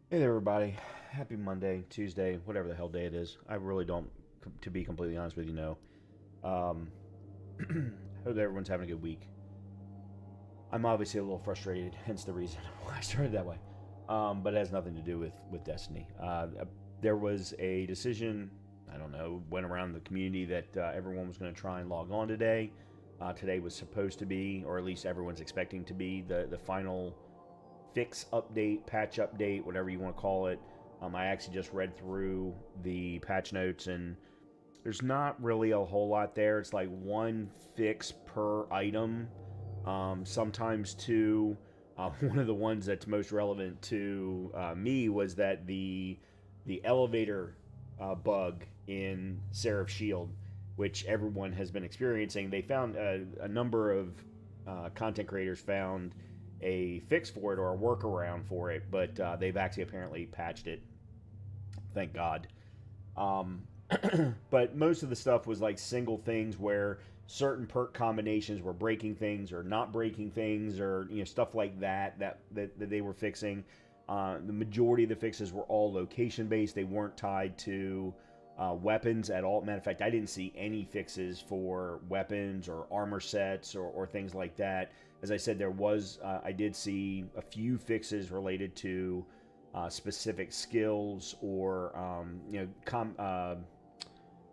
Hey there, everybody. Happy Monday, Tuesday, whatever the hell day it is. I really don't, to be completely honest with you, know. Um, hope that everyone's having a good week. I'm obviously a little frustrated, hence the reason why I started that way. But it has nothing to do with Destiny. There was a decision, I don't know, went around the community that everyone was going to try and log on today. Today was supposed to be, or at least everyone's expecting to be, the final fix update, patch update, whatever you want to call it. I actually just read through the patch notes, and there's not really a whole lot there. It's like one fix per item, sometimes two. One of the ones that's most relevant to me was that the elevator bug in Seraph Shield, which everyone has been experiencing. They found a number of content creators found a fix for it or a workaround for it, but they've actually apparently patched it. Thank God. Um, but most of the stuff was like single things where certain perk combinations were breaking things or not breaking things, or stuff like that they were fixing. The majority of the fixes were all location based. They weren't tied to weapons at all. Matter of fact, I didn't see any fixes for weapons or armor sets or things like that. As I said, I did see a few fixes related to specific skills or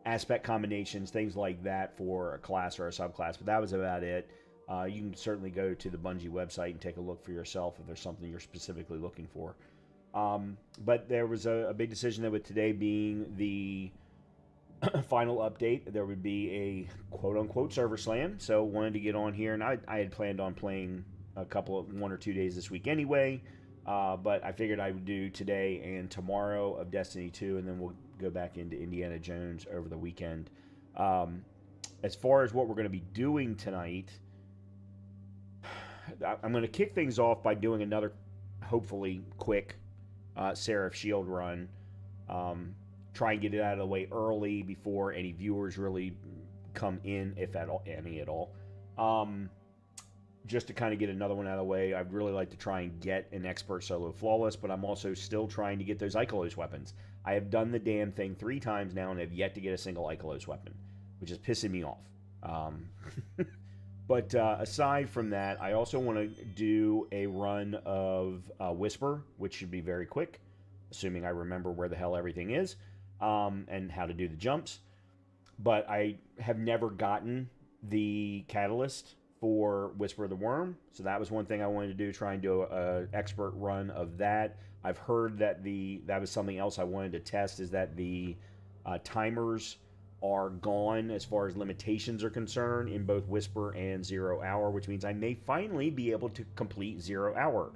aspect combinations, things like that for a class or a subclass. But that was about it. You can certainly go to the Bungie website and take a look for yourself if there's something you're specifically looking for. But there was a big decision that with today being the final update, there would be a quote unquote server slam. So wanted to get on here, and I had planned on playing a couple of 1 or 2 days this week anyway. But I figured I would do today and tomorrow of Destiny 2, and then we'll go back into Indiana Jones over the weekend. Um, as far as what we're going to be doing tonight, I'm going to kick things off by doing another, hopefully, quick Seraph Shield run. Um, Try and get it out of the way early before any viewers really come in, if at all, any at all. Just to kind of get another one out of the way, I'd really like to try and get an expert solo flawless, but I'm also still trying to get those Ikelos weapons. I have done the damn thing 3 times now and have yet to get a single Ikelos weapon, which is pissing me off. Um, but aside from that, I also want to do a run of Whisper, which should be very quick, assuming I remember where the hell everything is, and how to do the jumps. But I have never gotten the catalyst for Whisper of the Worm, so that was one thing I wanted to do. Try and do an expert run of that. I've heard that that was something else I wanted to test. Is that the timers are gone as far as limitations are concerned in both Whisper and 0 Hour, which means I may finally be able to complete 0 Hour.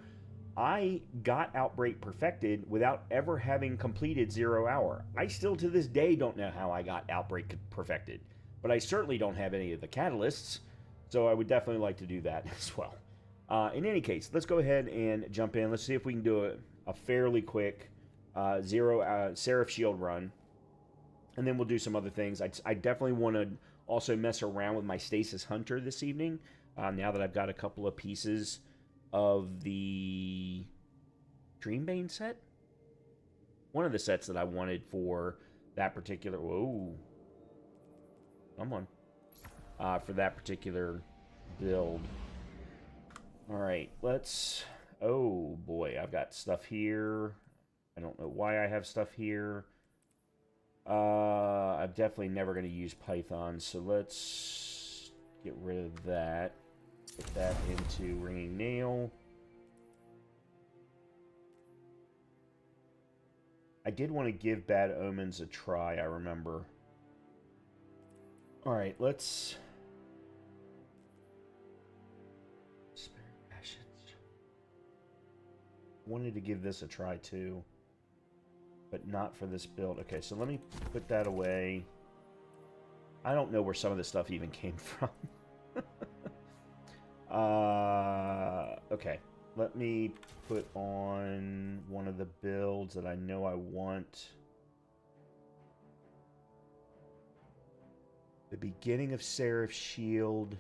I got Outbreak perfected without ever having completed 0 Hour. I still to this day don't know how I got Outbreak perfected, but I certainly don't have any of the catalysts, so I would definitely like to do that as well. In any case, let's go ahead and jump in. Let's see if we can do a fairly quick Seraph Shield run, and then we'll do some other things. I definitely want to also mess around with my Stasis Hunter this evening, now that I've got a couple of pieces of the Dreambane set. One of the sets that I wanted for that particular... Whoa. Come on. For that particular build. Alright, let's... Oh, boy. I've got stuff here. I don't know why I have stuff here. I'm definitely never going to use Python, so let's get rid of that. Put that into Ringing Nail. I did want to give Bad Omens a try, I remember. Alright, let's... Spare Rations. Wanted to give this a try too, but not for this build. Okay, so let me put that away. I don't know where some of this stuff even came from. Okay. Let me put on one of the builds that I know I want. The beginning of Seraph Shield.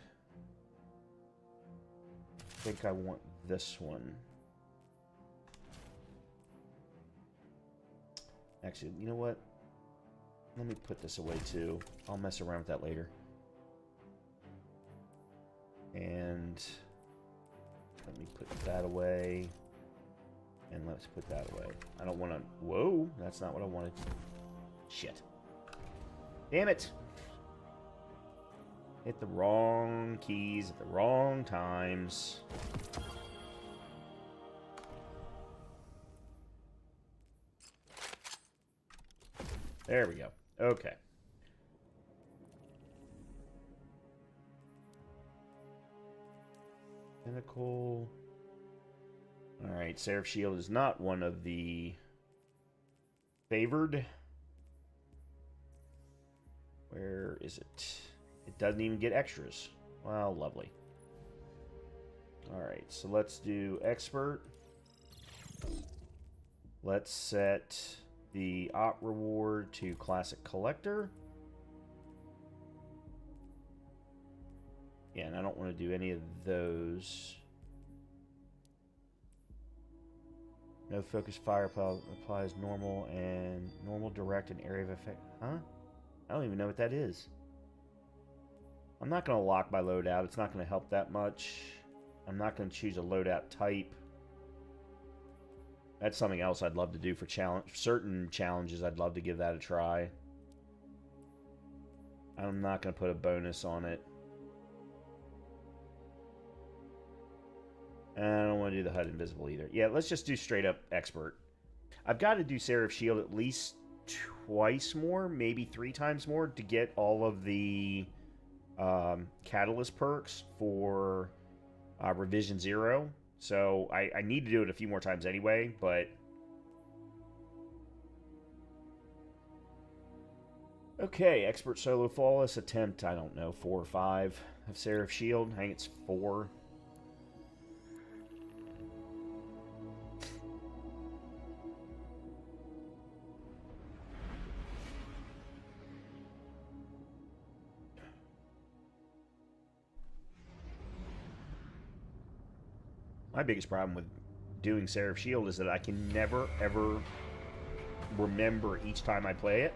I think I want this one. Actually, you know what? Let me put this away too. I'll mess around with that later. And let me put that away. And let's put that away. I don't want to... Whoa, that's not what I wanted. Shit. Damn it! Hit the wrong keys at the wrong times. There we go. Okay. Pinnacle. Alright, Seraph Shield is not one of the favored. Where is it? It doesn't even get extras. Well, lovely. Alright, so let's do Expert. Let's set the Op reward to Classic Collector. Yeah, and I don't want to do any of those. No focus fire applies normal and normal direct and area of effect. Huh? I don't even know what that is. I'm not going to lock my loadout. It's not going to help that much. I'm not going to choose a loadout type. That's something else I'd love to do for certain challenges. I'd love to give that a try. I'm not going to put a bonus on it. And I don't want to do the HUD invisible either. Yeah, let's just do straight up Expert. I've got to do Seraph Shield at least twice more, maybe 3 times more, to get all of the Catalyst perks for Revision 0. So I need to do it a few more times anyway, but... Okay, Expert Solo Flawless attempt, I don't know, 4 or 5 of Seraph Shield. I think it's 4. My biggest problem with doing Seraph Shield is that I can never, ever remember each time I play it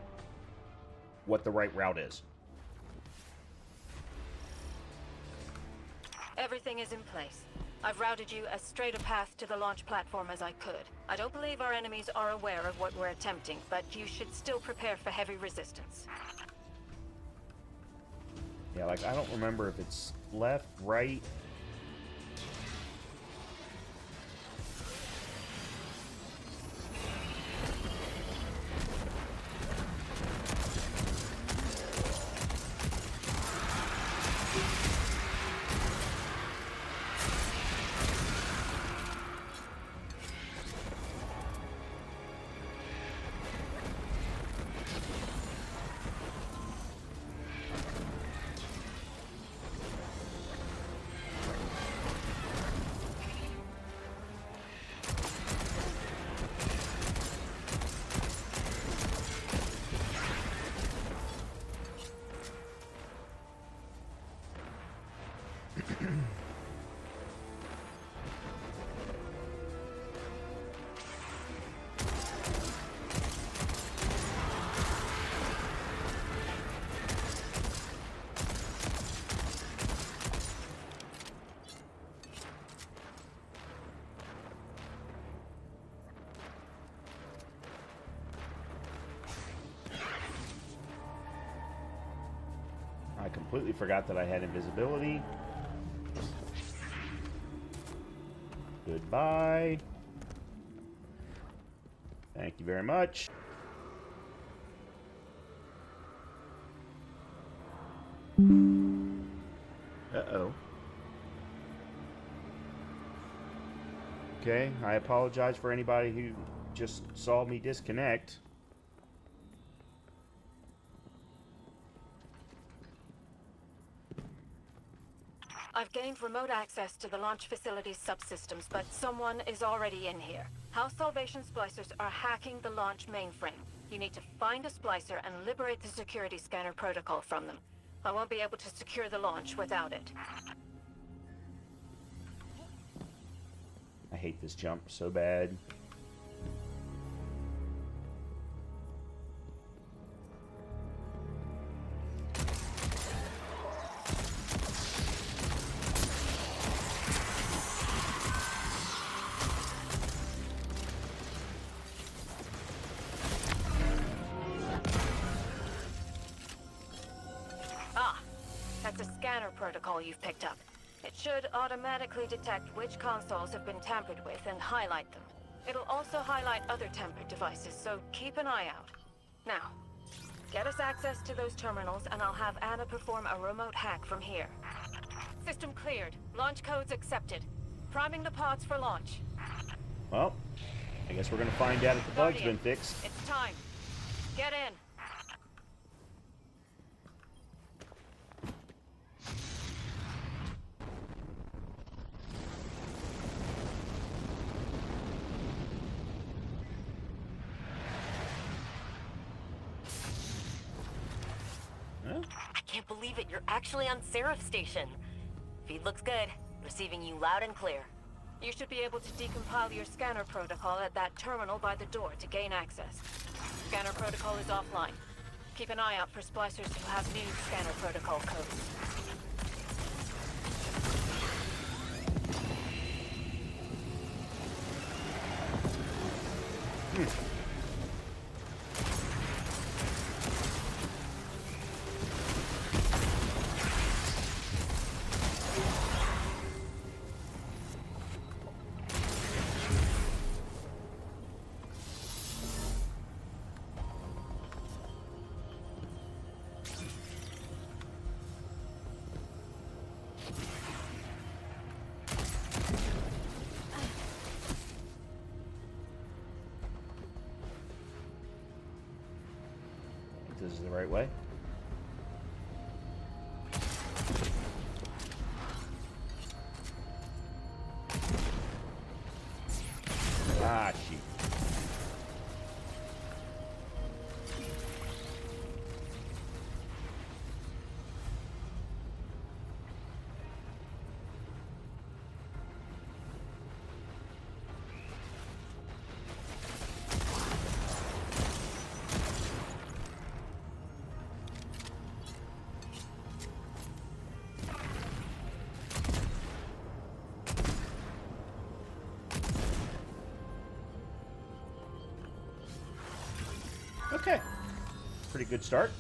what the right route is. Everything is in place. I've routed you as straight a path to the launch platform as I could. I don't believe our enemies are aware of what we're attempting, but you should still prepare for heavy resistance. Yeah, like, I don't remember if it's left, right... I completely forgot that I had invisibility. Goodbye. Thank you very much. Uh-oh. Okay, I apologize for anybody who just saw me disconnect. I've gained remote access to the launch facility's subsystems, but someone is already in here. House Salvation splicers are hacking the launch mainframe. You need to find a splicer and liberate the security scanner protocol from them. I won't be able to secure the launch without it. I hate this jump so bad. scanner protocol you've picked up. It should automatically detect which consoles have been tampered with and highlight them. It'll also highlight other tampered devices, so keep an eye out. Now, get us access to those terminals and I'll have Anna perform a remote hack from here. System cleared. Launch codes accepted. Priming the pods for launch. Well, I guess we're gonna find out if the bug's been fixed. It's time. Get in. Huh? I can't believe it. You're actually on Seraph Station. Feed looks good. Receiving you loud and clear. You should be able to decompile your scanner protocol at that terminal by the door to gain access. Scanner protocol is offline. Keep an eye out for splicers who have new scanner protocol codes. This is the right way. Ah, shoot. Okay. Pretty good start.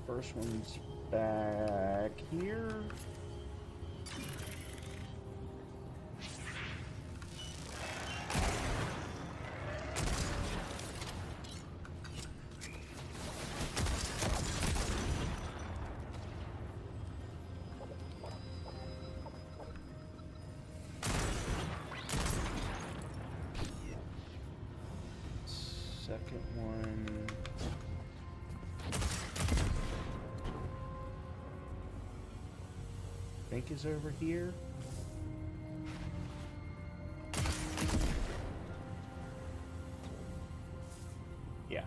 First one's back here. Second one. I think is over here. Yeah.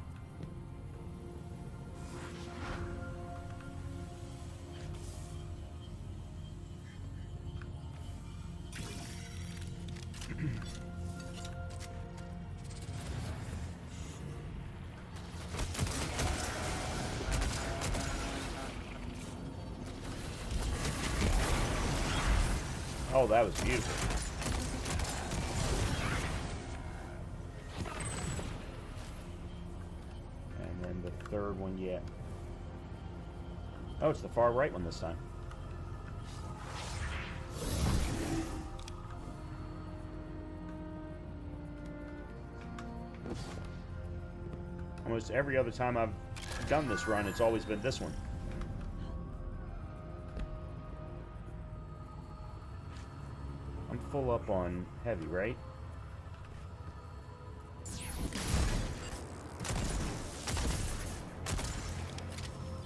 Oh, that was beautiful. And then the third one, yeah. Oh, it's the far right one this time. Almost every other time I've done this run, it's always been this one. I'm full up on heavy, right?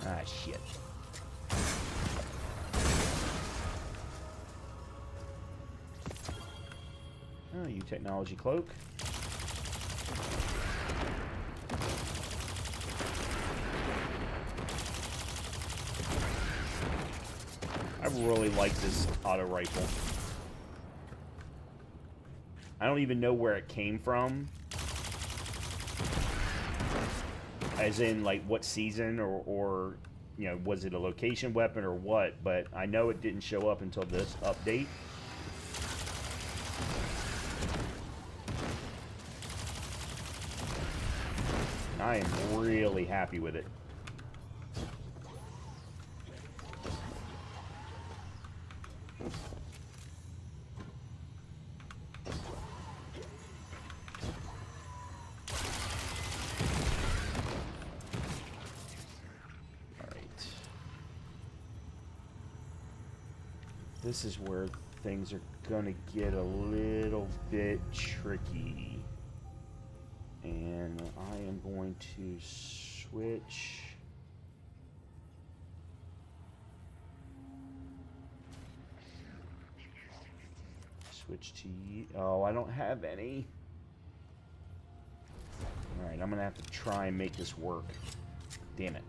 Ah, shit. Oh, you technology cloak. I really like this auto rifle. I don't even know where it came from. As in, like, what season or, you know, was it a location weapon or what? But I know it didn't show up until this update. I am really happy with it. This is where things are gonna get a little bit tricky. And I am going to switch. Switch to... Oh, I don't have any. Alright, I'm gonna have to try and make this work. Damn it.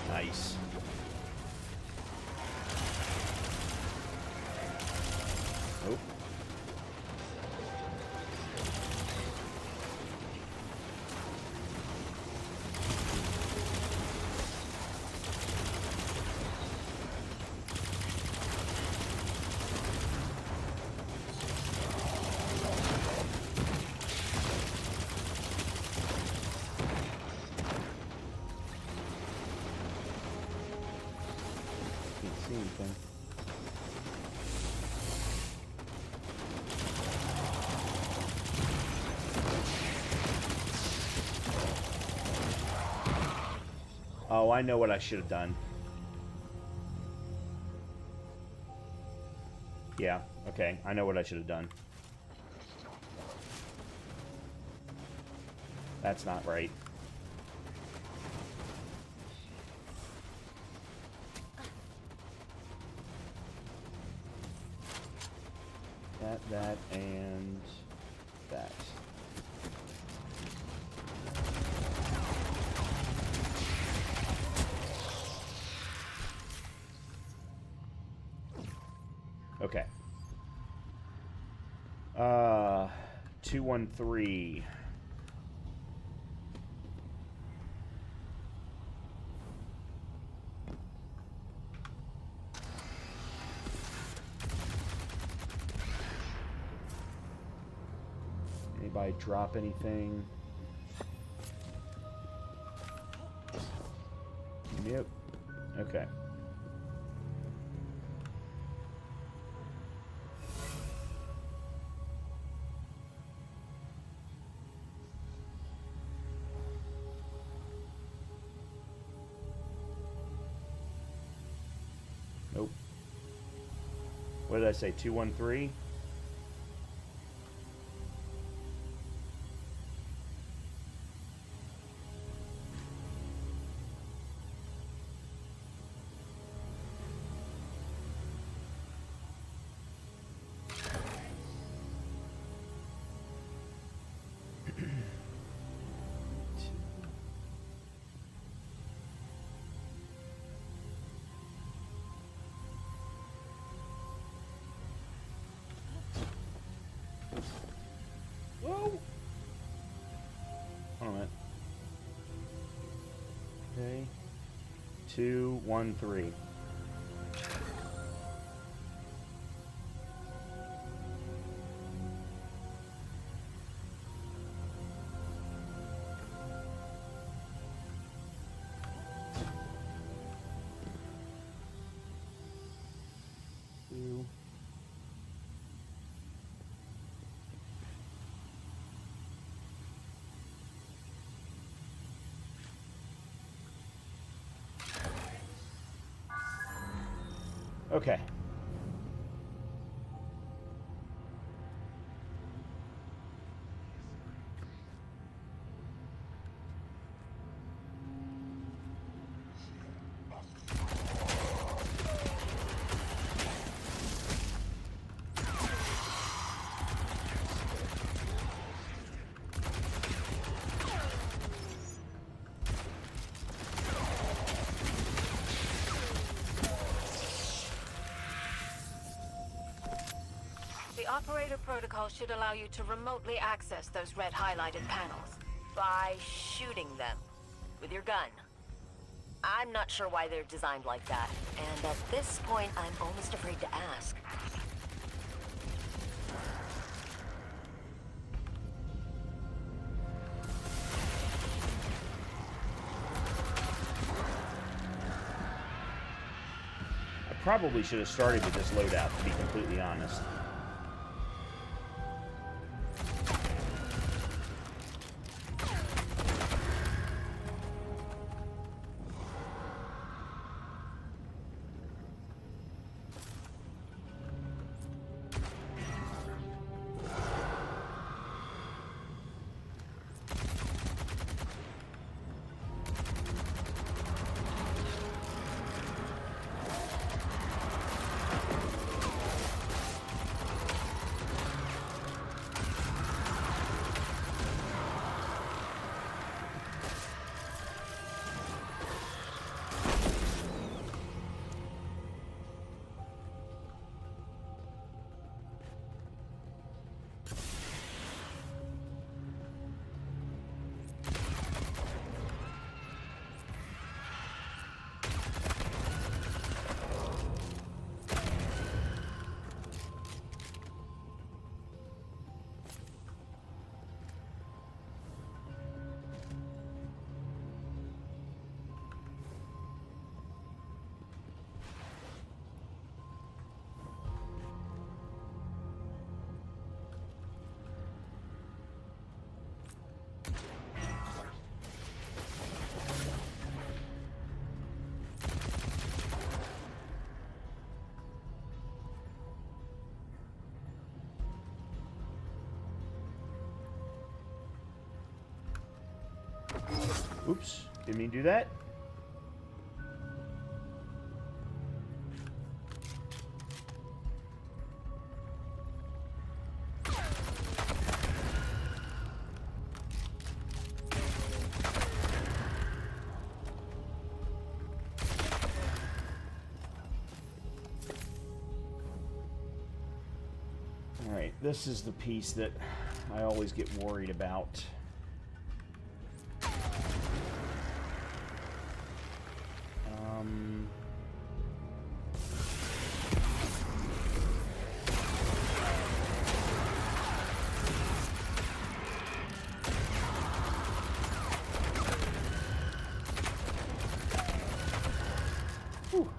Nice. Nope. Can't see anything. Oh, I know what I should have done. Yeah, okay. I know what I should have done. That's not right. That, and that. Okay. 213. Anybody drop anything? Yep. Okay. Nope. What did I say? 213? Whoa! Hold on a minute. Okay. 213. Okay. The operator protocol should allow you to remotely access those red highlighted panels. By shooting them with your gun. I'm not sure why they're designed like that, and at this point, I'm almost afraid to ask. I probably should have started with this loadout, to be completely honest. Oops, didn't mean to do that. Alright, this is the piece that I always get worried about. Whew.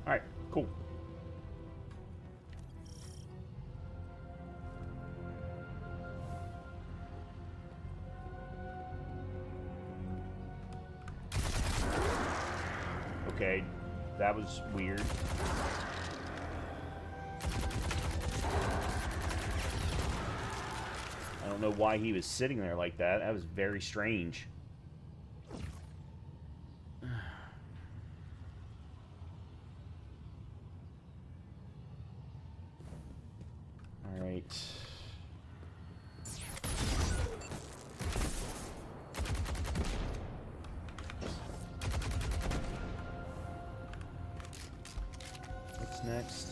All right, cool. Okay, that was weird. I don't know why he was sitting there like that. That was very strange. All right. What's next?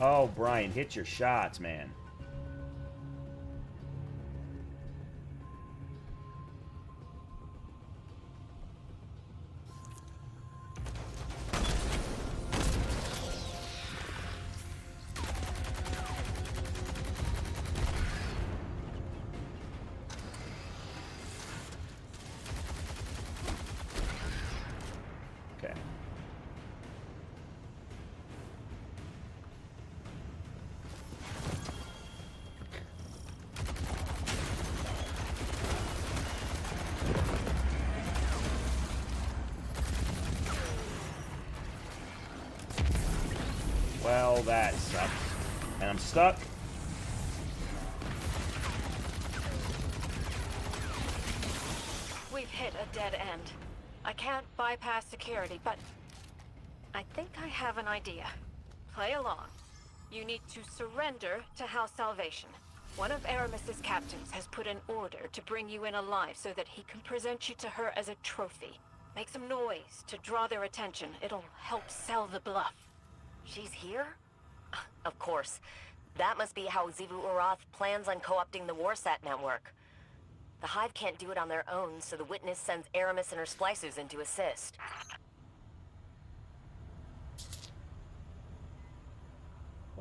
Oh, Brian, hit your shots, man. Well, that sucks. And I'm stuck. We've hit a dead end. I can't bypass security, but I think I have an idea. Play along. You need to surrender to House Salvation. One of Aramis's captains has put an order to bring you in alive so that he can present you to her as a trophy. Make some noise to draw their attention. It'll help sell the bluff. She's here? Of course. That must be how Xivu Arath plans on co-opting the Warsat network. The Hive can't do it on their own, so the Witness sends Aramis and her splicers in to assist.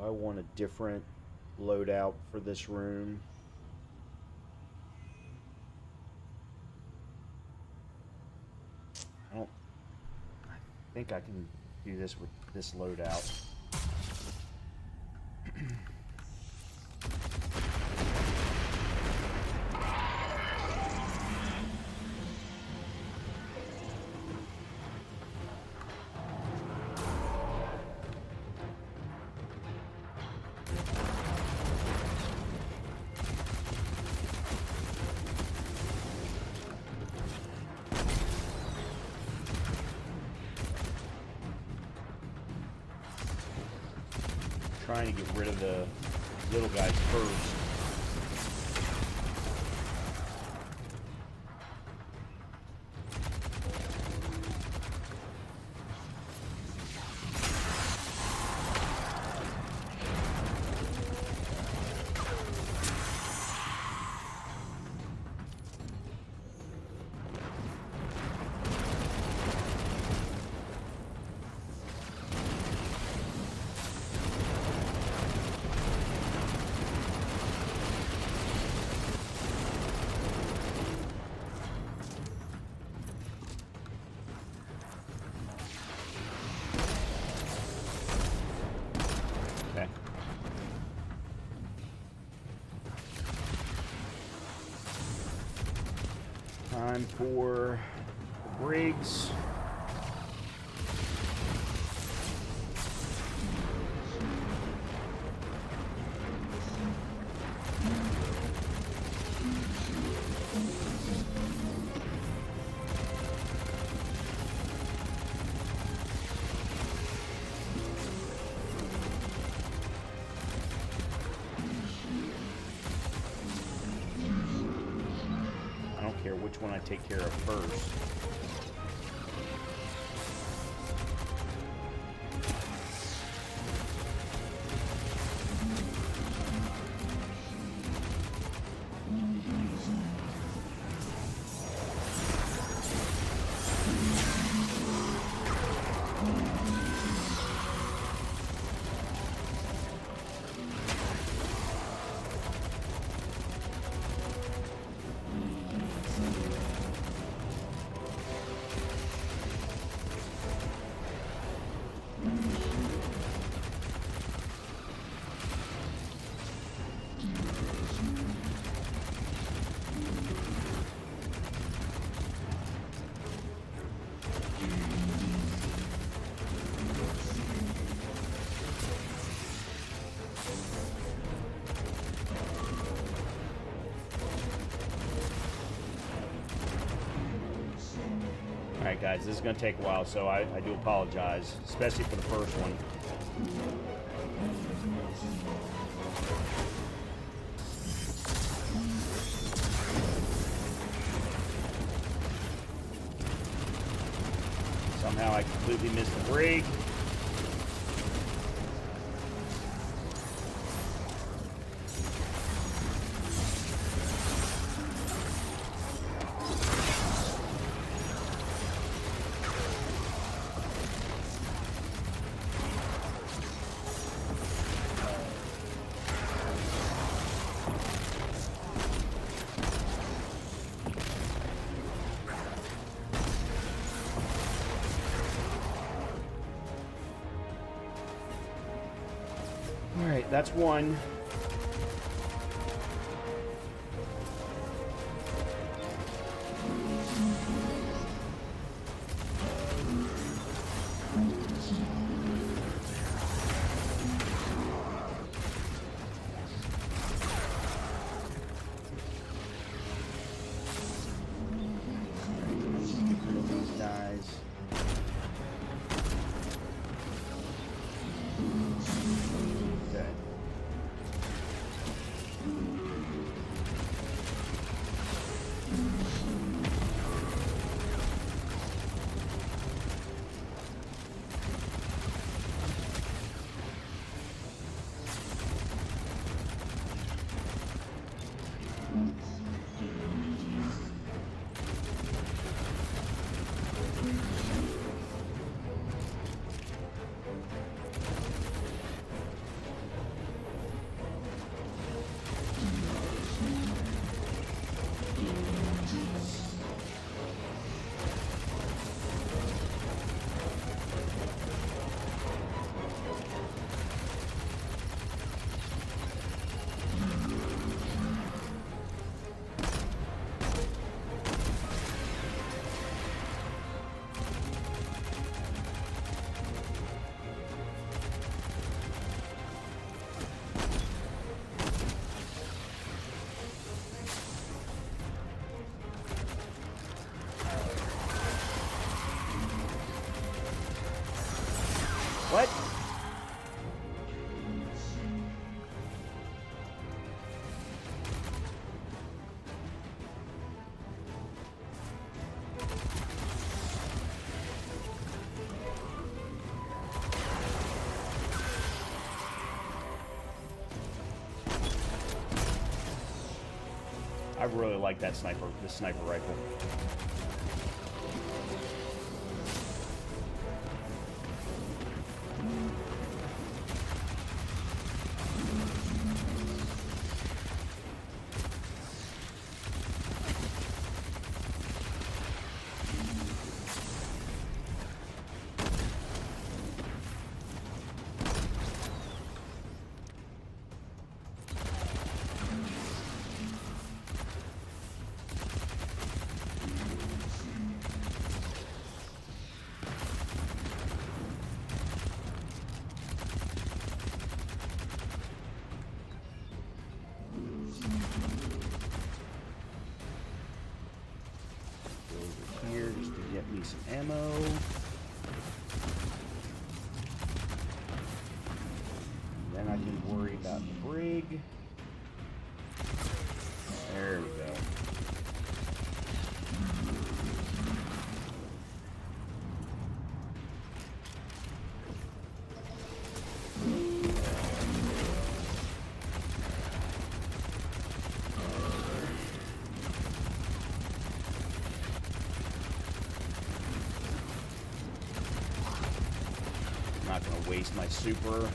I want a different loadout for this room. I think I can do this with this loadout. Trying to get rid of the little guys first. Time for Briggs. Which one I take care of first. Alright guys, this is going to take a while, so I do apologize, especially for the first one. Somehow I completely missed the brig. Alright, that's one. What? I really like that this sniper rifle. Some ammo. Then I can worry about the brig. There we go. Not gonna waste my super.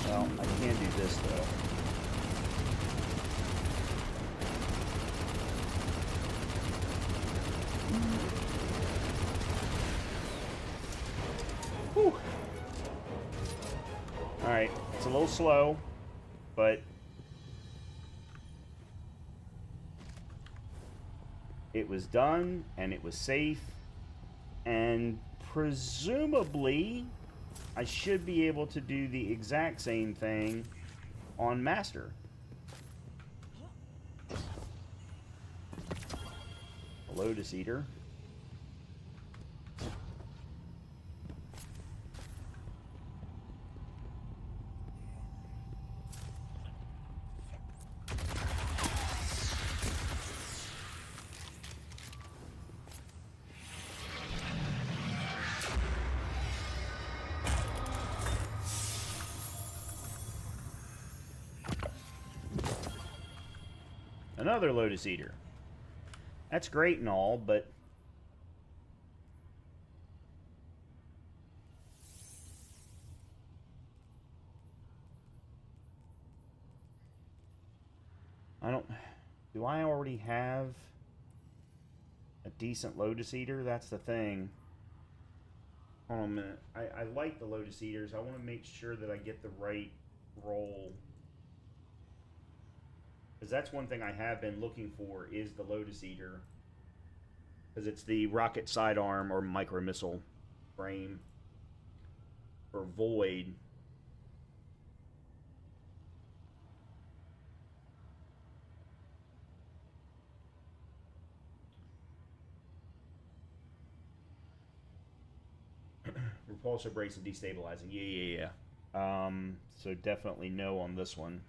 Well, I can do this though. Whew. Alright, it's a little slow, but it was done, and it was safe, and presumably I should be able to do the exact same thing on Master. A Lotus Eater. Another Lotus Eater. That's great and all, but do I already have a decent Lotus Eater? That's the thing. Hold on a minute. I like the Lotus Eaters. I want to make sure that I get the right roll. Because that's one thing I have been looking for is the Lotus Eater. Because it's the rocket sidearm or micro missile frame for Void. Repulsor brace and destabilizing. Yeah. So definitely no on this one.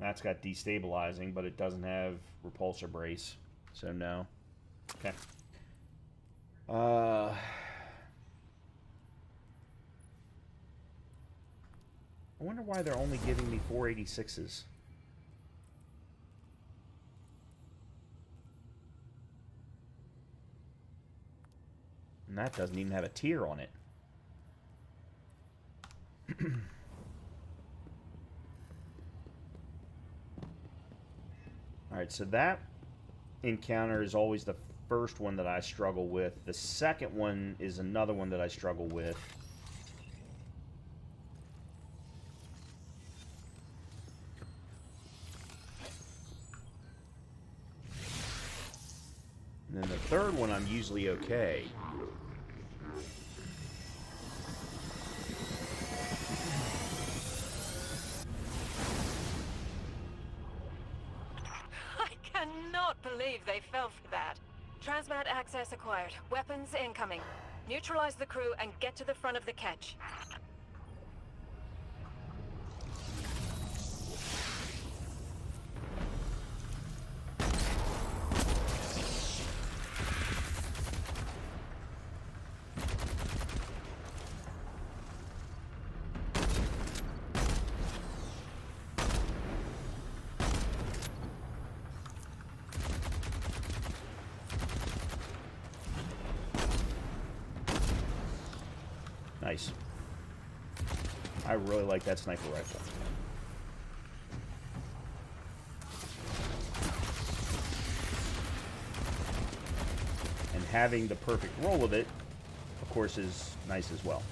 That's got destabilizing, but it doesn't have repulsor brace, so no. Okay. I wonder why they're only giving me 486s. And that doesn't even have a tier on it. Alright, so that encounter is always the first one that I struggle with. The second one is another one that I struggle with. And then the third one I'm usually okay. cannot believe they fell for that. Transmat access acquired. Weapons incoming. Neutralize the crew and get to the front of the catch. Nice. I really like that sniper rifle. And having the perfect roll of it, of course, is nice as well.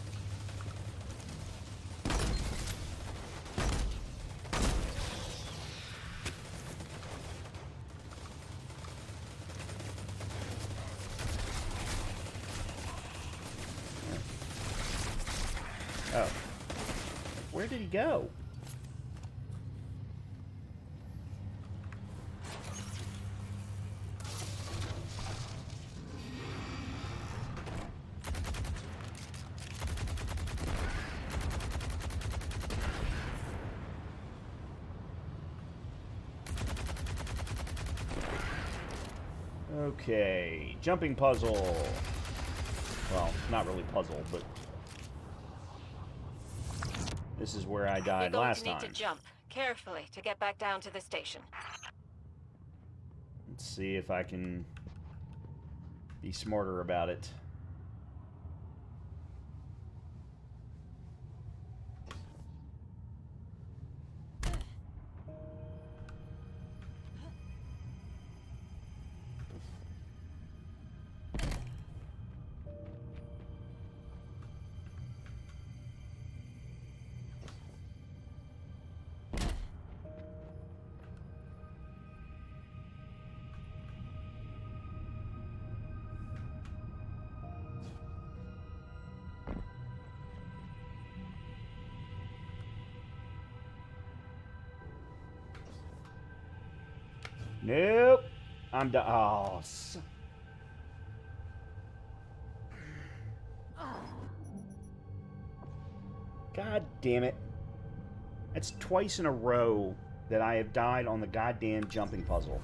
Oh. Where did he go? Okay, jumping puzzle. Well, not really puzzle, but this is where I died last time. You're going to need to jump carefully to get back down to the station. Let's see if I can be smarter about it. Nope. I'm done. Oh. God damn it. That's twice in a row that I have died on the goddamn jumping puzzle.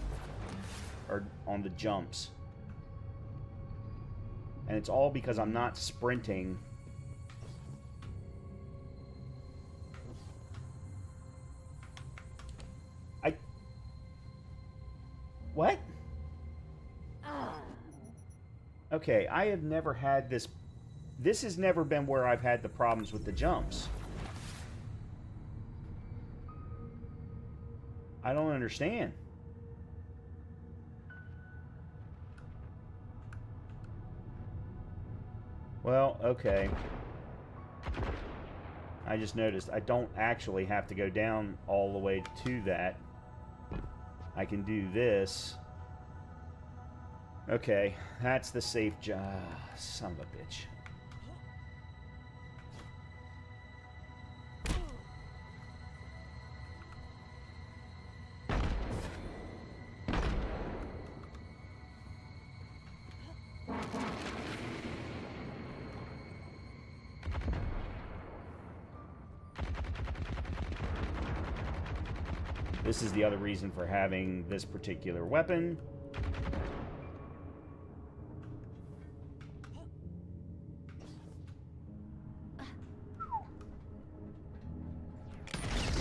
Or on the jumps. And it's all because I'm not sprinting. What? Okay, I have never had this. This has never been where I've had the problems with the jumps. I don't understand. Well, okay. I just noticed I don't actually have to go down all the way to that. I can do this. Okay, that's the safe job. Son of a bitch. This is the other reason for having this particular weapon.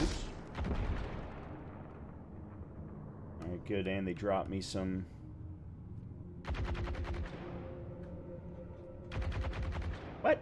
Oops. Alright, good, and they dropped me some... What?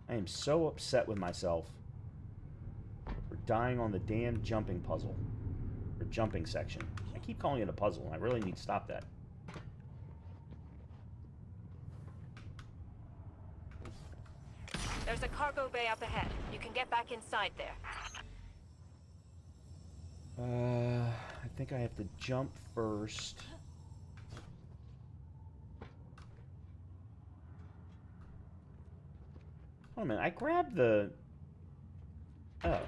I am so upset with myself for dying on the damn jumping puzzle. Or jumping section. I keep calling it a puzzle, and I really need to stop that. There's a cargo bay up ahead. You can get back inside there. I think I have to jump first. Oh man, I grabbed the... Oh,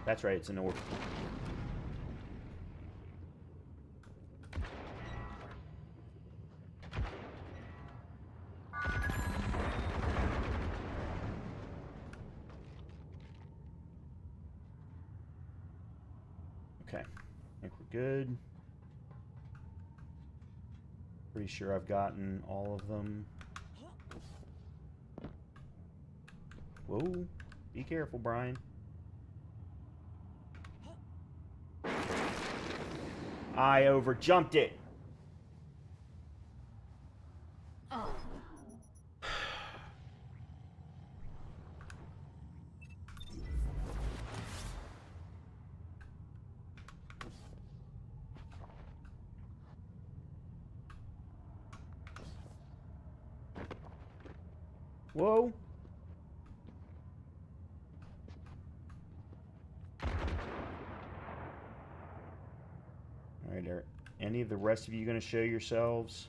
that's right, it's an order. Okay, I think we're good. Pretty sure I've gotten all of them. Whoa, be careful, Brian. I overjumped it. Oh. Whoa. Alright, are any of the rest of you going to show yourselves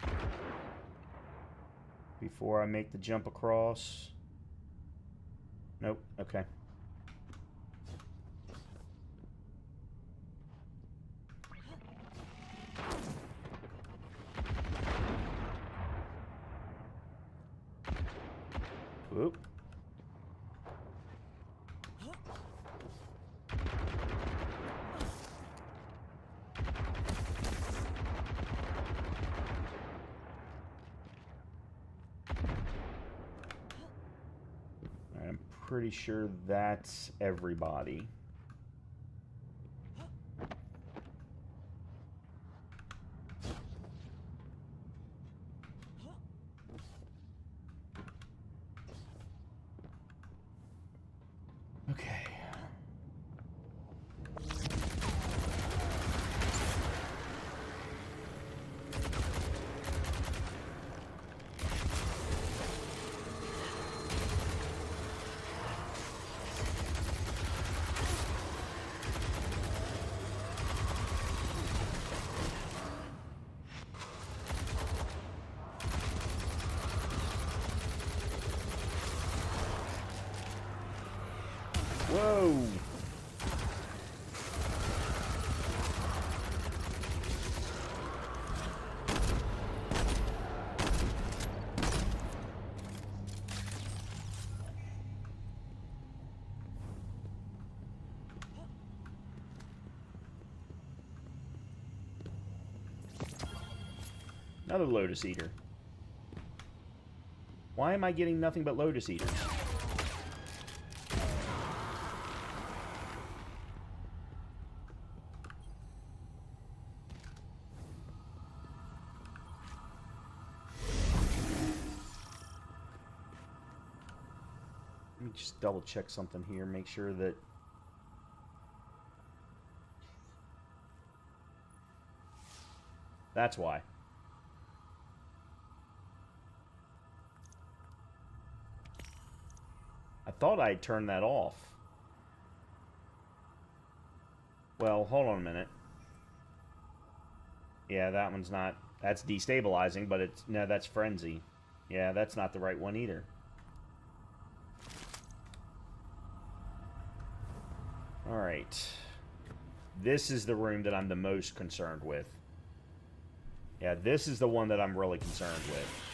before I make the jump across? Nope, okay. Whoop. I'm pretty sure that's everybody. Okay. Whoa! Another Lotus Eater. Why am I getting nothing but Lotus Eaters? Let me just double check something here, make sure that... That's why. I thought I'd turned that off. Well, hold on a minute. Yeah, that one's not... That's destabilizing, but it's... No, that's frenzy. Yeah, that's not the right one either. Alright. This is the room that I'm the most concerned with. Yeah, this is the one that I'm really concerned with.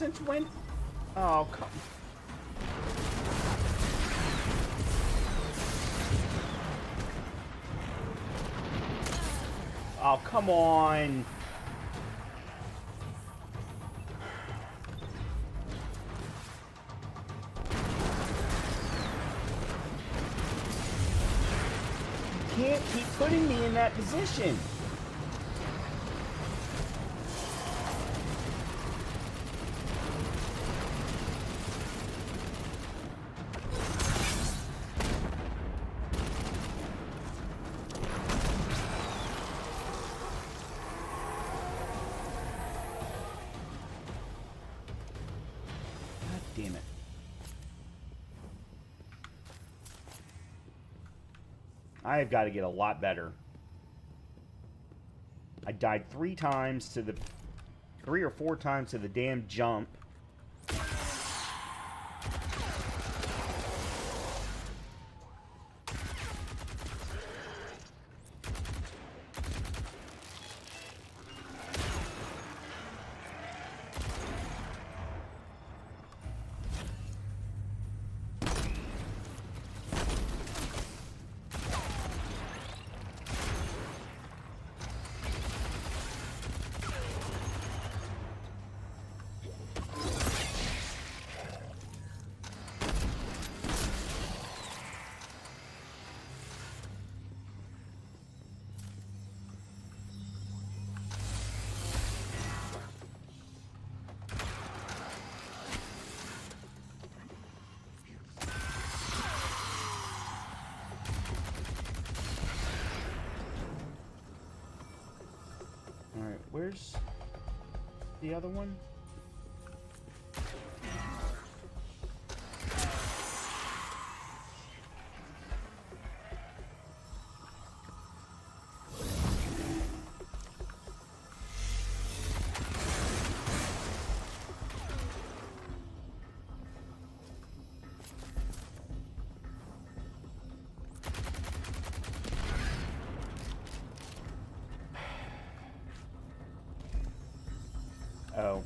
since when? Oh, come... Oh, come on. You can't keep putting me in that position. Damn it. I have got to get a lot better. I died 3 times to the... 3 or 4 times to the damn jump. Alright, where's the other one? Oh.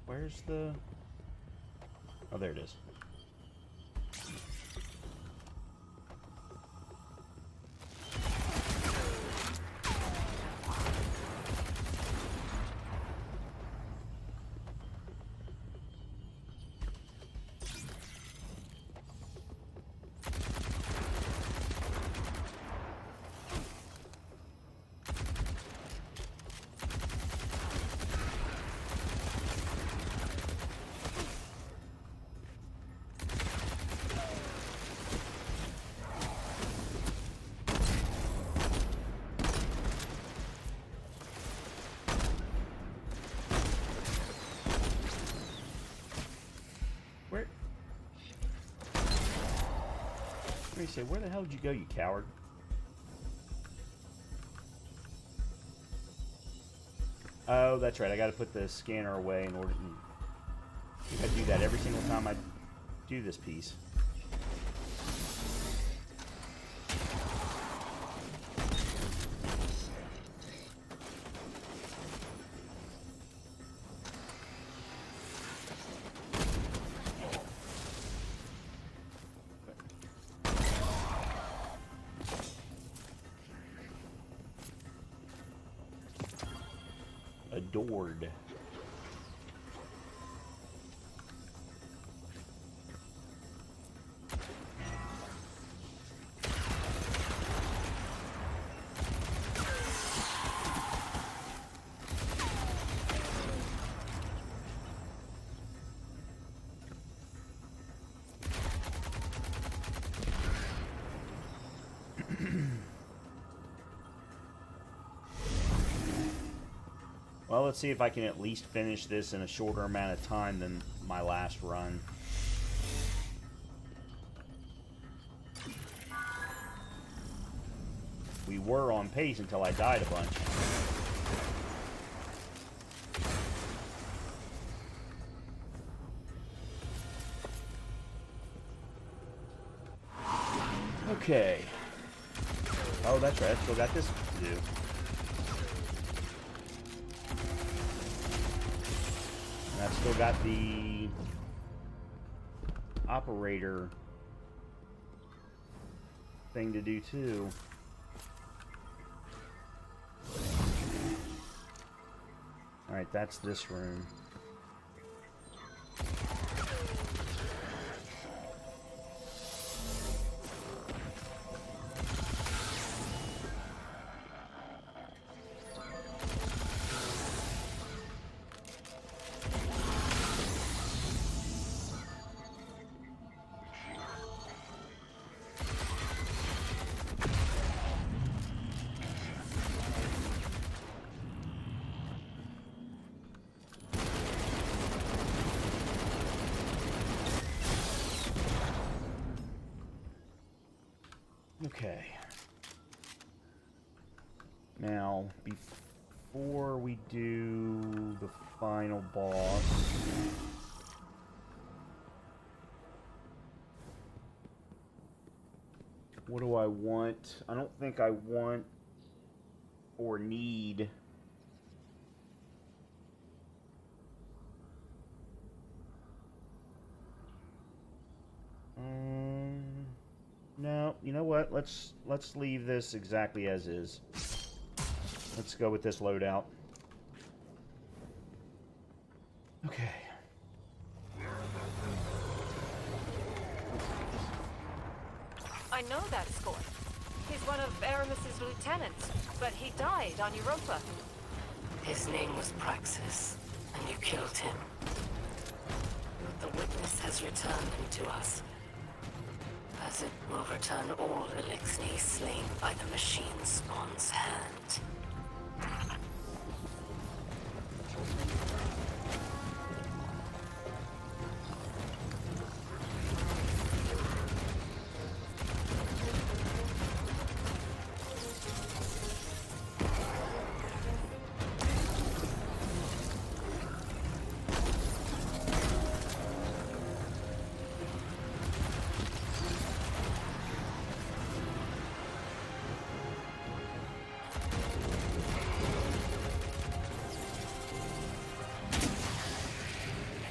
Where's the... Oh, there it is. Where? Let me say, where the hell did you go, you coward? Oh, that's right. I got to put the scanner away in order to... I think I do that every single time I do this piece. Adored. Well, let's see if I can at least finish this in a shorter amount of time than my last run. We were on pace until I died a bunch. Okay. Oh, that's right. I still got this to do. And I've still got the operator thing to do too. Alright, that's this room. Okay. Now, before we do the final boss, what do I want? I don't think I want or need no, you know what? Let's leave this exactly as is. Let's go with this loadout. Okay. I know that Scorn. He's one of Aramis's lieutenants, but he died on Europa. His name was Praxis, and you killed him. But the witness has returned him to us, as it will return all Elixni slain by the machine spawn's hand.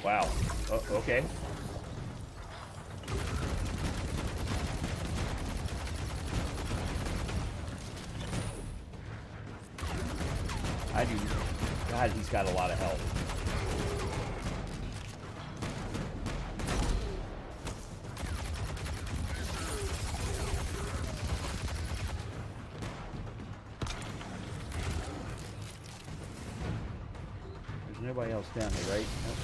Wow. Okay. I do. God, he's got a lot of health. There's nobody else down here, right? Nope.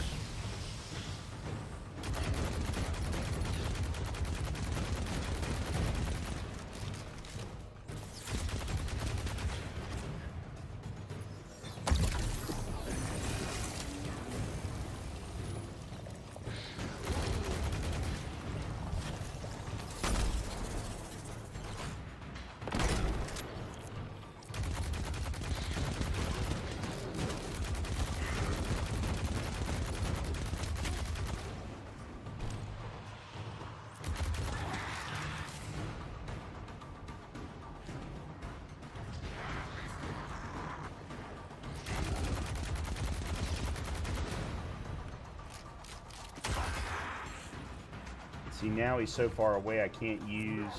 See, now he's so far away I can't use...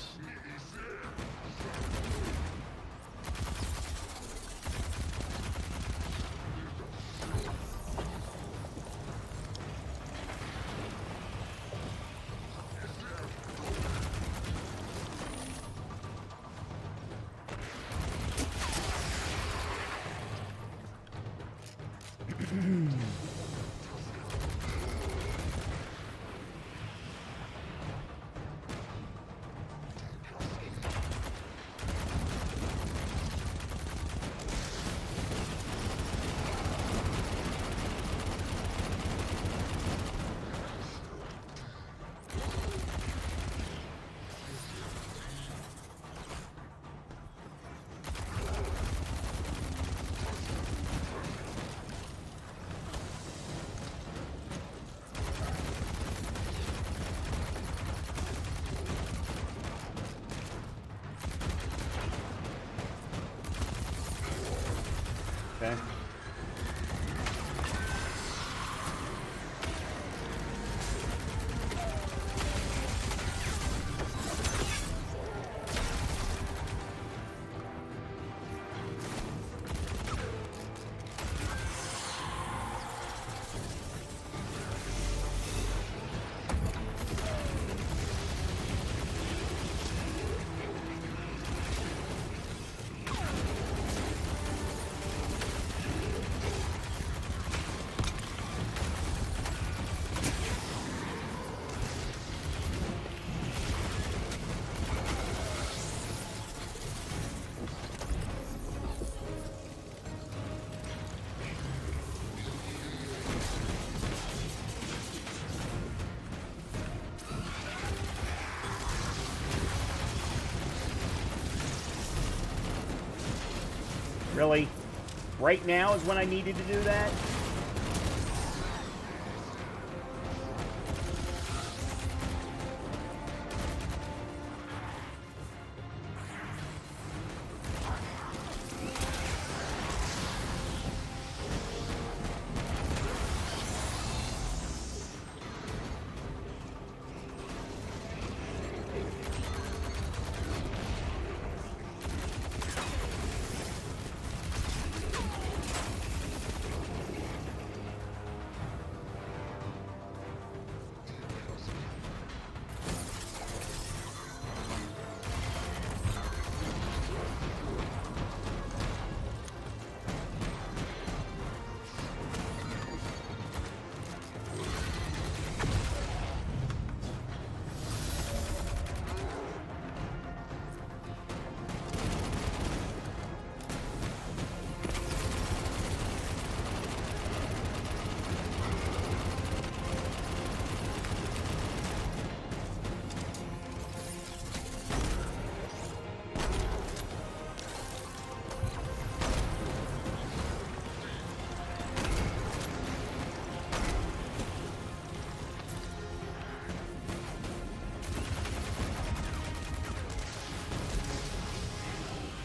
Really? Right now is when I needed to do that?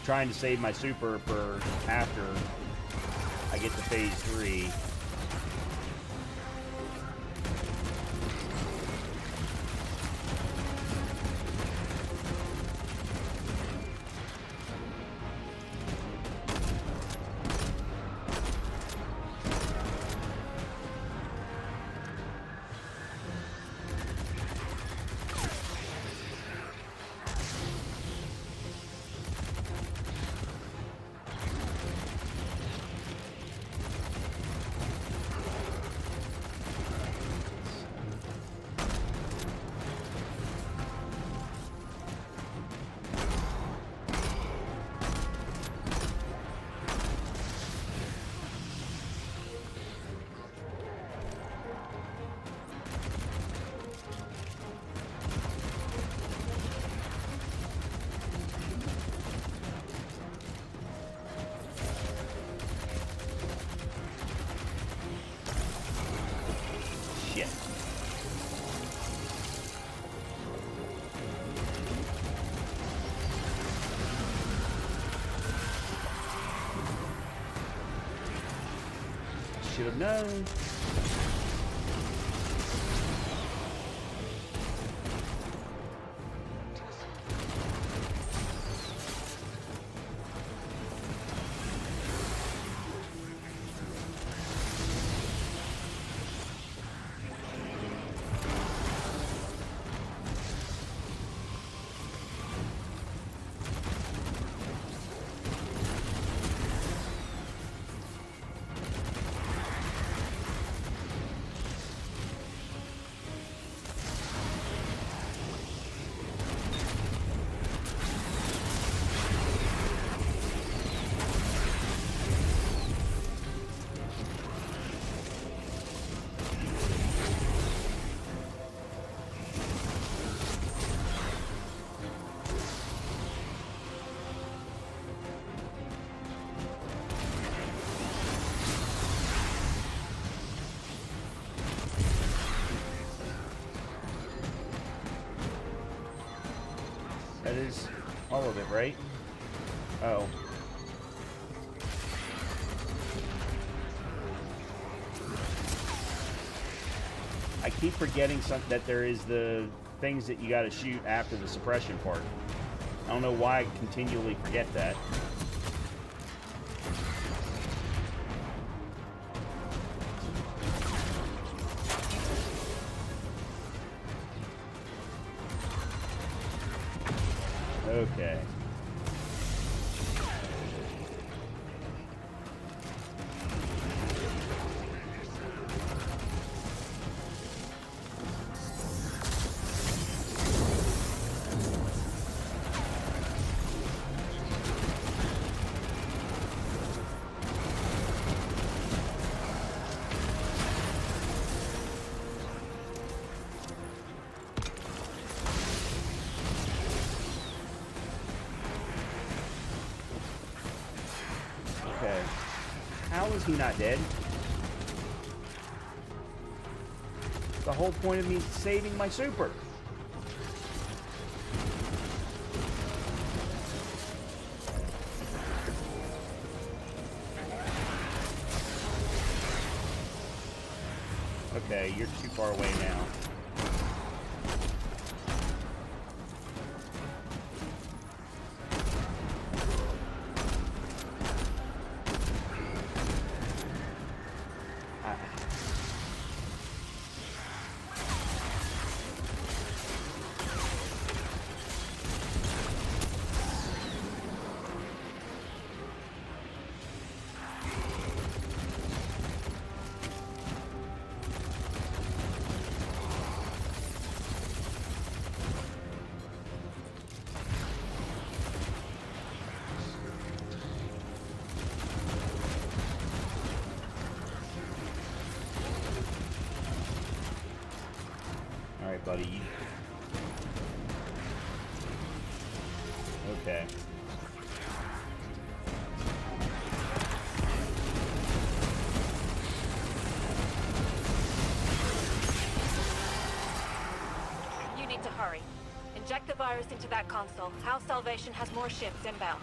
Trying to save my super for after I get to phase 3. Shit. Should have known. That is all of it, right? Oh. I keep forgetting that there is the things that you gotta shoot after the suppression part. I don't know why I continually forget that. Okay. he not dead? The whole point of me saving my super. Okay, you're too far away now. Alright, buddy. Okay. You need to hurry. Inject the virus into that console. House Salvation has more ships inbound.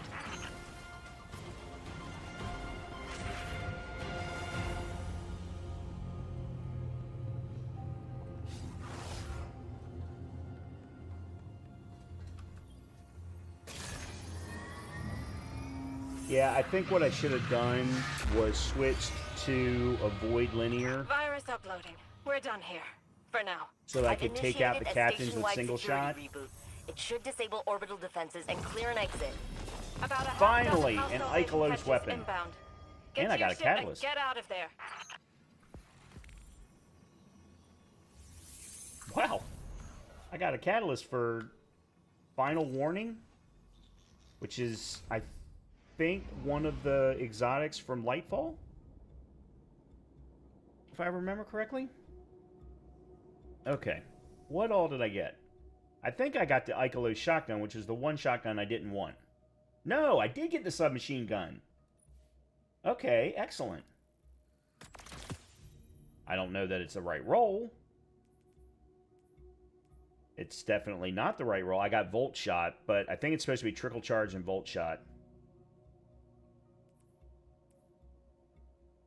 Yeah, I think what I should have done was switched to avoid linear Virus uploading. We're done here. For now. so that I I've could take out the initiated a captains with station-wide single shot. security reboot. It should disable orbital defenses and clear an exit. About a half Finally, dozen an House Salvation Icolos catches weapon. Inbound. And Get I to got your a ship and catalyst. Get out of there. Wow. I got a catalyst for Final Warning, which is, I think, one of the exotics from Lightfall, if I remember correctly. Okay. What all did I get? I think I got the Icolos shotgun, which is the one shotgun I didn't want. No, I did get the submachine gun. Okay, excellent. I don't know that it's the right roll. It's definitely not the right roll. I got Volt Shot, but I think it's supposed to be Trickle Charge and Volt Shot.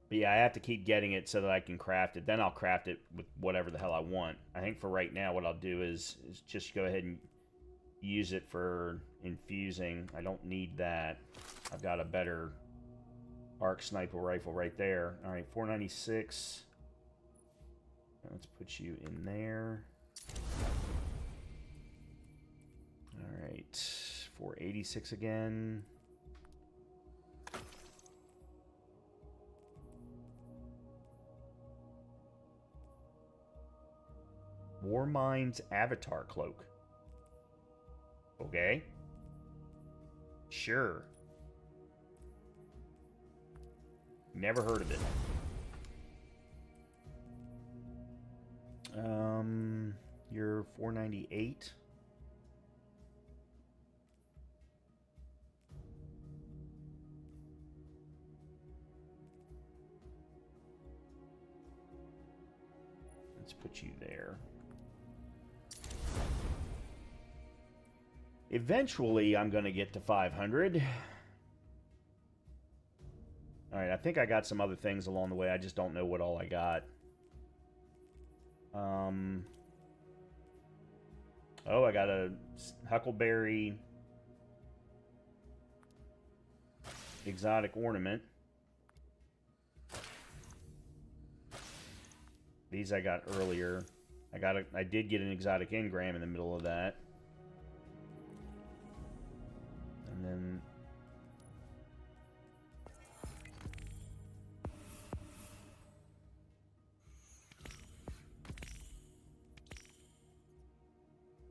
But yeah, I have to keep getting it so that I can craft it. Then I'll craft it with whatever the hell I want. I think for right now what I'll do is just go ahead and use it for infusing. I don't need that. I've got a better arc sniper rifle right there. All right, 496. Let's put you in there. All right, 486 again. Warmind's Avatar Cloak. Okay. Sure. Never heard of it. You're 498. Let's put you there. Eventually, I'm going to get to 500. Alright, I think I got some other things along the way. I just don't know what all I got. Oh, I got a Huckleberry exotic ornament. These I got earlier. I did get an exotic engram in the middle of that. And then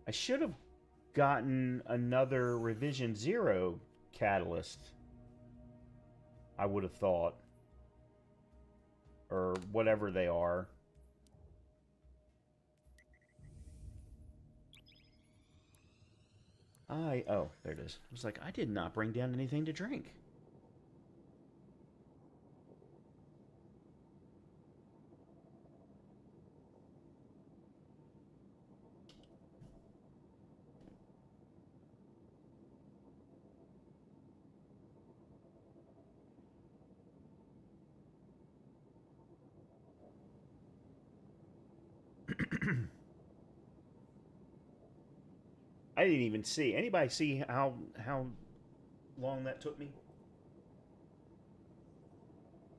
I should have gotten another Revision Zero catalyst, I would have thought. Or whatever they are. Oh, there it is. I was like, I did not bring down anything to drink. didn't even see. Anybody see how long that took me?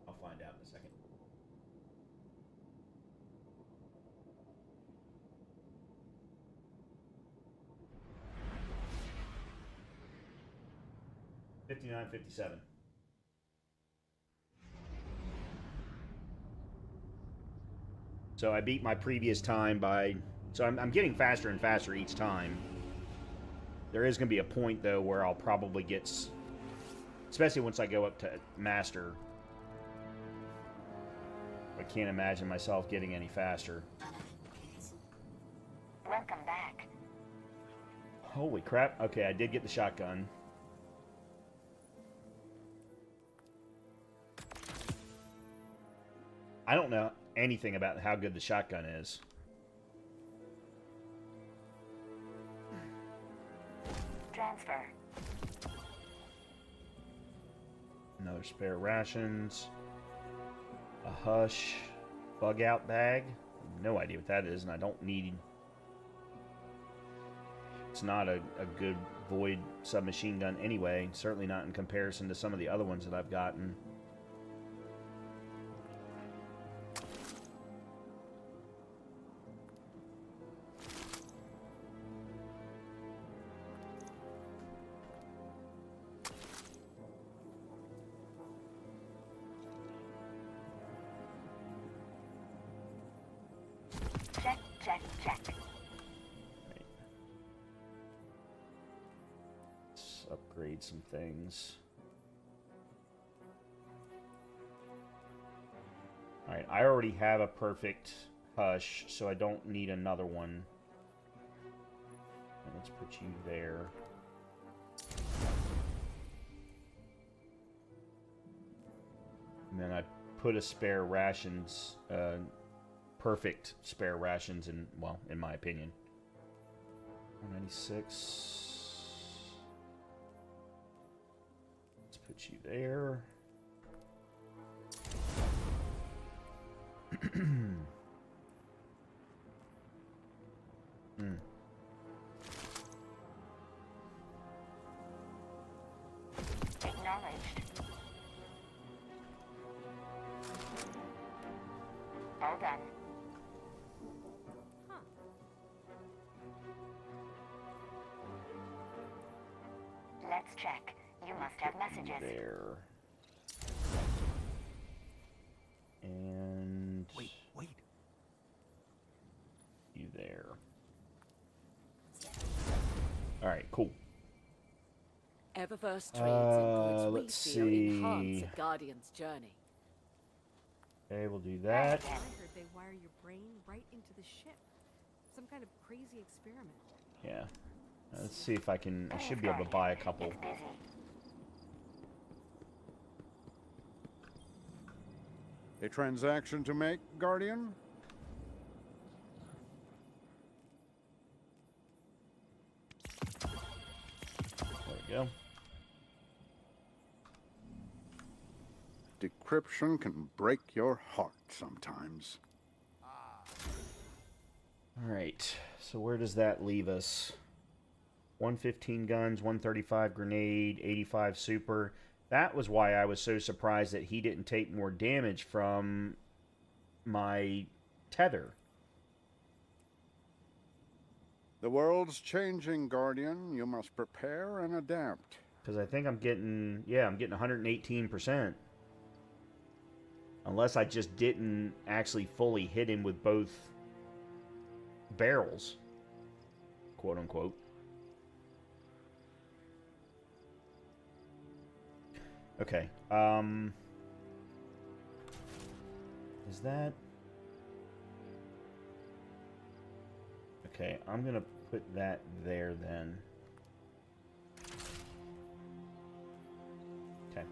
I'll find out in a second. $59.57. So I beat my previous time by... So I'm getting faster and faster each time. There is going to be a point, though, where I'll probably get... Especially once I go up to Master. I can't imagine myself getting any faster. Welcome back. Holy crap. Okay, I did get the shotgun. I don't know anything about how good the shotgun is. Transfer. Another spare rations. A hush. Bug out bag. No idea what that is, and I don't need... It's not a good Void submachine gun anyway. Certainly not in comparison to some of the other ones that I've gotten. Check. Let's upgrade some things. Alright, I already have a perfect hush, so I don't need another one. Let's put you there. And then I put a spare rations, perfect spare rations in, well, in my opinion. 196. Let's put you there. Acknowledged. All done. Let's check. You must have messages. There. And... Wait. You there. Alright, cool. Eververse trades and goods let's we feel enhance see. a Guardian's journey. Okay, we'll do that. I heard they wire your brain right into the ship. Some kind of crazy experiment. Yeah. Let's see if I can... I should be able to buy a couple. It's busy. A transaction to make, Guardian? There we go. Decryption can break your heart sometimes. Alright, so where does that leave us? 115 guns, 135 grenade, 85 super. That was why I was so surprised that he didn't take more damage from my tether. The world's changing, Guardian. You must prepare and adapt. Because I think I'm getting, yeah, I'm getting 118%. Unless I just didn't actually fully hit him with both barrels, quote unquote. Okay, is that... Okay, I'm gonna put that there then. Okay.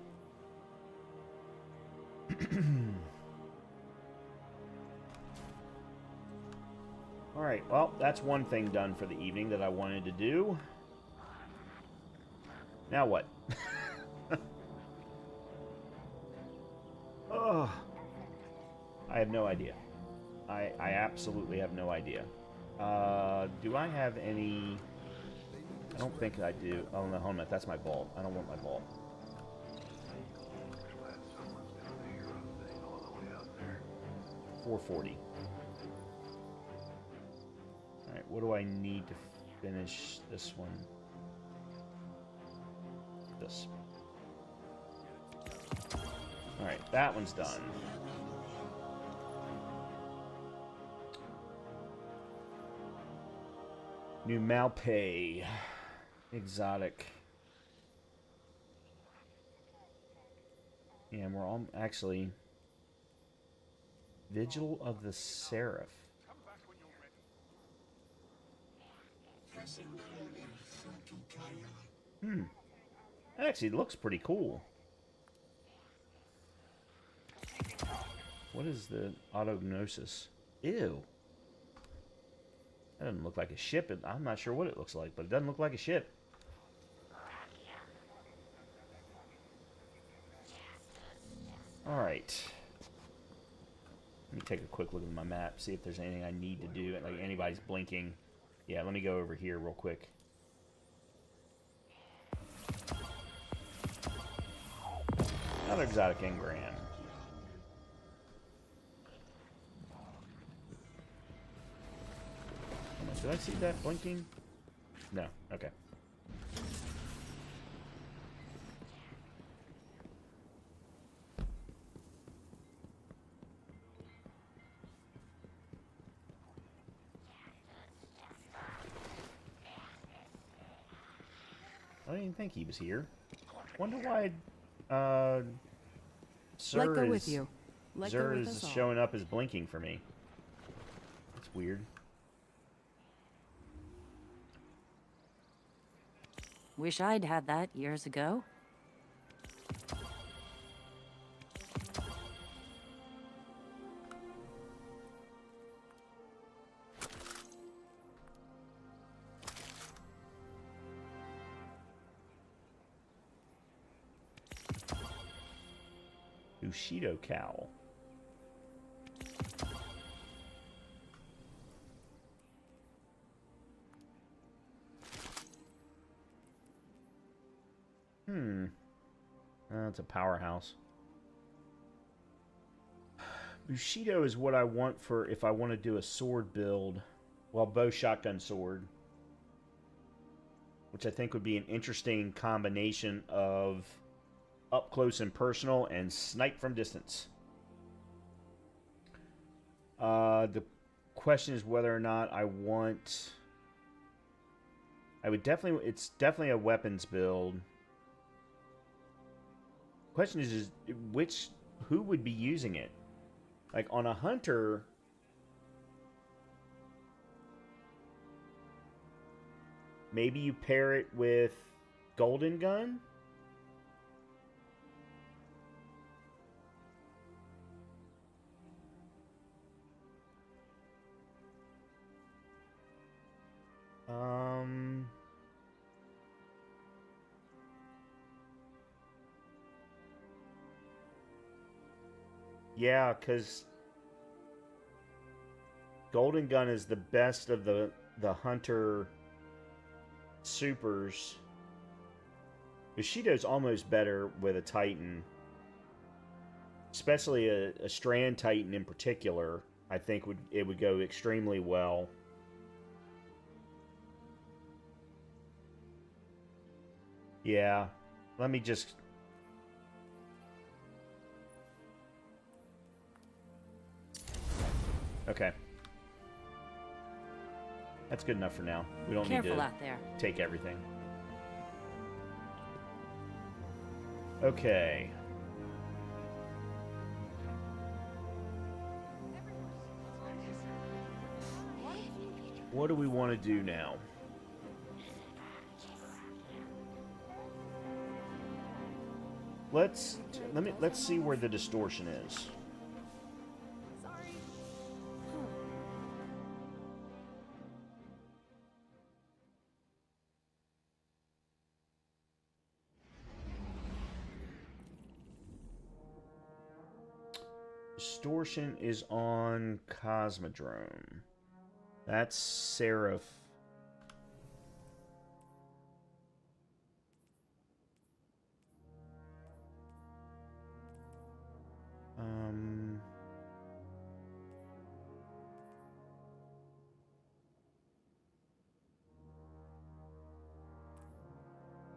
Alright, well, that's one thing done for the evening that I wanted to do. Now what? Oh, I have no idea. I absolutely have no idea. Do I have any... I don't think I do. Oh, no, hold on. That's my bolt. I don't want my bolt. 440. Alright, what do I need to finish this one? This. Alright, that one's done. New Malpay. Exotic. Yeah, we're all actually... Vigil of the Seraph. That actually looks pretty cool. What is the autognosis? Ew. That doesn't look like a ship. I'm not sure what it looks like, but it doesn't look like a ship. Alright. Let me take a quick look at my map, see if there's anything I need to do. Like anybody's blinking. Yeah, let me go over here real quick. Another exotic engram. Did I see that blinking? No. Okay. I didn't even think he was here. Wonder why Sir Let go is, with you. Let go Sir with is us all. showing up as blinking for me. That's weird. Wish I'd had that years ago. Bushido cowl. That's a powerhouse. Bushido is what I want for if I want to do a sword build. Well, bow shotgun sword. Which I think would be an interesting combination of up close and personal and snipe from distance. The question is whether or not I want... It's definitely a weapons build. Question is who would be using it? Like on a hunter, maybe you pair it with Golden Gun. Yeah, because Golden Gun is the best of the Hunter supers. Bushido's almost better with a Titan. Especially a Strand Titan in particular, I think it would go extremely well. Yeah, let me just... Okay. That's good enough for now. We don't need Careful to out there. take everything. Okay. What do we want to do now? Let's see where the distortion is. Distortion is on Cosmodrome. That's Seraph.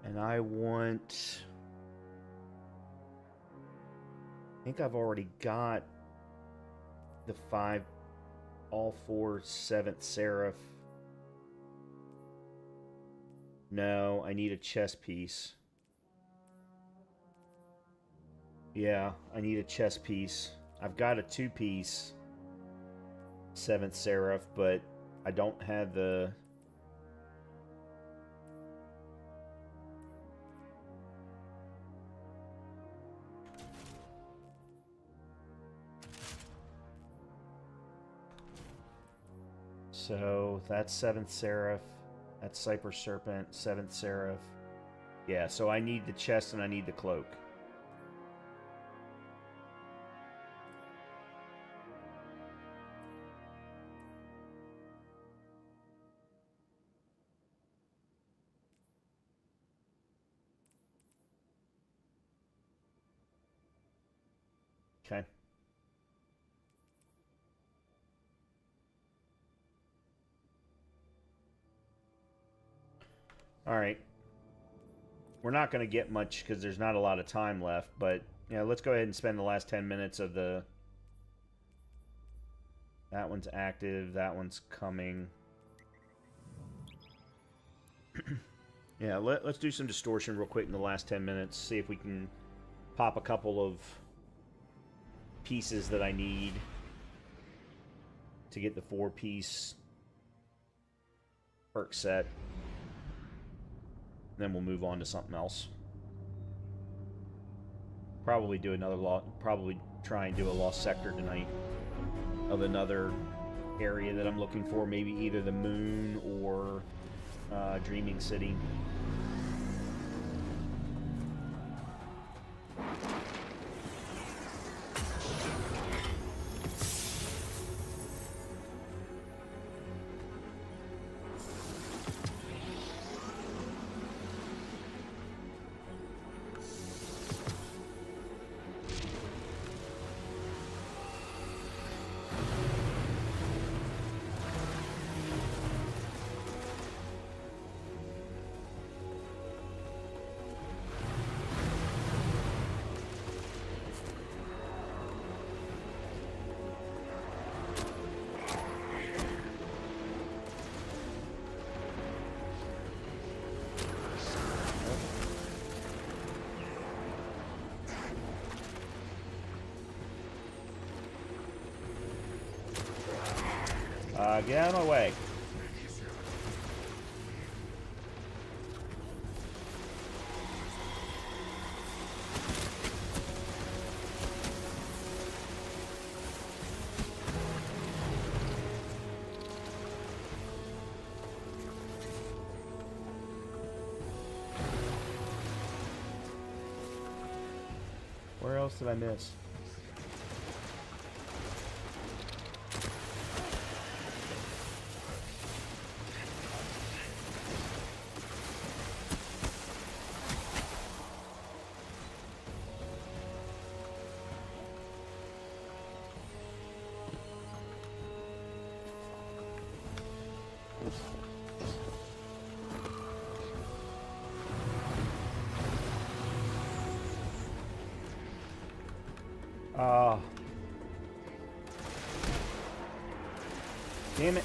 And I want... I think I've already got the 5, all 4 7th Seraph. No, I need a chess piece. Yeah, I need a chess piece. I've got a 2-piece 7th Seraph, but I don't have the... So that's 7th Seraph. That's Cypress Serpent, 7th Seraph. Yeah, so I need the chest and I need the cloak. Okay. All right. We're not going to get much because there's not a lot of time left, but yeah, let's go ahead and spend the last 10 minutes of the... That one's active, that one's coming. Yeah, let's do some distortion real quick in the last 10 minutes, see if we can pop a couple of pieces that I need to get the 4-piece perk set. Then we'll move on to something else. Probably do another probably try and do a lost sector tonight of another area that I'm looking for. Maybe either the moon or Dreaming City. Get out of my way. Where else did I miss? Damn it.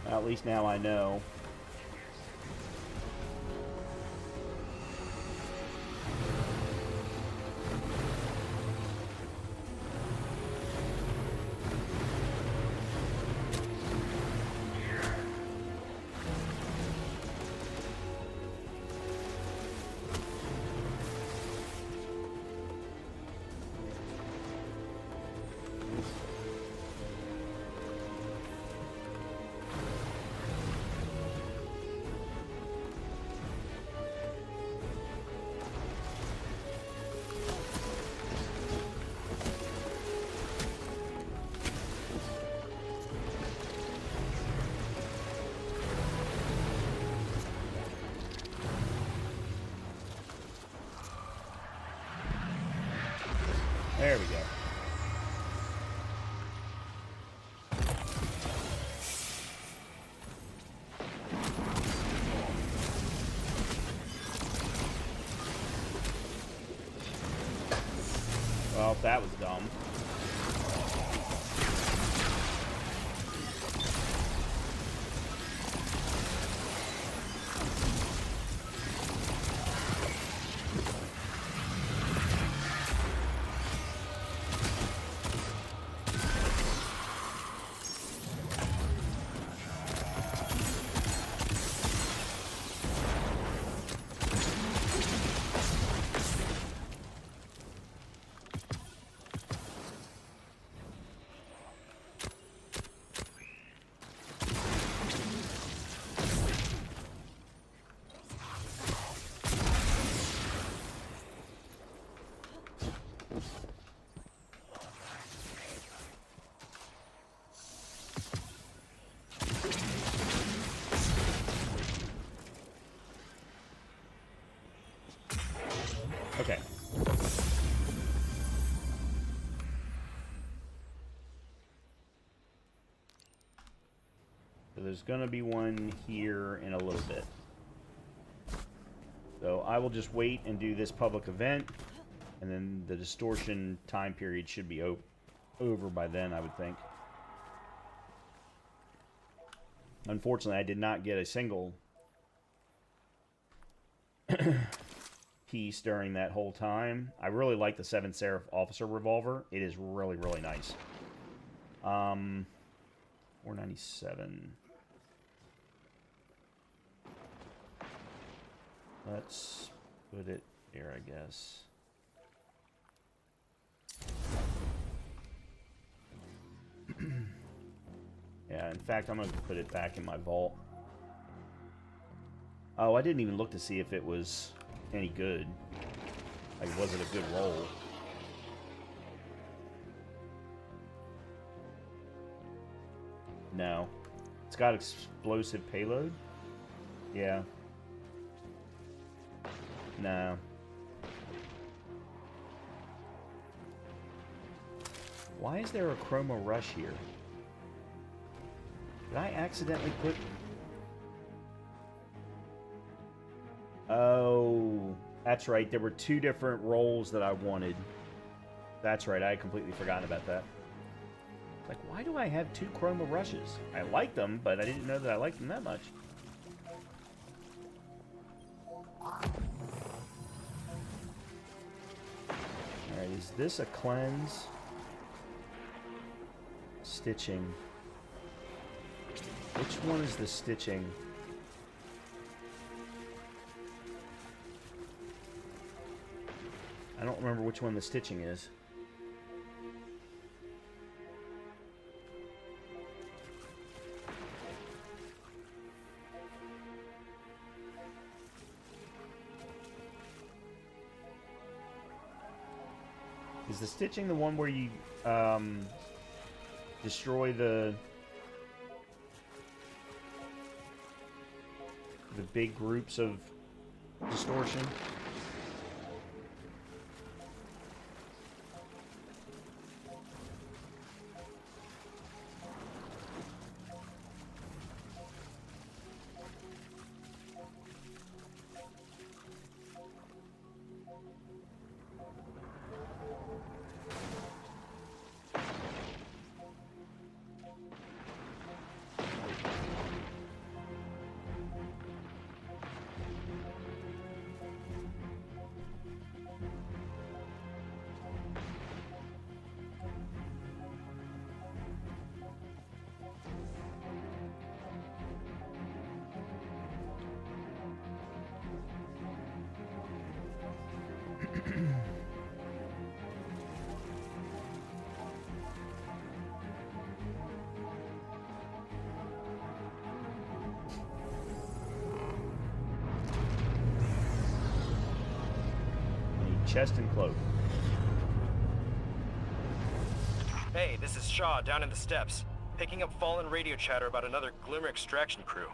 At least now I know. that was dumb. Okay. So there's going to be one here in a little bit. So I will just wait and do this public event, and then the distortion time period should be over by then, I would think. Unfortunately, I did not get a single piece during that whole time. I really like the 7 Seraph Officer Revolver. It is really, really nice. 497. Let's put it here, I guess. Yeah, in fact, I'm going to put it back in my vault. Oh, I didn't even look to see if it was any good. Like, was it a good roll? No. It's got explosive payload? Yeah. No. Why is there a Chroma Rush here? Did I accidentally put... Oh, that's right. There were 2 different rolls that I wanted. That's right. I had completely forgotten about that. Like, why do I have 2 Chroma Rushes? I like them, but I didn't know that I liked them that much. Alright, is this a cleanse? Stitching. Which one is the stitching? I don't remember which one the stitching is. Is the stitching the one where you destroy the big groups of distortion? Chest and cloak. Hey, this is Shaw down in the steps, picking up fallen radio chatter about another Glimmer extraction crew.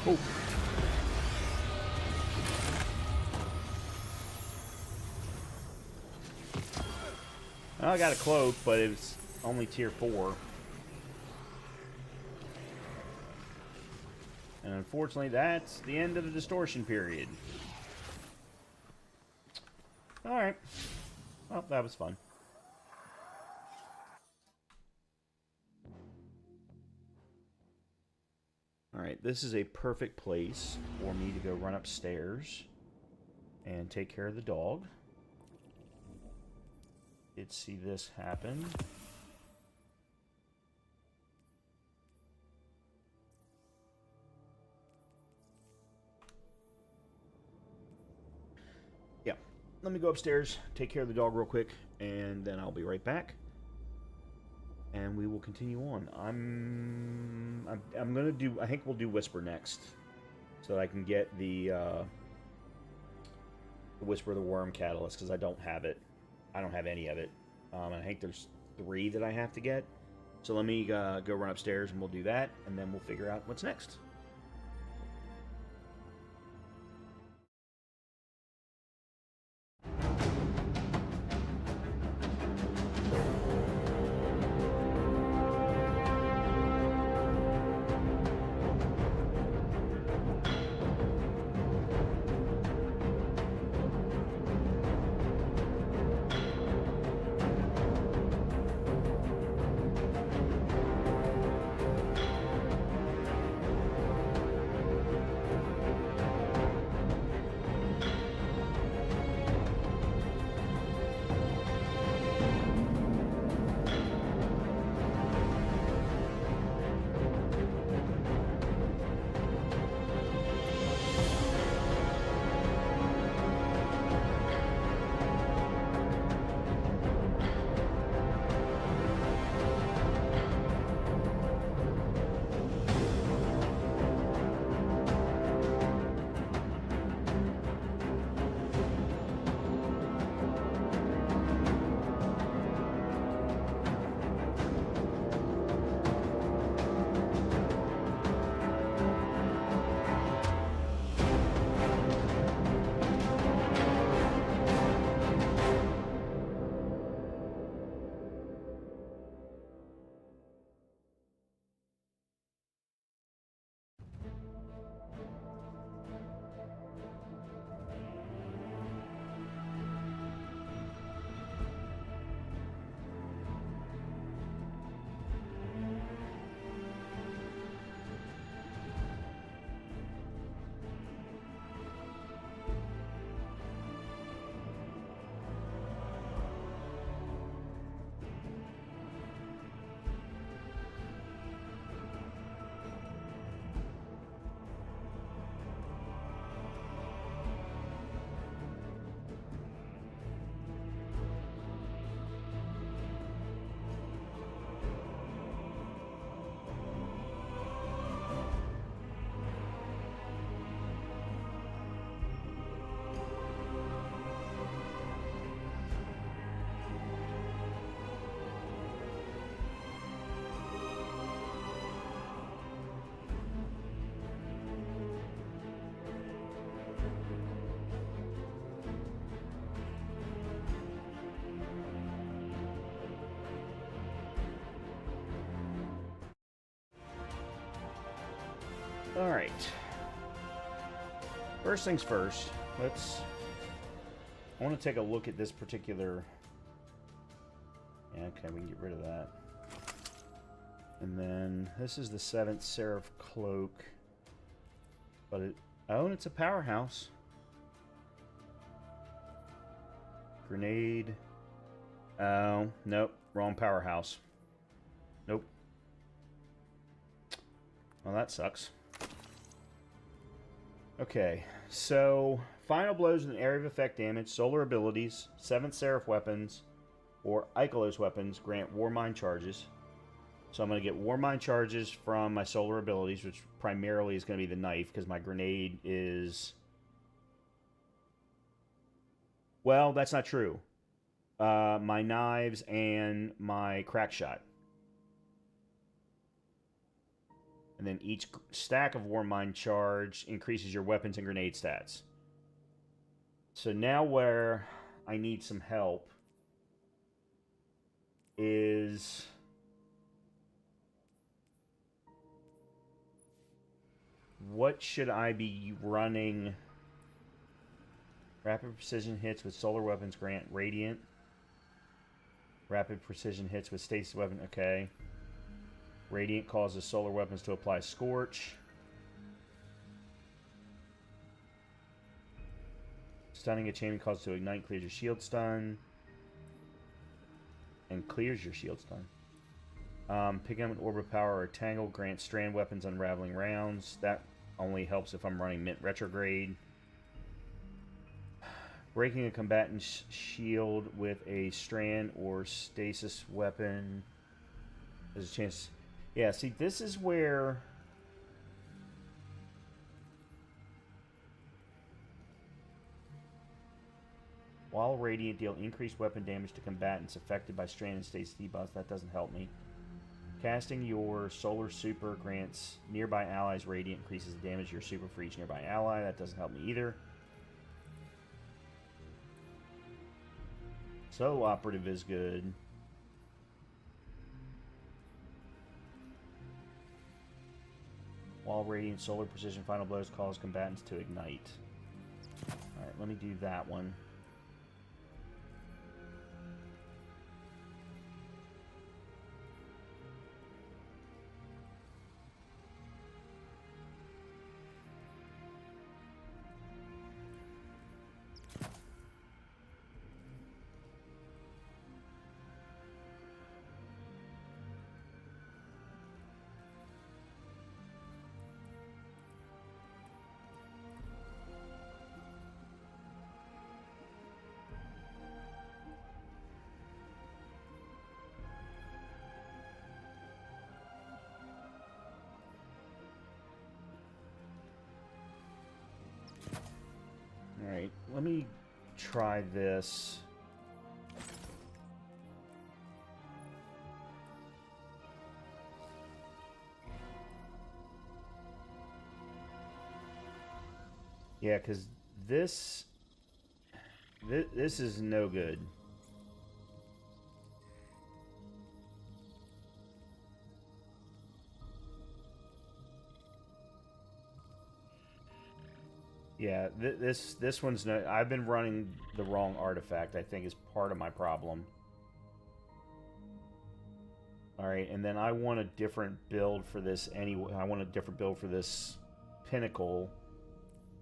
Oh. Well, I got a cloak, but it was only tier 4. And unfortunately, that's the end of the distortion period. Alright. Well, that was fun. Alright, this is a perfect place for me to go run upstairs and take care of the dog. Did see this happen. Yeah, let me go upstairs, take care of the dog real quick, and then I'll be right back. And we will continue on. I'm gonna do. I think we'll do Whisper next, so that I can get the Whisper of the Worm catalyst, because I don't have it. I don't have any of it. And I think there's 3 that I have to get. So let me go run upstairs and we'll do that, and then we'll figure out what's next. Alright. First things first, I want to take a look at this particular... Yeah, okay, we can get rid of that. And then, this is the 7th Seraph Cloak. But it's a powerhouse. Grenade. Oh, nope, wrong powerhouse. Nope. Well, that sucks. Okay, so final blows with an area of effect damage, solar abilities, 7th Seraph weapons, or Ikelos weapons grant Warmind charges. So I'm going to get Warmind charges from my solar abilities, which primarily is going to be the knife, because my grenade is... Well, that's not true. My knives and my crack shot. And then each stack of War Mine charge increases your weapons and grenade stats. So now where I need some help is... what should I be running? Rapid precision hits with solar weapons grant radiant. Rapid precision hits with stasis weapon. Okay. Radiant causes solar weapons to apply scorch. Stunning a chain causes to ignite, clears your shield stun. And clears your shield stun. Picking up an orb of power or tangle grants strand weapons unraveling rounds. That only helps if I'm running Mint Retrograde. Breaking a combatant's shield with a strand or stasis weapon. There's a chance. Yeah, see, this is where... while radiant, deal increased weapon damage to combatants affected by strand and stasis debuffs. That doesn't help me. Casting your solar super grants nearby allies radiant, increases the damage of your super for each nearby ally. That doesn't help me either. So operative is good. While radiant solar precision final blows cause combatants to ignite. Alright, let me do that one. Alright, let me try this. Yeah, because this is no good. Yeah, this one's no. I've been running the wrong artifact, I think, is part of my problem. Alright, and then I want a different build for this anyway. I want a different build for this pinnacle.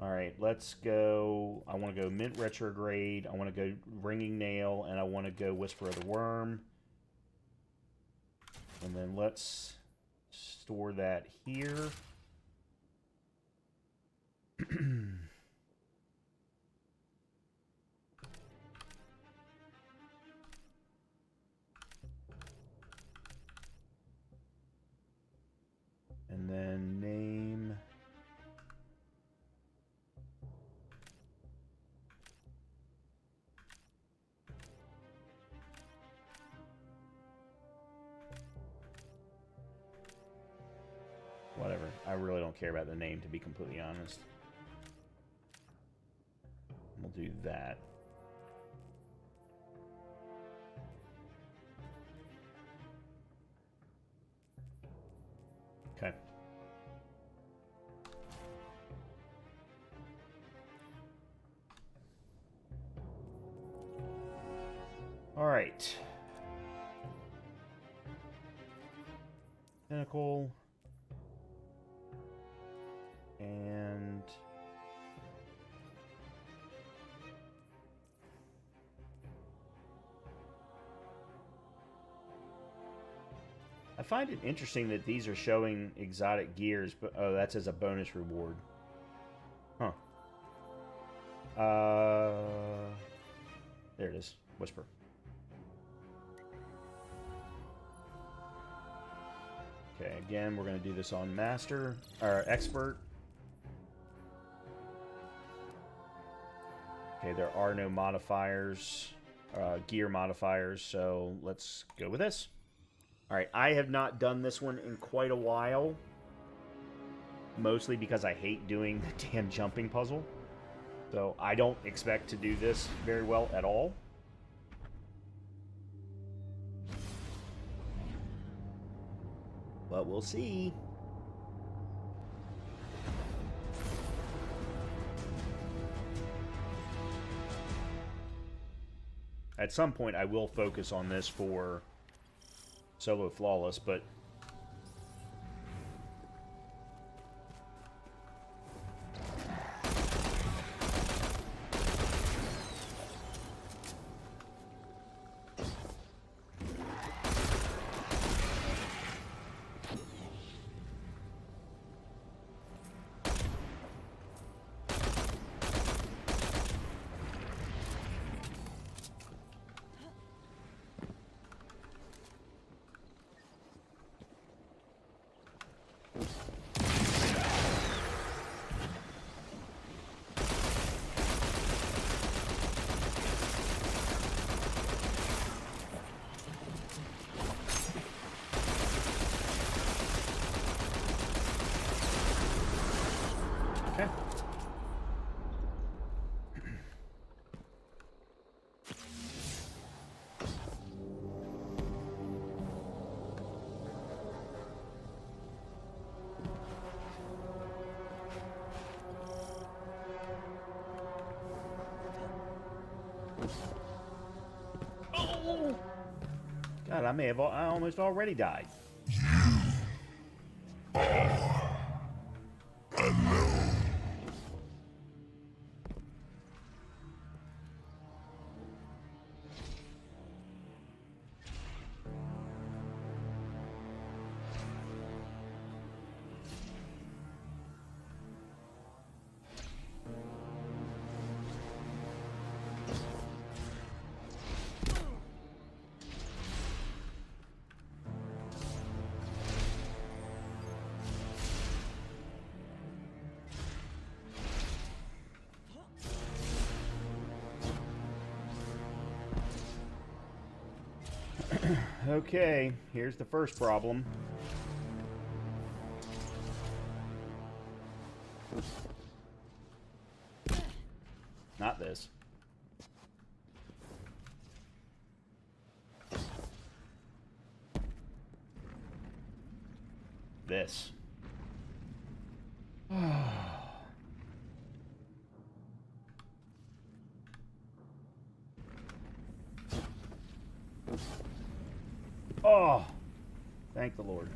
Alright, let's go. I want to go Mint Retrograde. I want to go Ringing Nail, and I want to go Whisper of the Worm. And then let's store that here. And then name. Whatever. I really don't care about the name, to be completely honest. We'll do that. Okay. All right. Pinnacle. And I find it interesting that these are showing exotic gears, but oh, that's as a bonus reward. Huh. There it is. Whisper. Okay, again, we're going to do this on Master, or Expert. Okay, there are no modifiers, gear modifiers, so let's go with this. Alright, I have not done this one in quite a while. mostly because I hate doing the damn jumping puzzle. So I don't expect to do this very well at all. But we'll see. At some point, I will focus on this for Solo Flawless, but... Okay. Oh! God, I almost already died. Okay, here's the first problem. Not this. This. Oh, thank the Lord.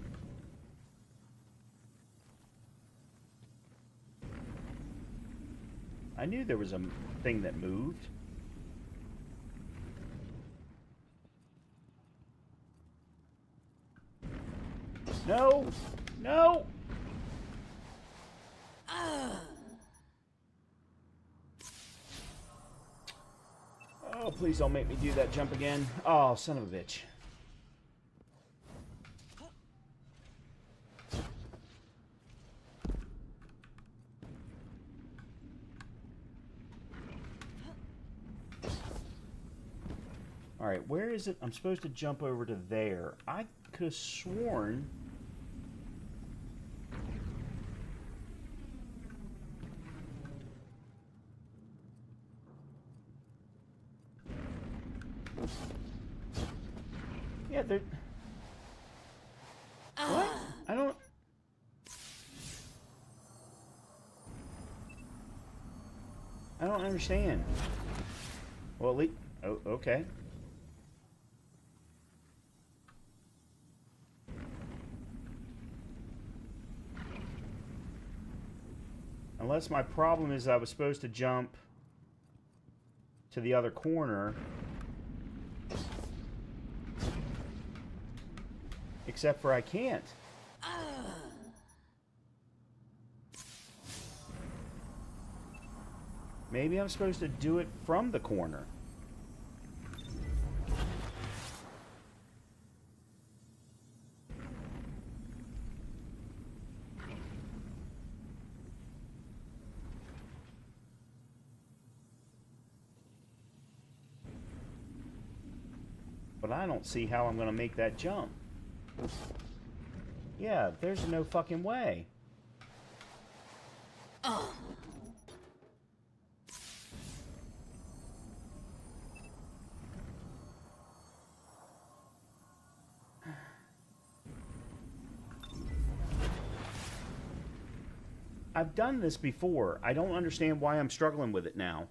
I knew there was a thing that moved. No! No! Oh, please don't make me do that jump again. Oh, son of a bitch. Alright, where is it? I'm supposed to jump over to there. I could have sworn... Yeah, there... What? I don't... I don't understand. Well, at least... Oh, okay. Unless my problem is I was supposed to jump to the other corner. Except for I can't. Maybe I'm supposed to do it from the corner. But I don't see how I'm going to make that jump. Yeah, there's no fucking way. I've done this before. I don't understand why I'm struggling with it now.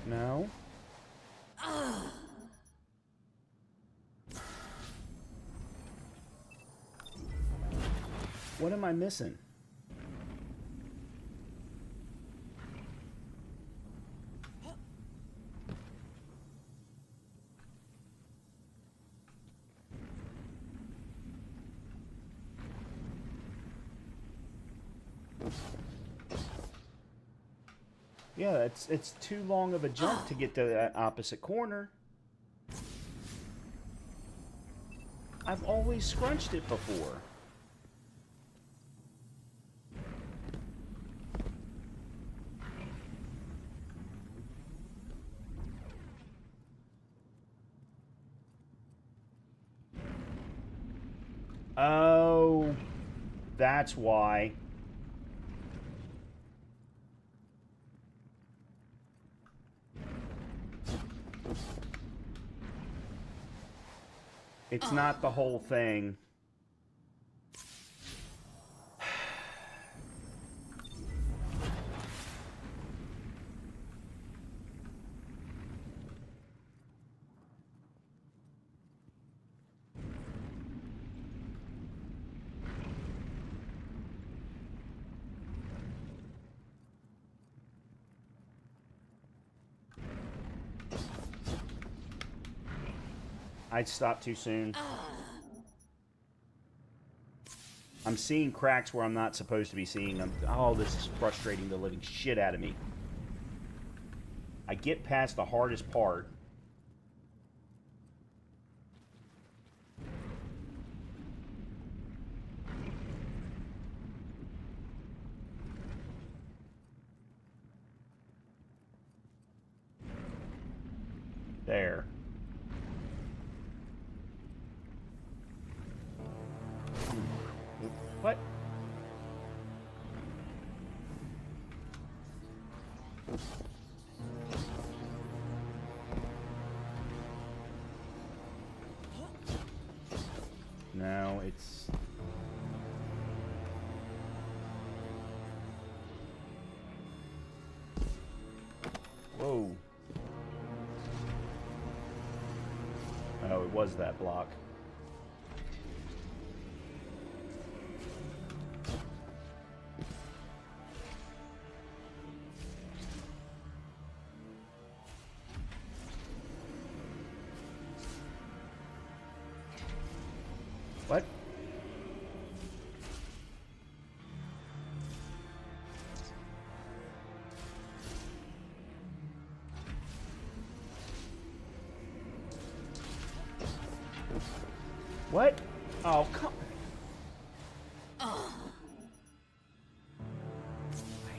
No. What am I missing? Yeah, it's too long of a jump to get to that opposite corner. I've always scrunched it before. Oh, that's why. It's not the whole thing. I'd stopped too soon. I'm seeing cracks where I'm not supposed to be seeing them. Oh, this is frustrating the living shit out of me. I get past the hardest part. There. What? No, it's... Whoa. Oh, it was that block. What? What? Oh, come... I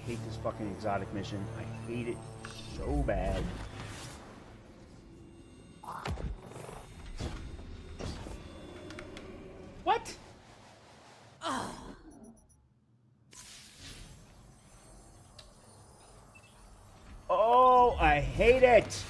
hate this fucking exotic mission. I hate it so bad. What? Oh, I hate it.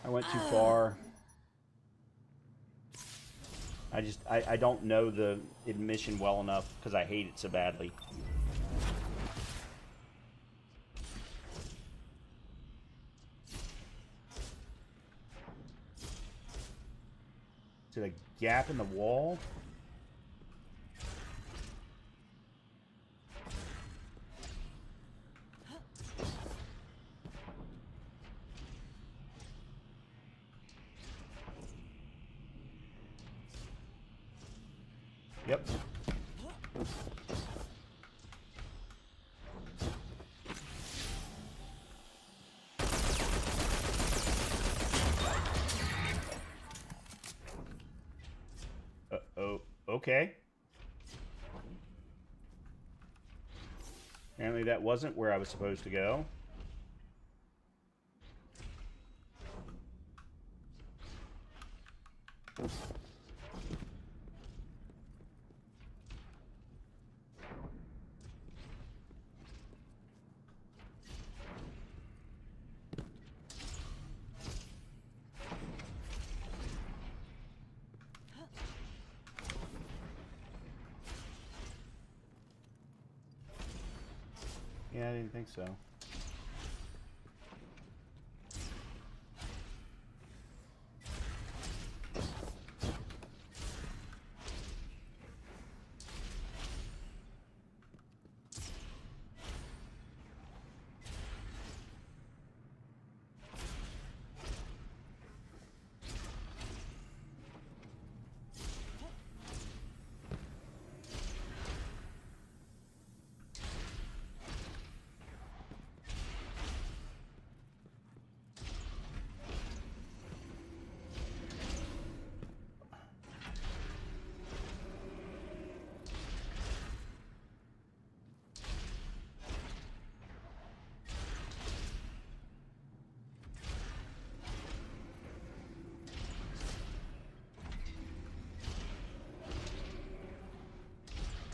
I went too far. I don't know the mission well enough because I hate it so badly. Is it a gap in the wall? Yep. Oh, okay. Apparently that wasn't where I was supposed to go. Yeah, I didn't think so.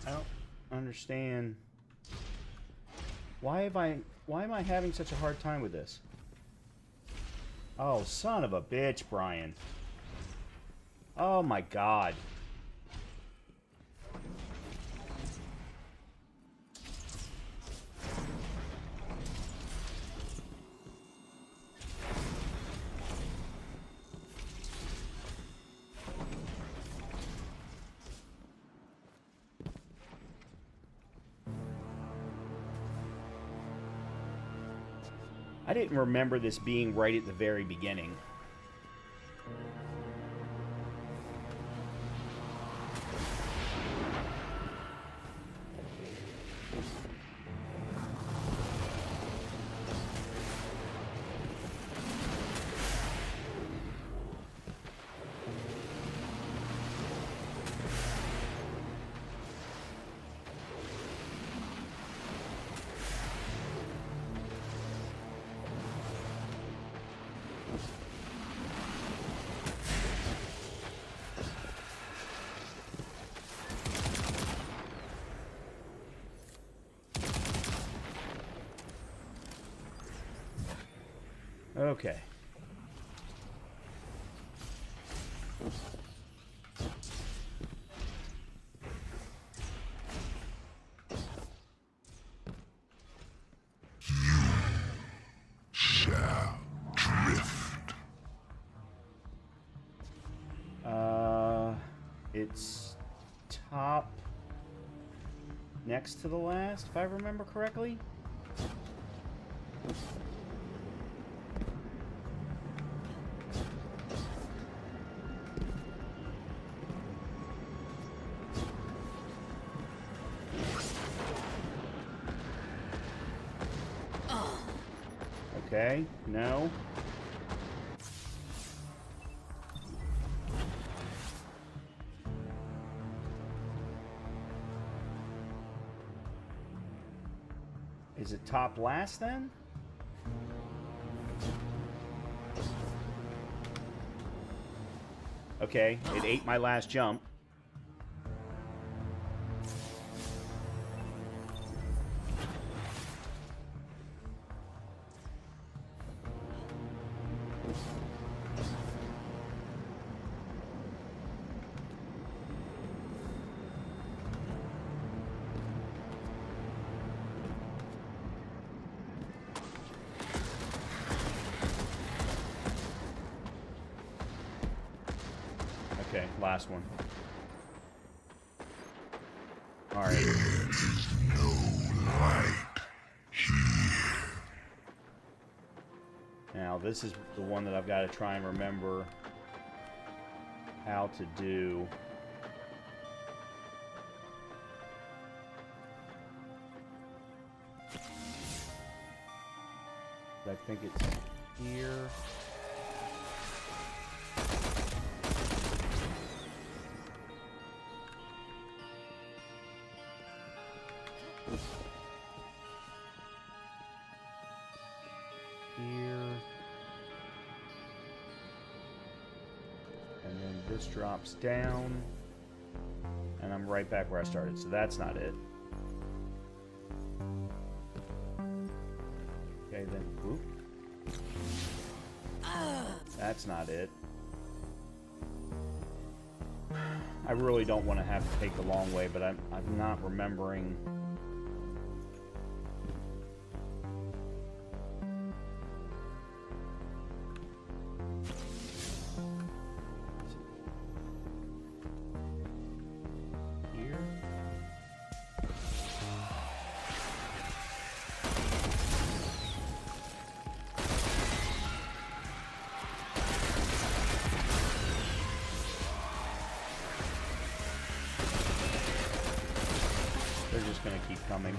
I don't understand. Why am I having such a hard time with this? Oh, son of a bitch, Brian. Oh my god. I didn't remember this being right at the very beginning. Okay. Shall drift. It's top next to the last, if I remember correctly. Okay, no. Is it top last then? Okay, it ate my last jump. Okay, last one. All right. There is no light here. Now, this is the one that I've got to try and remember how to do. I think it's here. Here. And then this drops down. And I'm right back where I started, so that's not it. Okay, then, whoop. That's not it. I really don't want to have to take the long way, but I'm not remembering. Here? They're just going to keep coming.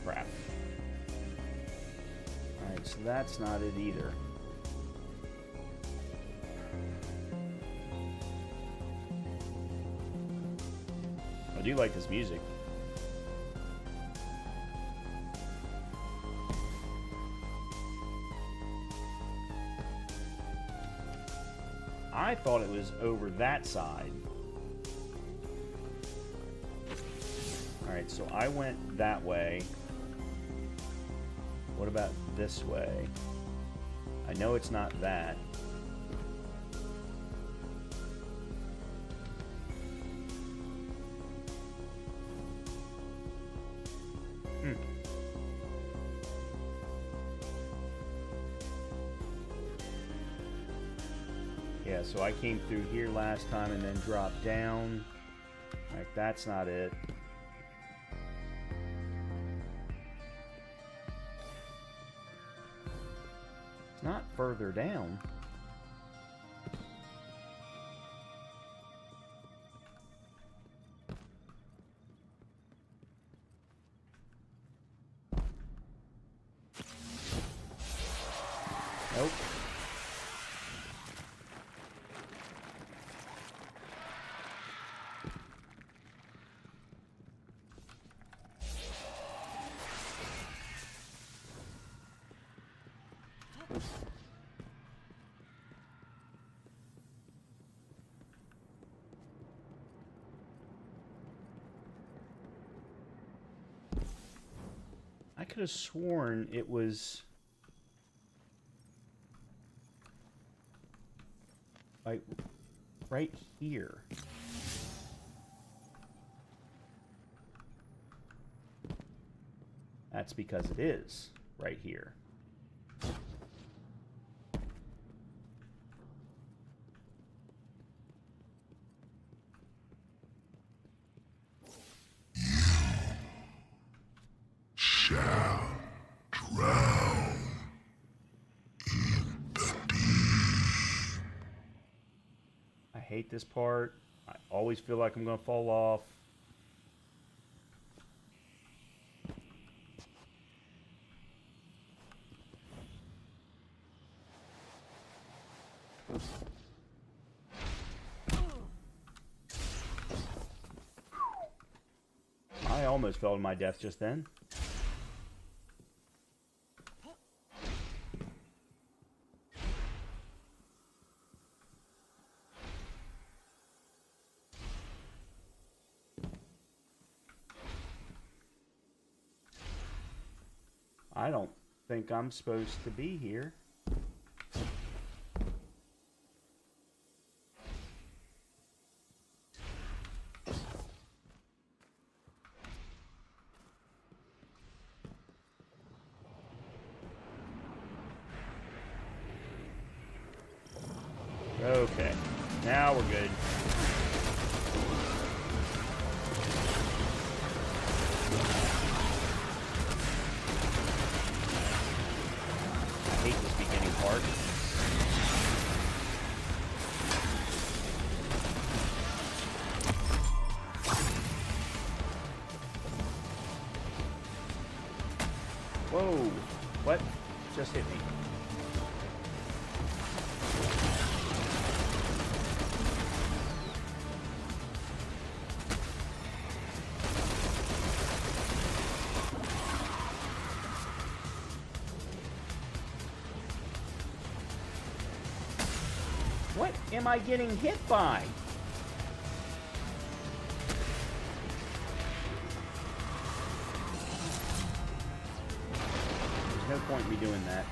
Crap. Alright, so that's not it either. I do like this music. I thought it was over that side. Alright, so I went that way. What about this way? I know it's not that. Yeah, so I came through here last time and then dropped down. Alright, that's not it. It's not further down. Nope. I could have sworn it was like right here. That's because it is right here. Shall drown in the deep. I hate this part. I always feel like I'm going to fall off. I almost fell to my death just then. I don't think I'm supposed to be here. Okay, now we're good. I hate this beginning part. What am I getting hit by? There's no point in me doing that.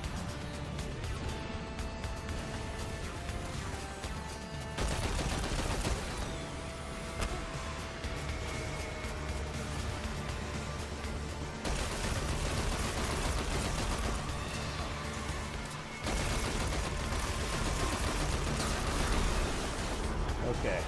Okay.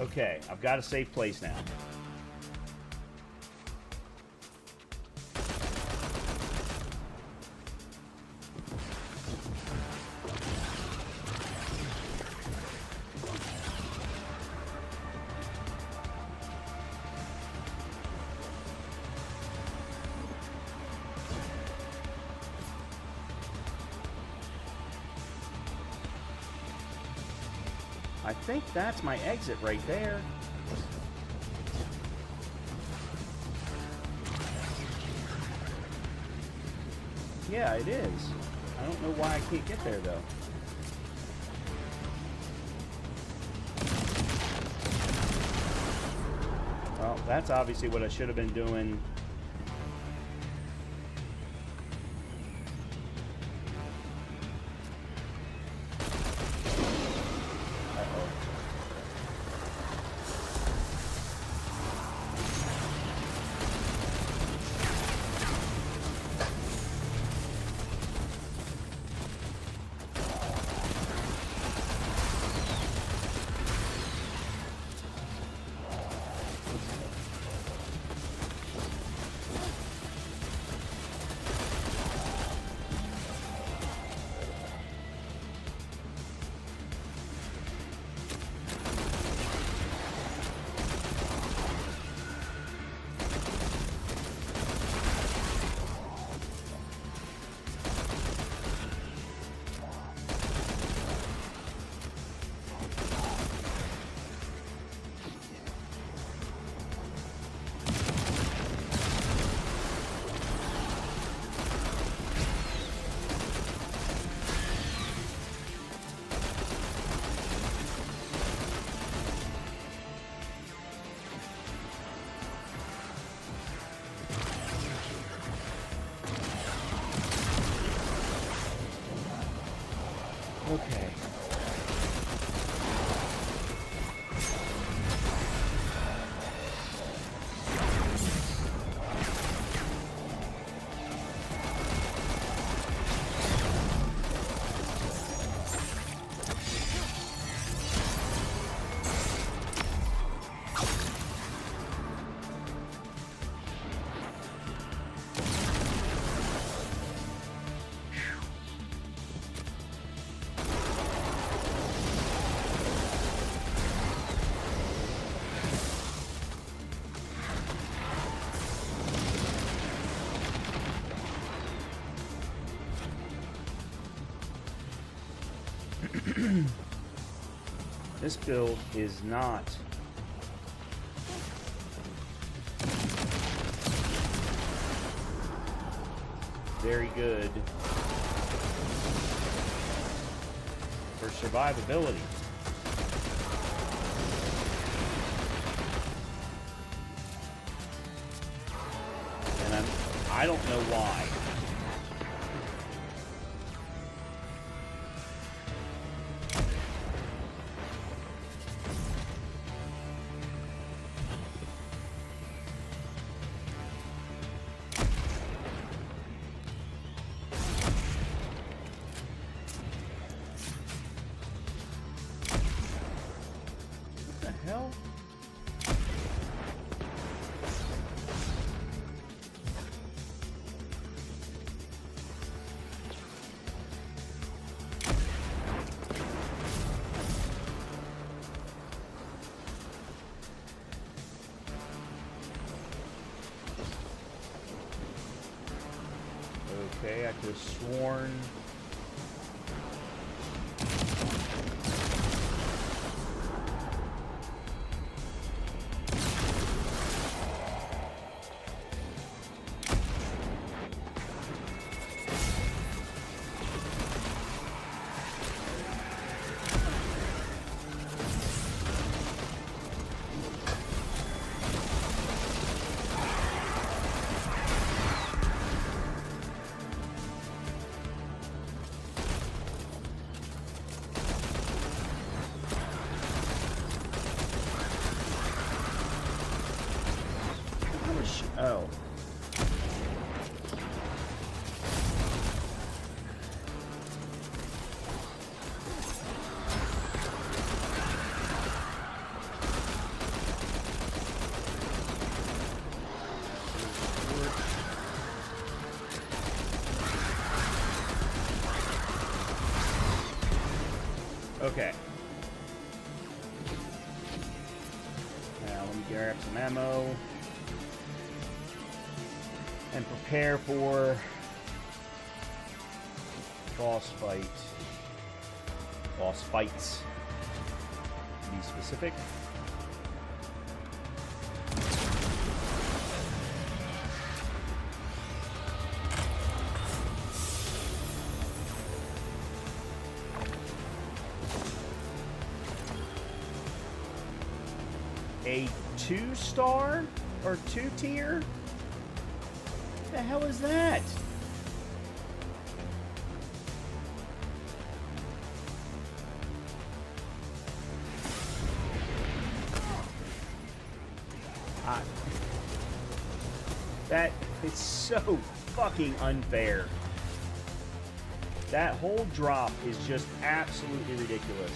Okay, I've got a safe place now. I think that's my exit right there. Yeah, it is. I don't know why I can't get there, though. Well, that's obviously what I should have been doing. Okay. This build is not very good for survivability. And I don't know why. Hell? Okay, I could have sworn. Oh. Okay. Now let me grab some ammo. And prepare for boss fight. Boss fights, to be specific. A 2-star or 2-tier? What the hell is that? That is so fucking unfair. That whole drop is just absolutely ridiculous.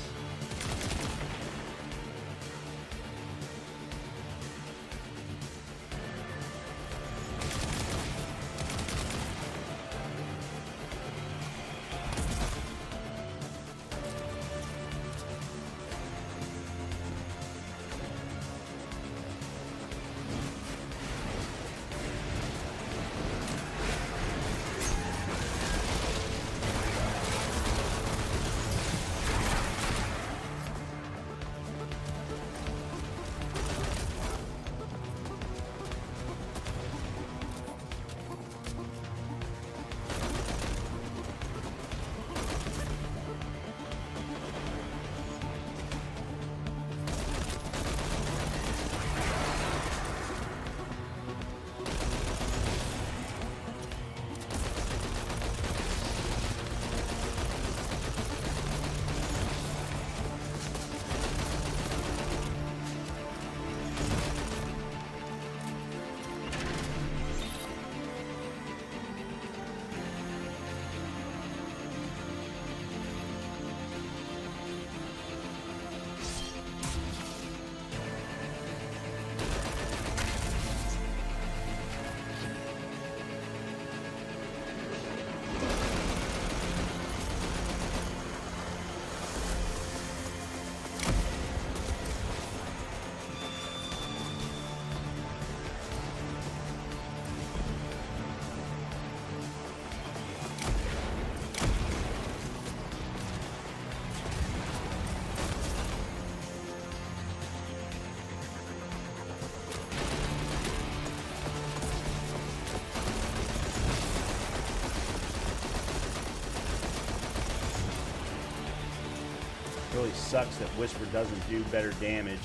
Really sucks that Whisper doesn't do better damage.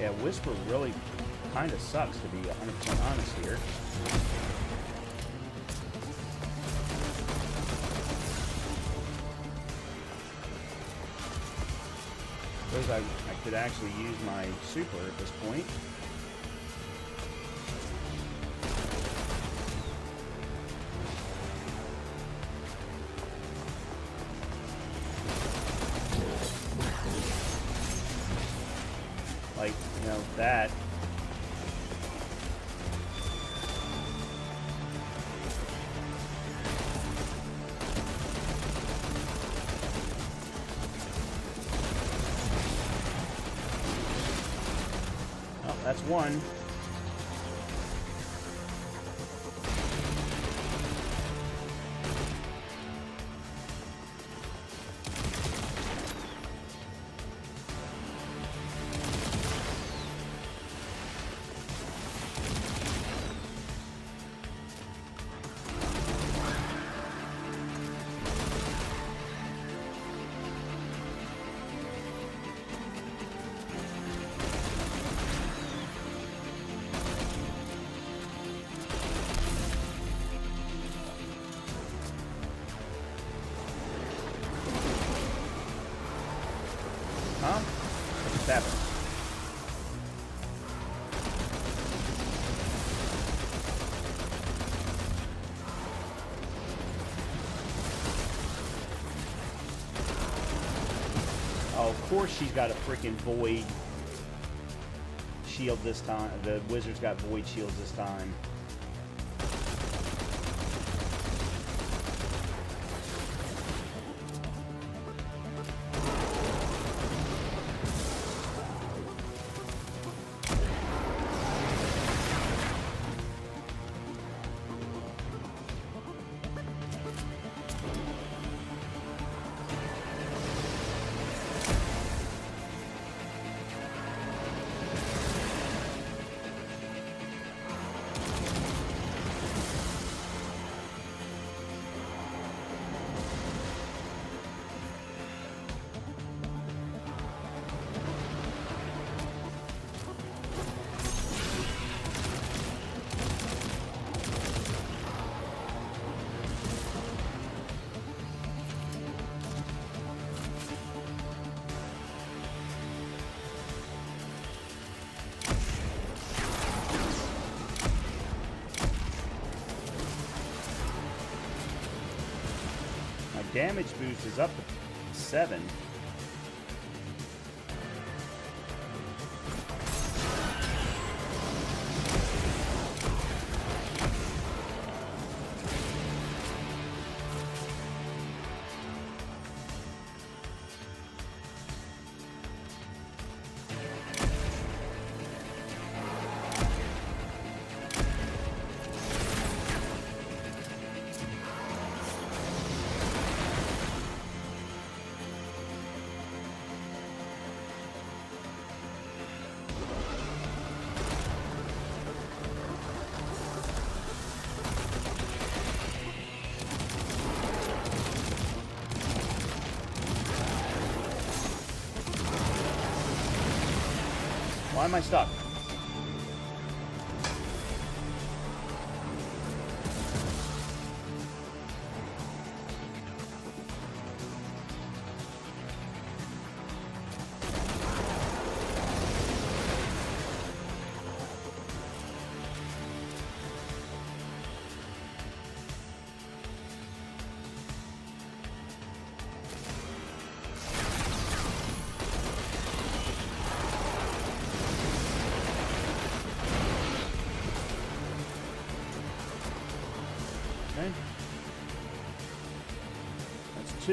Yeah, Whisper really kind of sucks, to be 100% honest here. Suppose I could actually use my super at this point. Like, you know, that. Oh, that's one. Huh? What's happening? Oh, of course she's got a freaking void shield this time. The wizard's got void shields this time. Damage boost is up to 7. Why am I stuck? Okay. That's 2.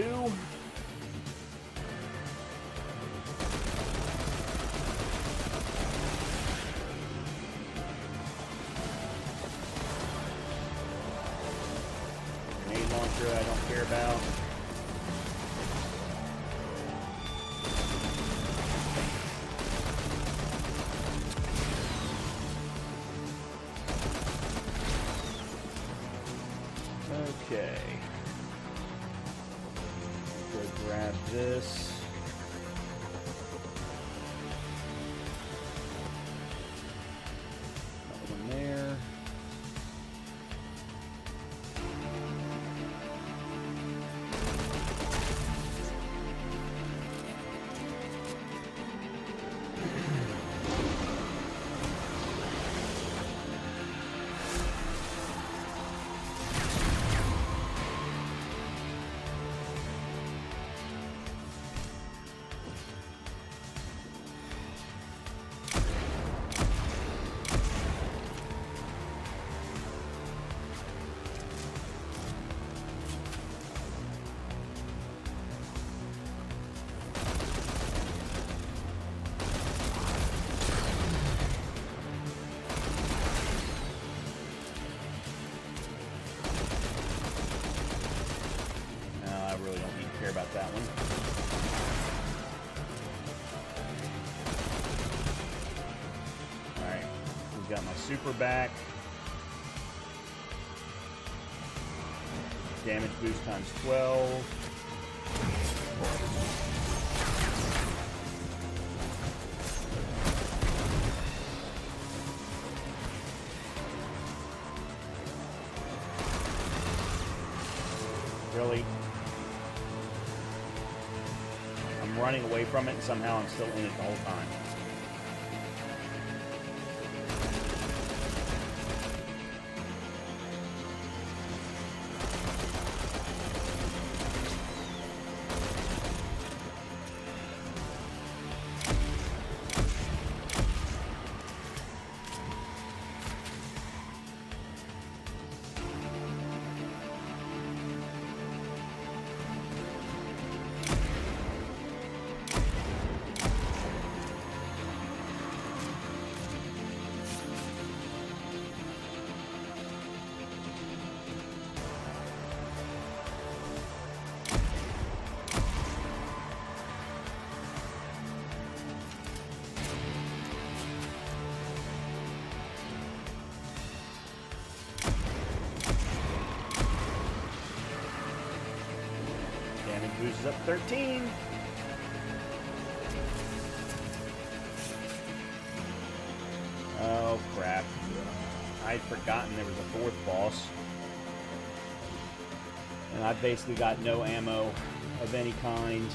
Grenade launcher I don't care about. Okay. Go grab this. That one there. mountain. Alright, we've got my super back. Damage boost times 12. Really? I'm running away from it and somehow I'm still in it the whole time. Boost is up 13. Oh crap. I'd forgotten there was a fourth boss. And I've basically got no ammo of any kind.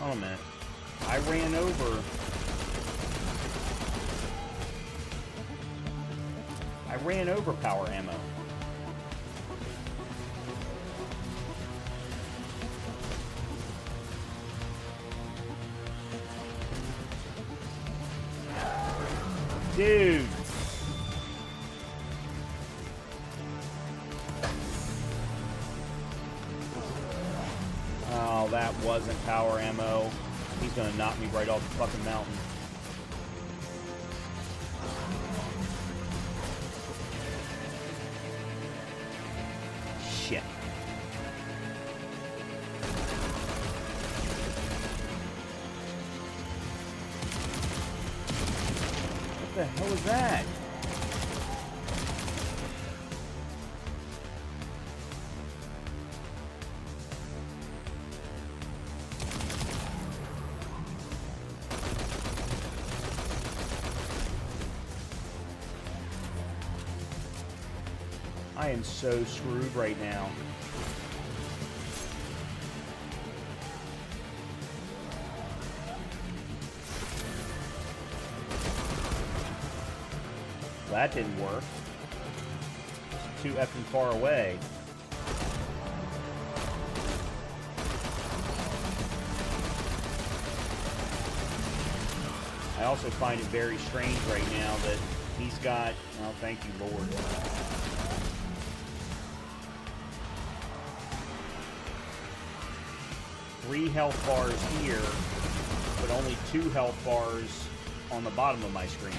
Hold on a minute. I ran over power ammo. Dude. Oh, that wasn't power ammo. He's gonna knock me right off the fucking mountain. Shit. What the hell is that? I am so screwed right now. That didn't work. Too effing far away. I also find it very strange right now that he's got... Oh, thank you, Lord. 3 health bars here, but only 2 health bars on the bottom of my screen.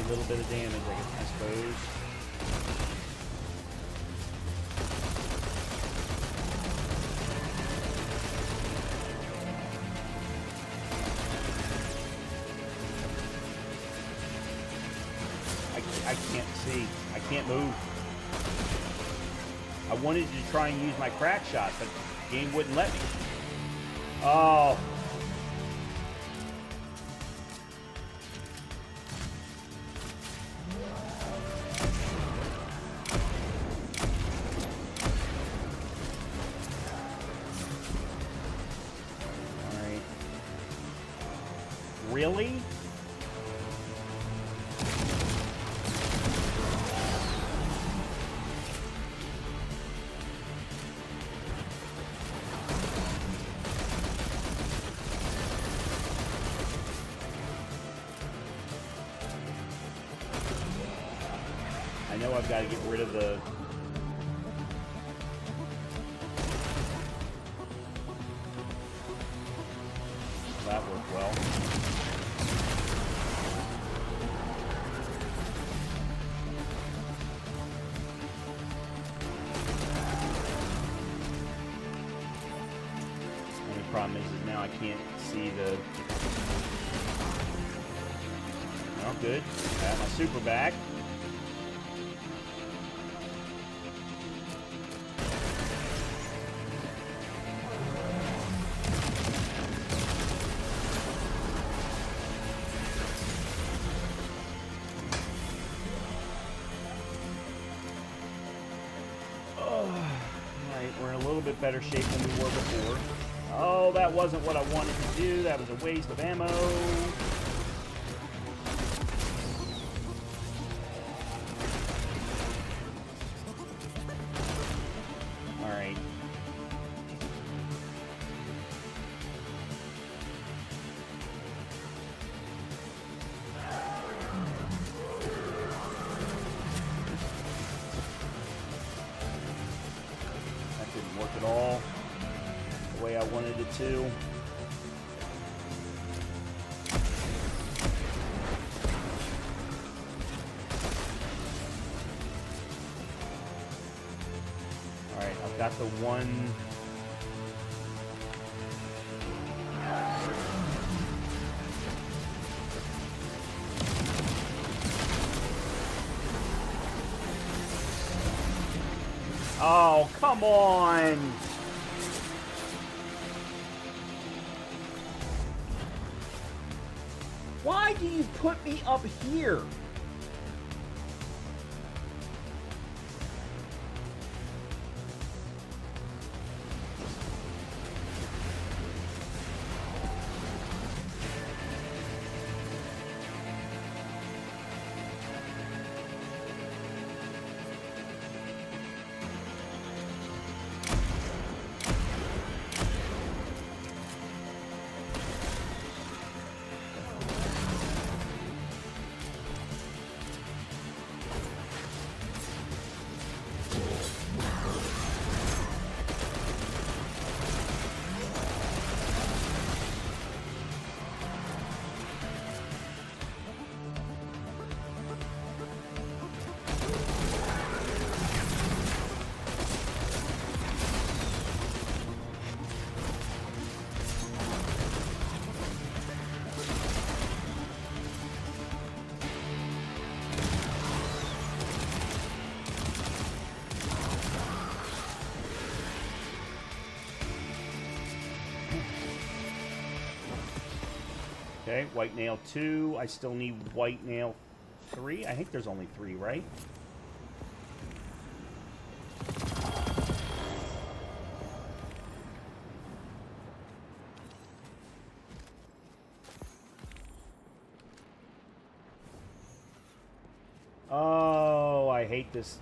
Little bit of damage, I suppose. I can't see. I can't move. I wanted to try and use my crack shot, but the game wouldn't let me. Oh. Alright. Really? I know I've got to get rid of the... That worked well. Only problem is now I can't see the... Oh, good. I got my super back. Better shape than we were before. Oh, that wasn't what I wanted to do. That was a waste of ammo. Alright. Work at all the way I wanted it to. Alright, I've got the one. Oh, come on! Why do you put me up here? Okay, white nail 2. I still need white nail 3. I think there's only 3, right? Oh, I hate this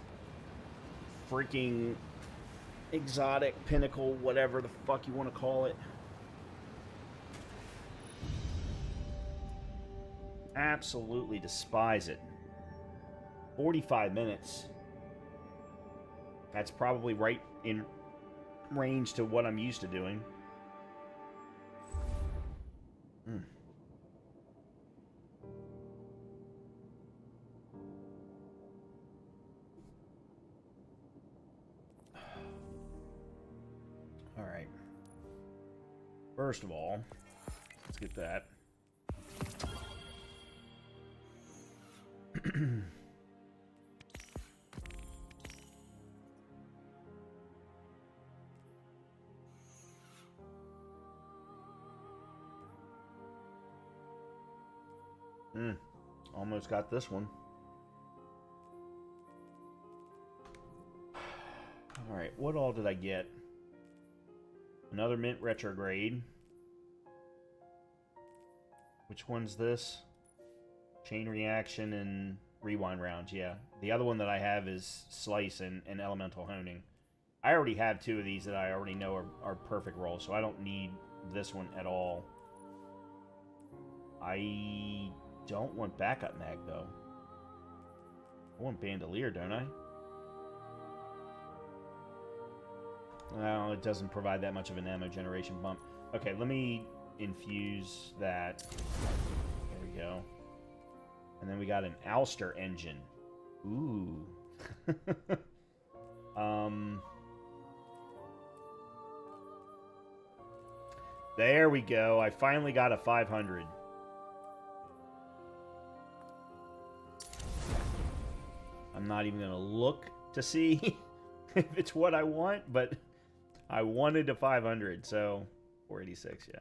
freaking exotic pinnacle, whatever the fuck you want to call it. Absolutely despise it. 45 minutes. That's probably right in range to what I'm used to doing. All right. First of all, let's get that. Almost got this one. Alright, what all did I get? Another Mint Retrograde. Which one's this? Chain Reaction and Rewind Rounds, yeah. The other one that I have is Slice and Elemental Honing. I already have two of these that I already know are perfect rolls, so I don't need this one at all. I don't want Backup Mag, though. I want Bandolier, don't I? No, it doesn't provide that much of an ammo generation bump. Okay, let me infuse that. There we go. And then we got an Ouster engine. Ooh. There we go. I finally got a 500. I'm not even going to look to see if it's what I want, but I wanted a 500, so 486, yeah.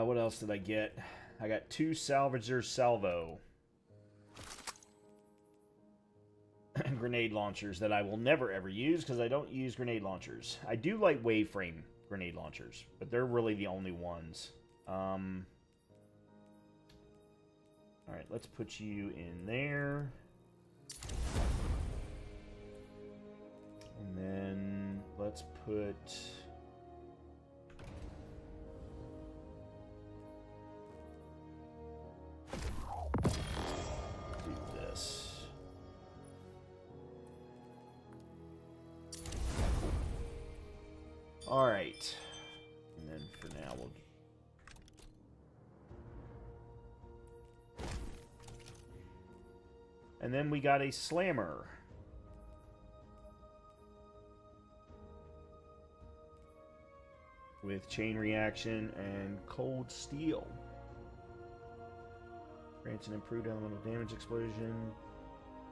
What else did I get? I got 2 Salvager Salvo. Grenade launchers that I will never ever use because I don't use grenade launchers. I do like waveframe grenade launchers, but they're really the only ones. Alright, let's put you in there. And then let's put... do this. Alright. And then for now we'll... And then we got a Slammer. With Chain Reaction and Cold Steel. Grants an improved elemental damage explosion.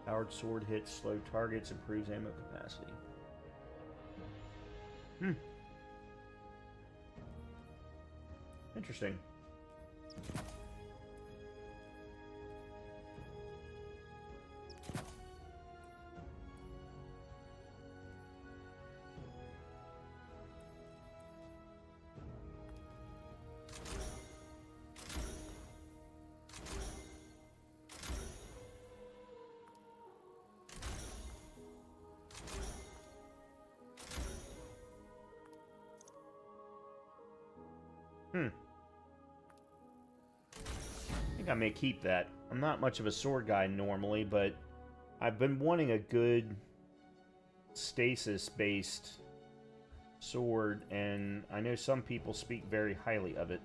Powered sword hits slow targets, improves ammo capacity. Interesting. I think I may keep that. I'm not much of a sword guy normally, but I've been wanting a good stasis-based sword, and I know some people speak very highly of it.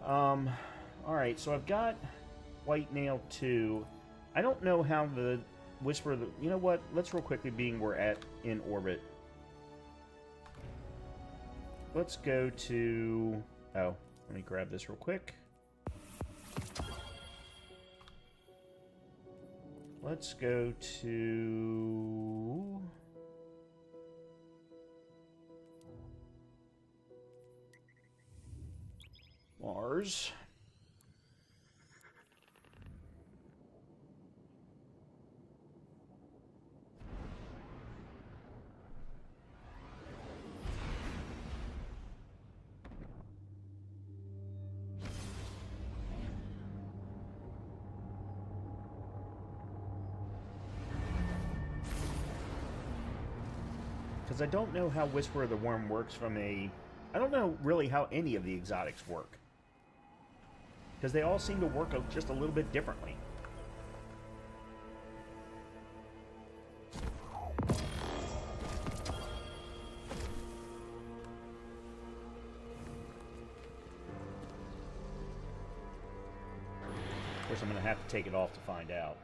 Alright, so I've got White Nail 2. I don't know how the Whisper of the... You know what? Let's real quickly, being we're in orbit. Let's go to... Oh, let me grab this real quick. Let's go to... Mars. Because I don't know how Whisper of the Worm works from a... I don't know really how any of the exotics work. Because they all seem to work just a little bit differently. Of course, I'm going to have to take it off to find out.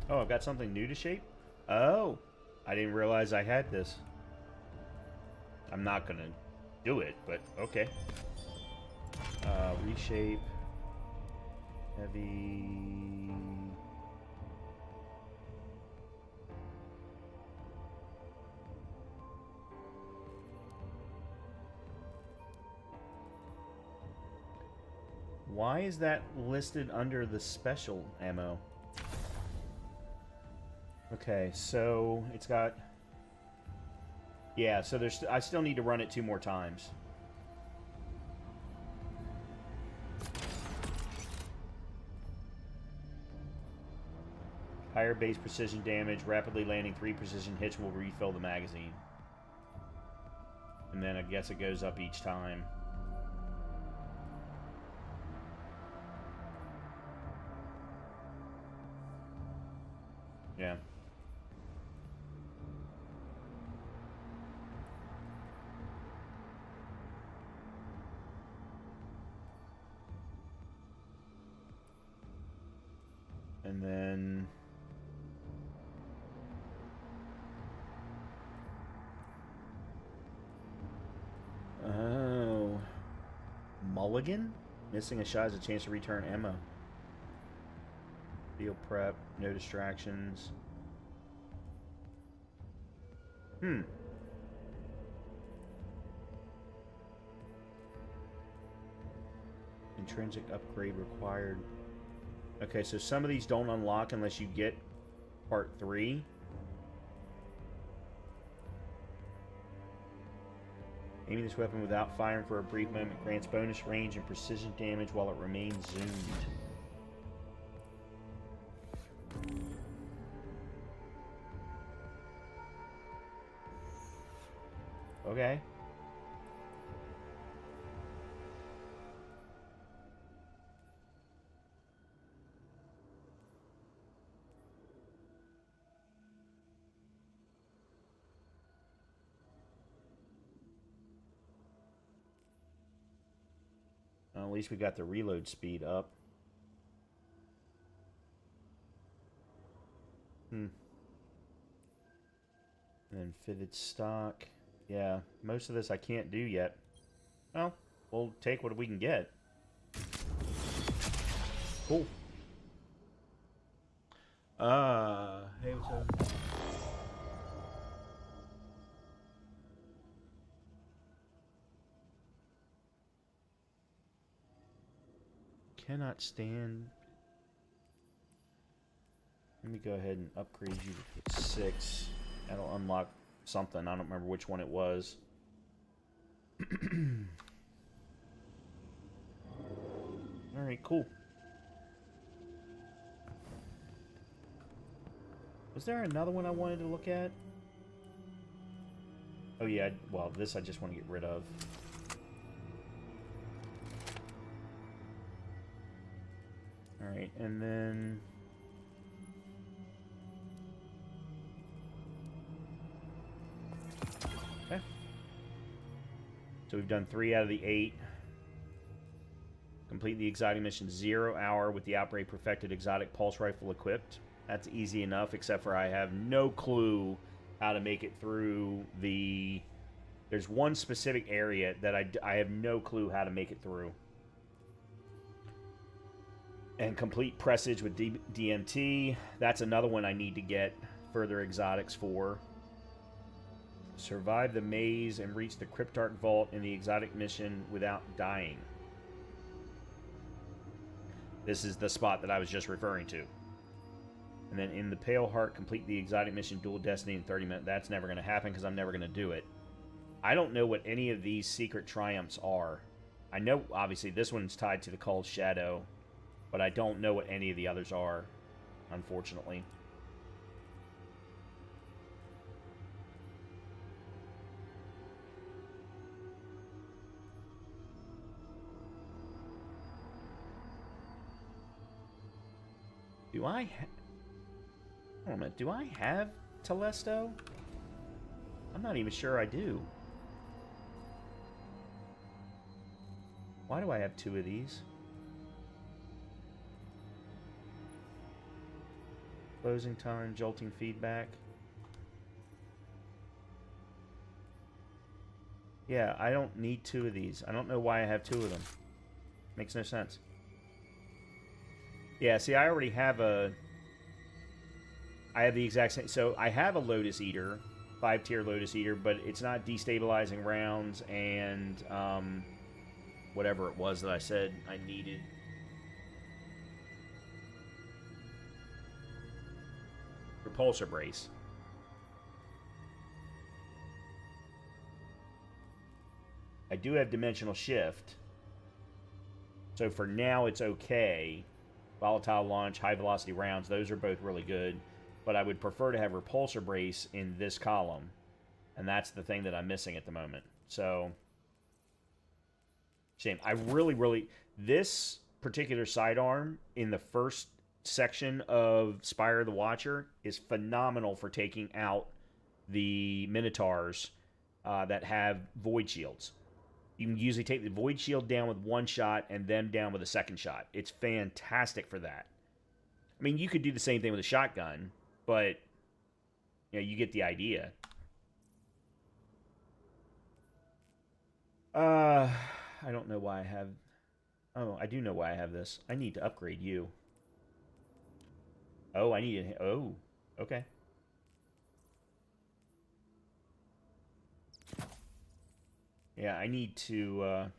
Oh, I've got something new to shape? Oh, I didn't realize I had this. I'm not gonna do it, but okay. Reshape. Heavy. Why is that listed under the special ammo? Okay, so it's got... Yeah, so there's... I still need to run it 2 more times. Higher base precision damage, rapidly landing 3 precision hits will refill the magazine. And then I guess it goes up each time. Yeah. And then... Oh. Mulligan? Missing a shot is a chance to return ammo. Field prep, no distractions. Intrinsic upgrade required. Okay, so some of these don't unlock unless you get part 3. Aiming this weapon without firing for a brief moment grants bonus range and precision damage while it remains zoomed. Okay. Well, at least we got the reload speed up. And then fitted stock. Yeah, most of this I can't do yet. Well, we'll take what we can get. Cool. Hey, what's up? Cannot stand. Let me go ahead and upgrade you to 6. That'll unlock something. I don't remember which one it was. Alright, cool. Was there another one I wanted to look at? Oh yeah, well, this I just want to get rid of. Alright, and then... Okay. So we've done 3 out of the 8. Complete the exotic mission 0 hour with the Outbreak Perfected Exotic Pulse Rifle equipped. That's easy enough, except for I have no clue how to make it through the... There's one specific area that I have no clue how to make it through. And complete Presage with DMT. That's another one I need to get further exotics for. Survive the maze and reach the Cryptarch Vault in the exotic mission without dying. This is the spot that I was just referring to. And then in the Pale Heart, complete the exotic mission Dual Destiny in 30 minutes. That's never going to happen because I'm never going to do it. I don't know what any of these secret triumphs are. I know, obviously, this one's tied to the Culled Shadow, but I don't know what any of the others are, unfortunately. Do I hold on a minute. Do I have Telesto? I'm not even sure I do. Why do I have 2 of these? Closing time, jolting feedback. Yeah, I don't need 2 of these. I don't know why I have 2 of them. Makes no sense. Yeah, see, I already have a... I have the exact same... So, I have a Lotus Eater, 5-tier Lotus Eater, but it's not destabilizing rounds and, whatever it was that I said I needed. Repulsor Brace. I do have Dimensional Shift. So for now, it's okay. Volatile Launch, High Velocity Rounds, those are both really good. But I would prefer to have Repulsor Brace in this column. And that's the thing that I'm missing at the moment. So, shame. I really... This particular sidearm in the first section of Spire the Watcher is phenomenal for taking out the Minotaurs that have Void Shields. You can usually take the Void Shield down with 1 shot and them down with a 2nd shot. It's fantastic for that. I mean, you could do the same thing with a shotgun, but you know, you get the idea. I don't know why I have... Oh, I do know why I have this. I need to upgrade you. Oh, I need to... Oh, okay. Yeah, I need to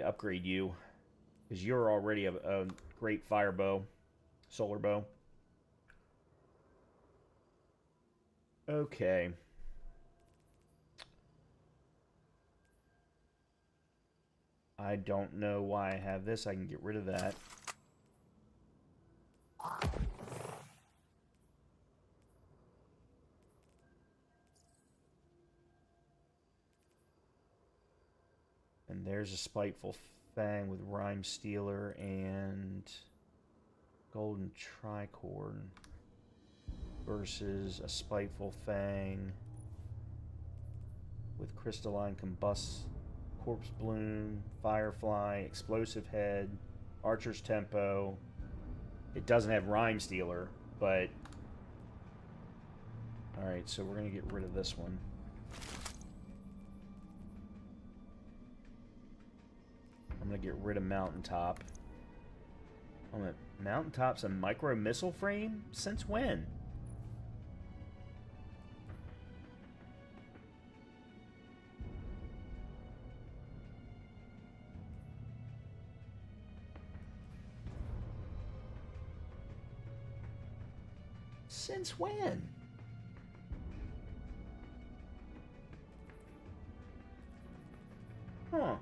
upgrade you. Because you're already a great fire bow. Solar bow. Okay. I don't know why I have this. I can get rid of that. And there's a Spiteful Fang with Rhyme Stealer and Golden Tricorn versus a Spiteful Fang with Crystalline Combust, Corpse Bloom, Firefly, Explosive Head, Archer's Tempo. It doesn't have Rhyme Stealer, but... Alright, so we're going to get rid of this one. I'm going to get rid of Mountaintop. Oh, Mountaintop's a micro missile frame? Since when? Since when? Huh.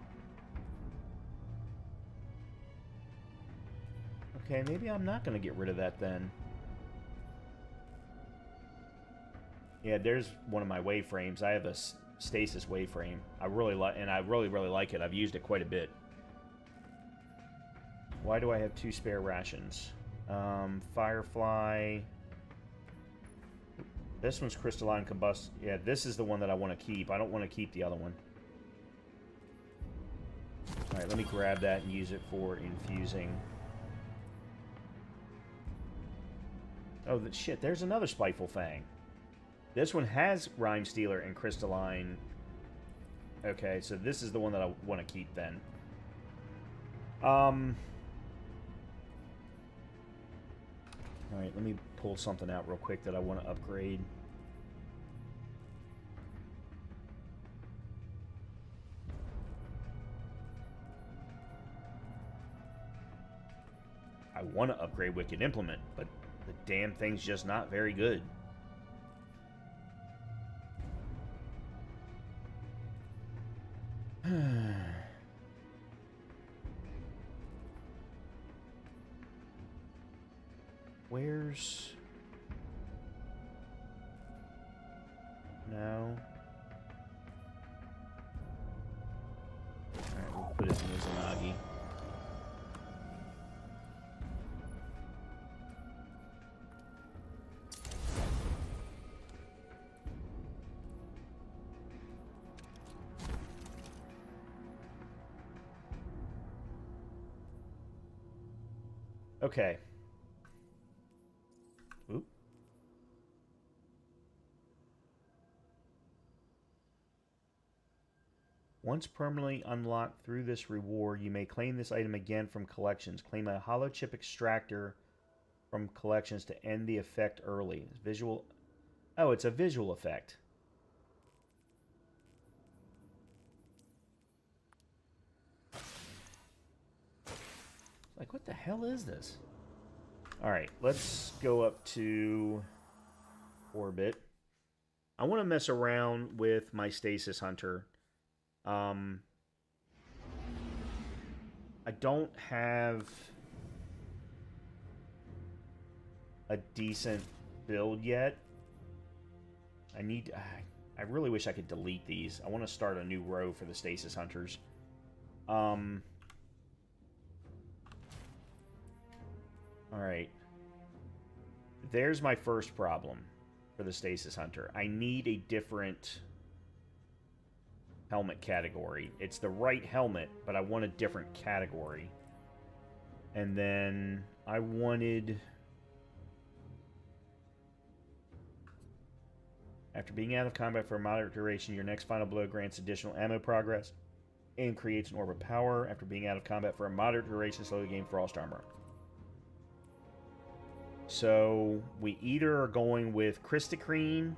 Okay, maybe I'm not going to get rid of that then. Yeah, there's one of my waveframes. I have a stasis waveframe. I really like, and I really like it. I've used it quite a bit. Why do I have 2 spare rations? Firefly. This one's Crystalline Combust. Yeah, this is the one that I want to keep. I don't want to keep the other one. Alright, let me grab that and use it for infusing. Oh, shit, there's another Spiteful Fang. This one has Rhyme Stealer and Crystalline. Okay, so this is the one that I want to keep then. Alright, let me pull something out real quick that I want to upgrade. I want to upgrade Wicked Implement, but the damn thing's just not very good. Where's... No. Alright, we'll put it in Izanagi. Okay. Oop. Once permanently unlocked through this reward, you may claim this item again from collections. Claim a hollow chip extractor from collections to end the effect early. Visual. Oh, it's a visual effect. Like, what the hell is this? Alright, let's go up to orbit. I want to mess around with my Stasis Hunter. I don't have a decent build yet. I really wish I could delete these. I want to start a new row for the Stasis Hunters. Alright. There's my first problem for the Stasis Hunter. I need a different helmet category. It's the right helmet, but I want a different category. And then I wanted... After being out of combat for a moderate duration, your next final blow grants additional ammo progress and creates an orb of power. After being out of combat for a moderate duration, slowly gain frost armor. So we either are going with Crystacrene,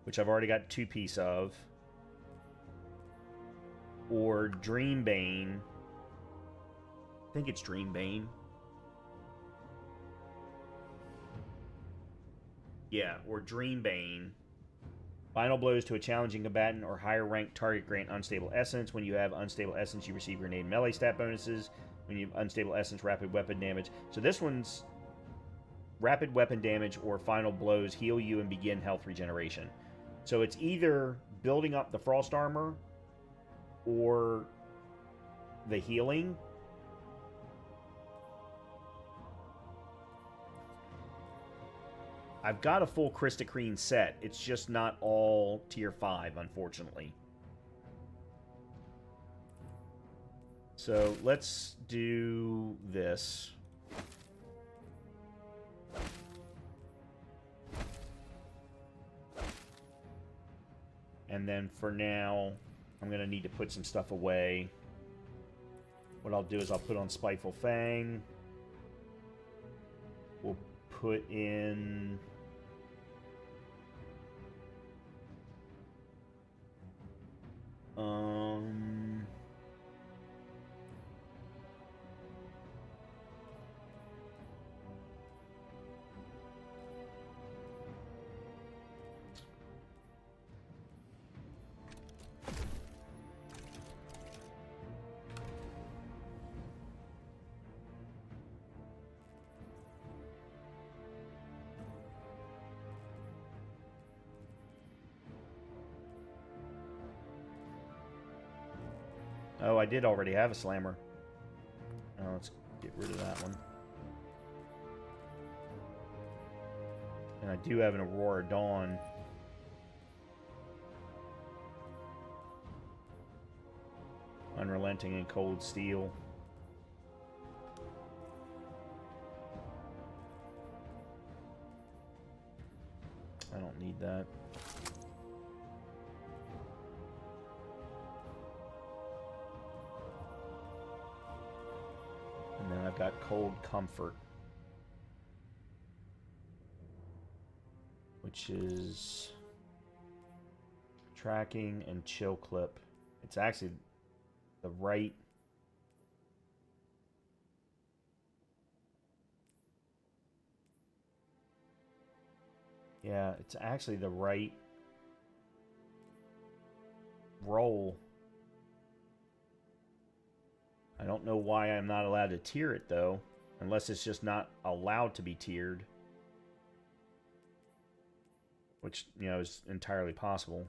which I've already got 2 pieces of, or Dreambane. I think it's Dreambane. Yeah, or Dreambane. Final blows to a challenging combatant or higher ranked target grant unstable essence. When you have unstable essence, you receive grenade melee stat bonuses. When you have unstable essence, rapid weapon damage. So this one's rapid weapon damage or final blows heal you and begin health regeneration. So it's either building up the frost armor or the healing. I've got a full Crystacrene set. It's just not all tier 5, unfortunately. So let's do this. And then for now, I'm going to need to put some stuff away. What I'll do is I'll put on Spiteful Fang. We'll put in... Oh, I did already have a slammer. Oh, let's get rid of that one. And I do have an Aurora Dawn. Unrelenting and Cold Steel. I don't need that. And then I've got Cold Comfort, which is tracking and chill clip. It's actually the right... Yeah, it's actually the right roll. I don't know why I'm not allowed to tier it, though. Unless it's just not allowed to be tiered. Which, you know, is entirely possible.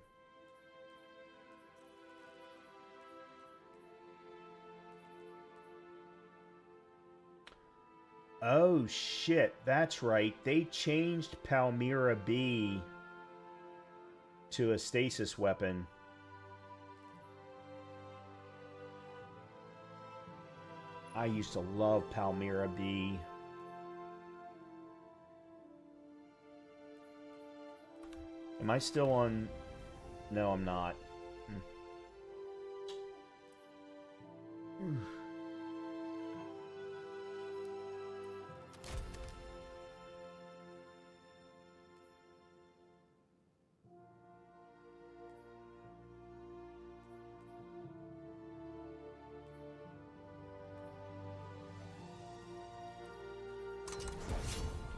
Oh, shit. That's right. They changed Palmyra B to a stasis weapon. I used to love Palmyra B. Am I still on No, I'm not.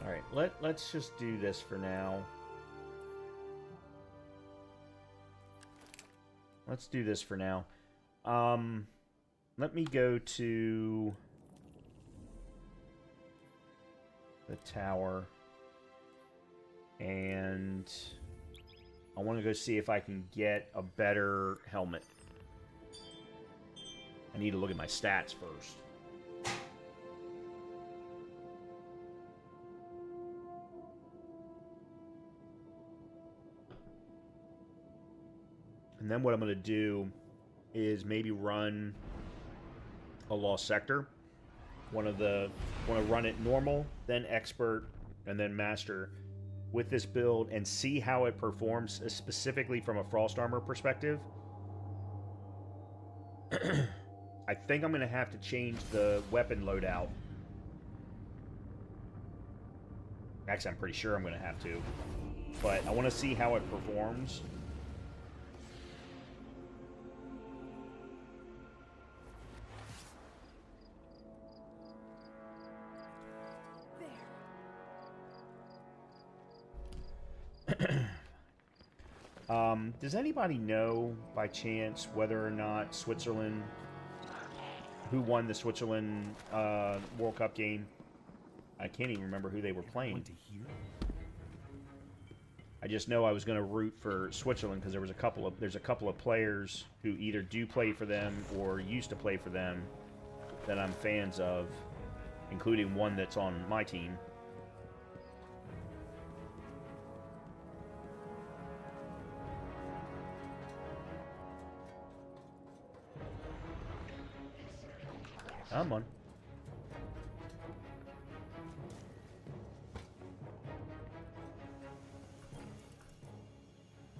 All right, let's just do this for now. Let's do this for now. Let me go to the tower, and I want to go see if I can get a better helmet. I need to look at my stats first. And then what I'm going to do is maybe run a Lost Sector. Want to run it normal, then expert, and then master with this build and see how it performs, specifically from a Frost Armor perspective. I think I'm going to have to change the weapon loadout. Actually, I'm pretty sure I'm going to have to. But I want to see how it performs. Does anybody know, by chance, whether or not Switzerland, who won the Switzerland World Cup game? I can't even remember who they were playing. I just know I was going to root for Switzerland because there's a couple of players who either do play for them or used to play for them that I'm fans of, including one that's on my team. Come on.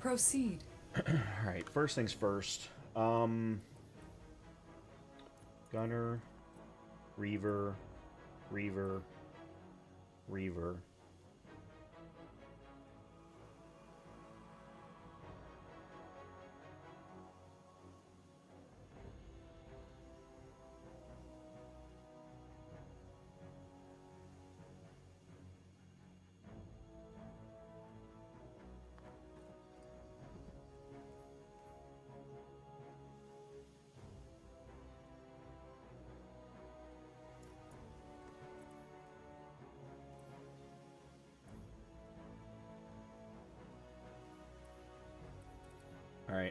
Proceed. Alright, first things first. Gunner, Reaver, Reaver, Reaver.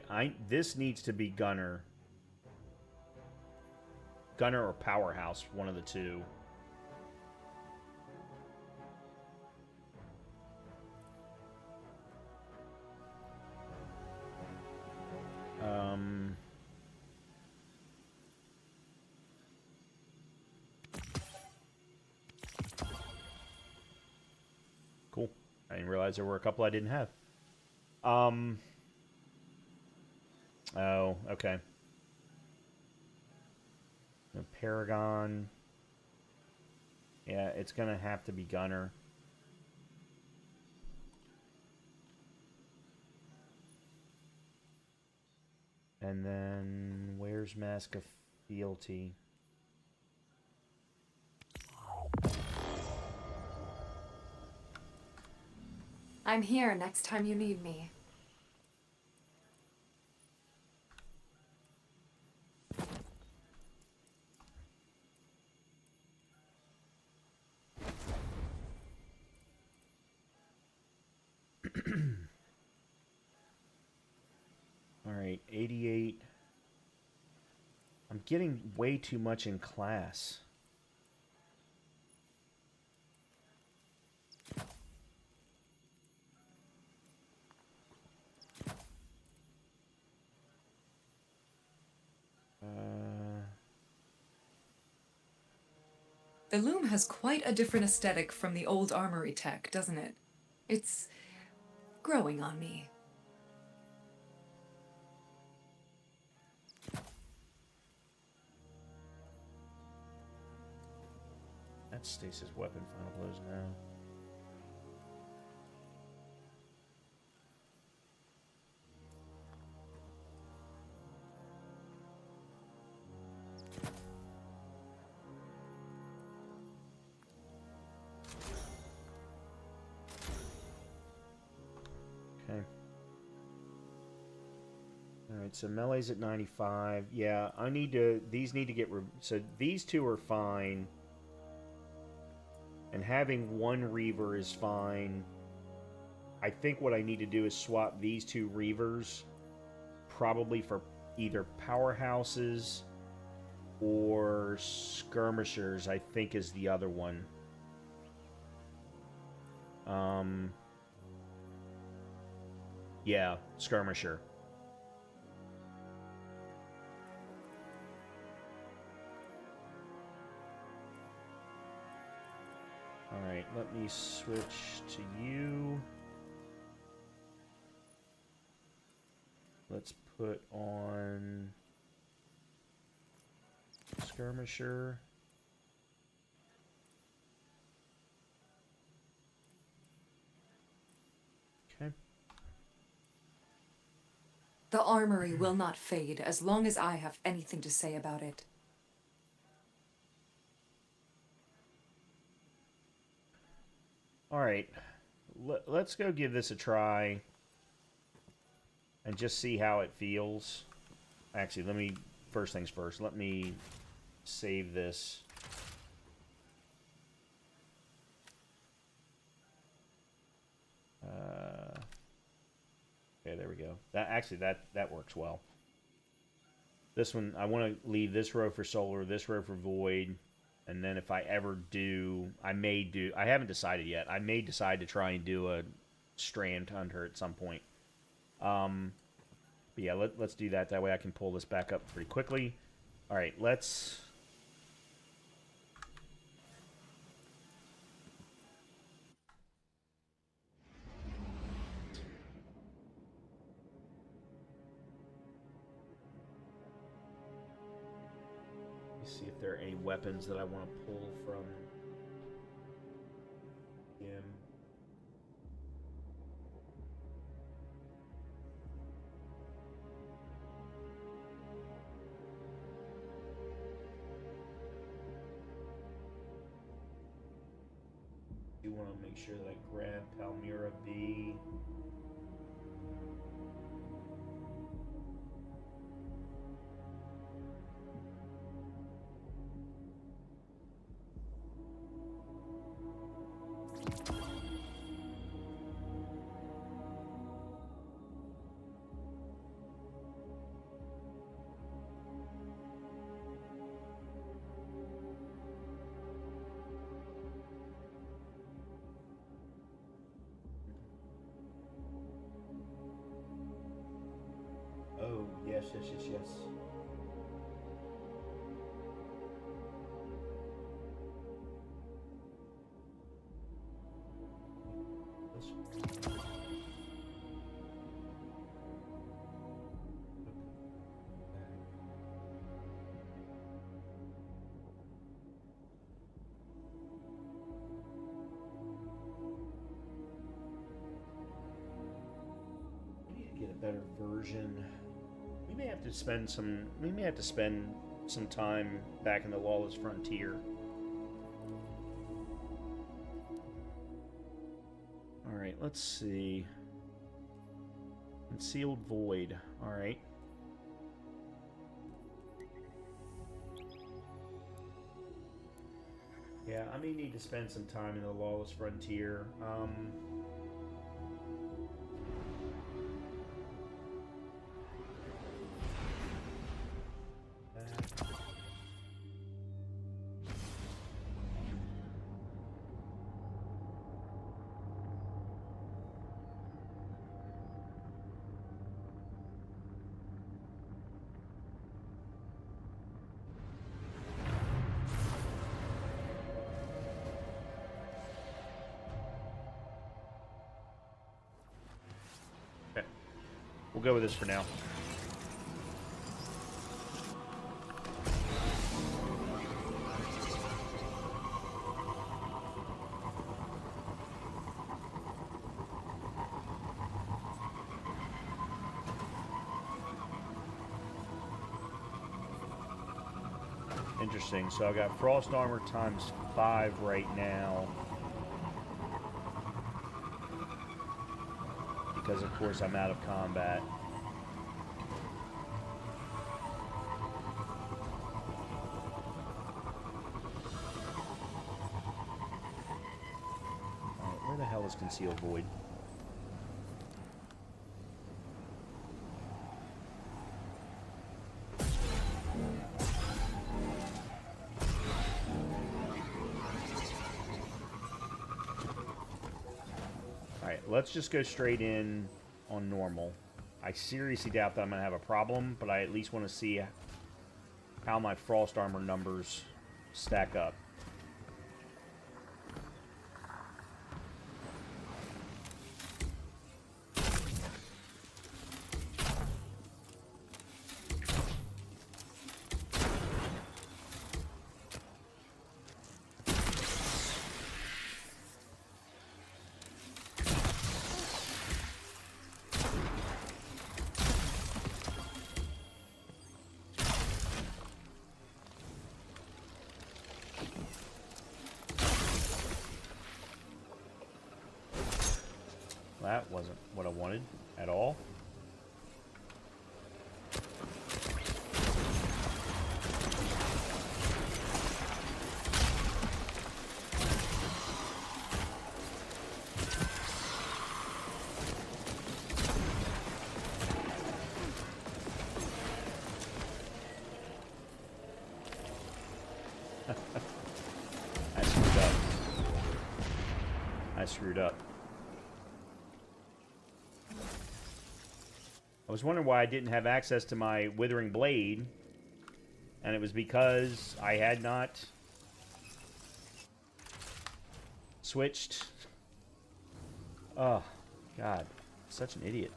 Alright, this needs to be Gunner. Gunner or Powerhouse, one of the two. Cool. I didn't realize there were a couple I didn't have. Oh, okay. The Paragon. Yeah, it's gonna have to be Gunner. And then, where's Mask of Fealty? I'm here next time you need me. Alright, 88. I'm getting way too much in class. The loom has quite a different aesthetic from the old armory tech, doesn't it? It's growing on me. Stasis weapon, final blows now. Okay. Alright, so melee's at 95. Yeah, I need to... These need to get... So these two are fine. And having one Reaver is fine. I think what I need to do is swap these two Reavers probably for either powerhouses or skirmishers, I think is the other one. Yeah, skirmisher. Alright, let me switch to you. Let's put on skirmisher. Okay. The armory will not fade as long as I have anything to say about it. Alright. Let's go give this a try. And just see how it feels. Actually, let me... First things first. Let me save this. Okay, there we go. That works well. This one, I want to leave this row for solar, this row for void, and then if I ever do, I haven't decided yet. I may decide to try and do a strand hunter at some point. But yeah, let's do that. That way I can pull this back up pretty quickly. All right, let's... see if there are any weapons that I want to pull from him. Do want to make sure that I grab Palmyra B. Oh, yes. We need to get a better version. We may have to spend some time back in the Lawless Frontier. Alright, let's see. Concealed Void. Alright. Yeah, I may need to spend some time in the Lawless Frontier. Okay. We'll go with this for now. Interesting. So I got frost armor times 5 right now. Because of course I'm out of combat. Alright, where the hell is Concealed Void? Let's just go straight in on normal. I seriously doubt that I'm going to have a problem, but I at least want to see how my frost armor numbers stack up. That wasn't what I wanted at all. I screwed up. I was wondering why I didn't have access to my Withering Blade, and it was because I had not switched. Oh, God. Such an idiot.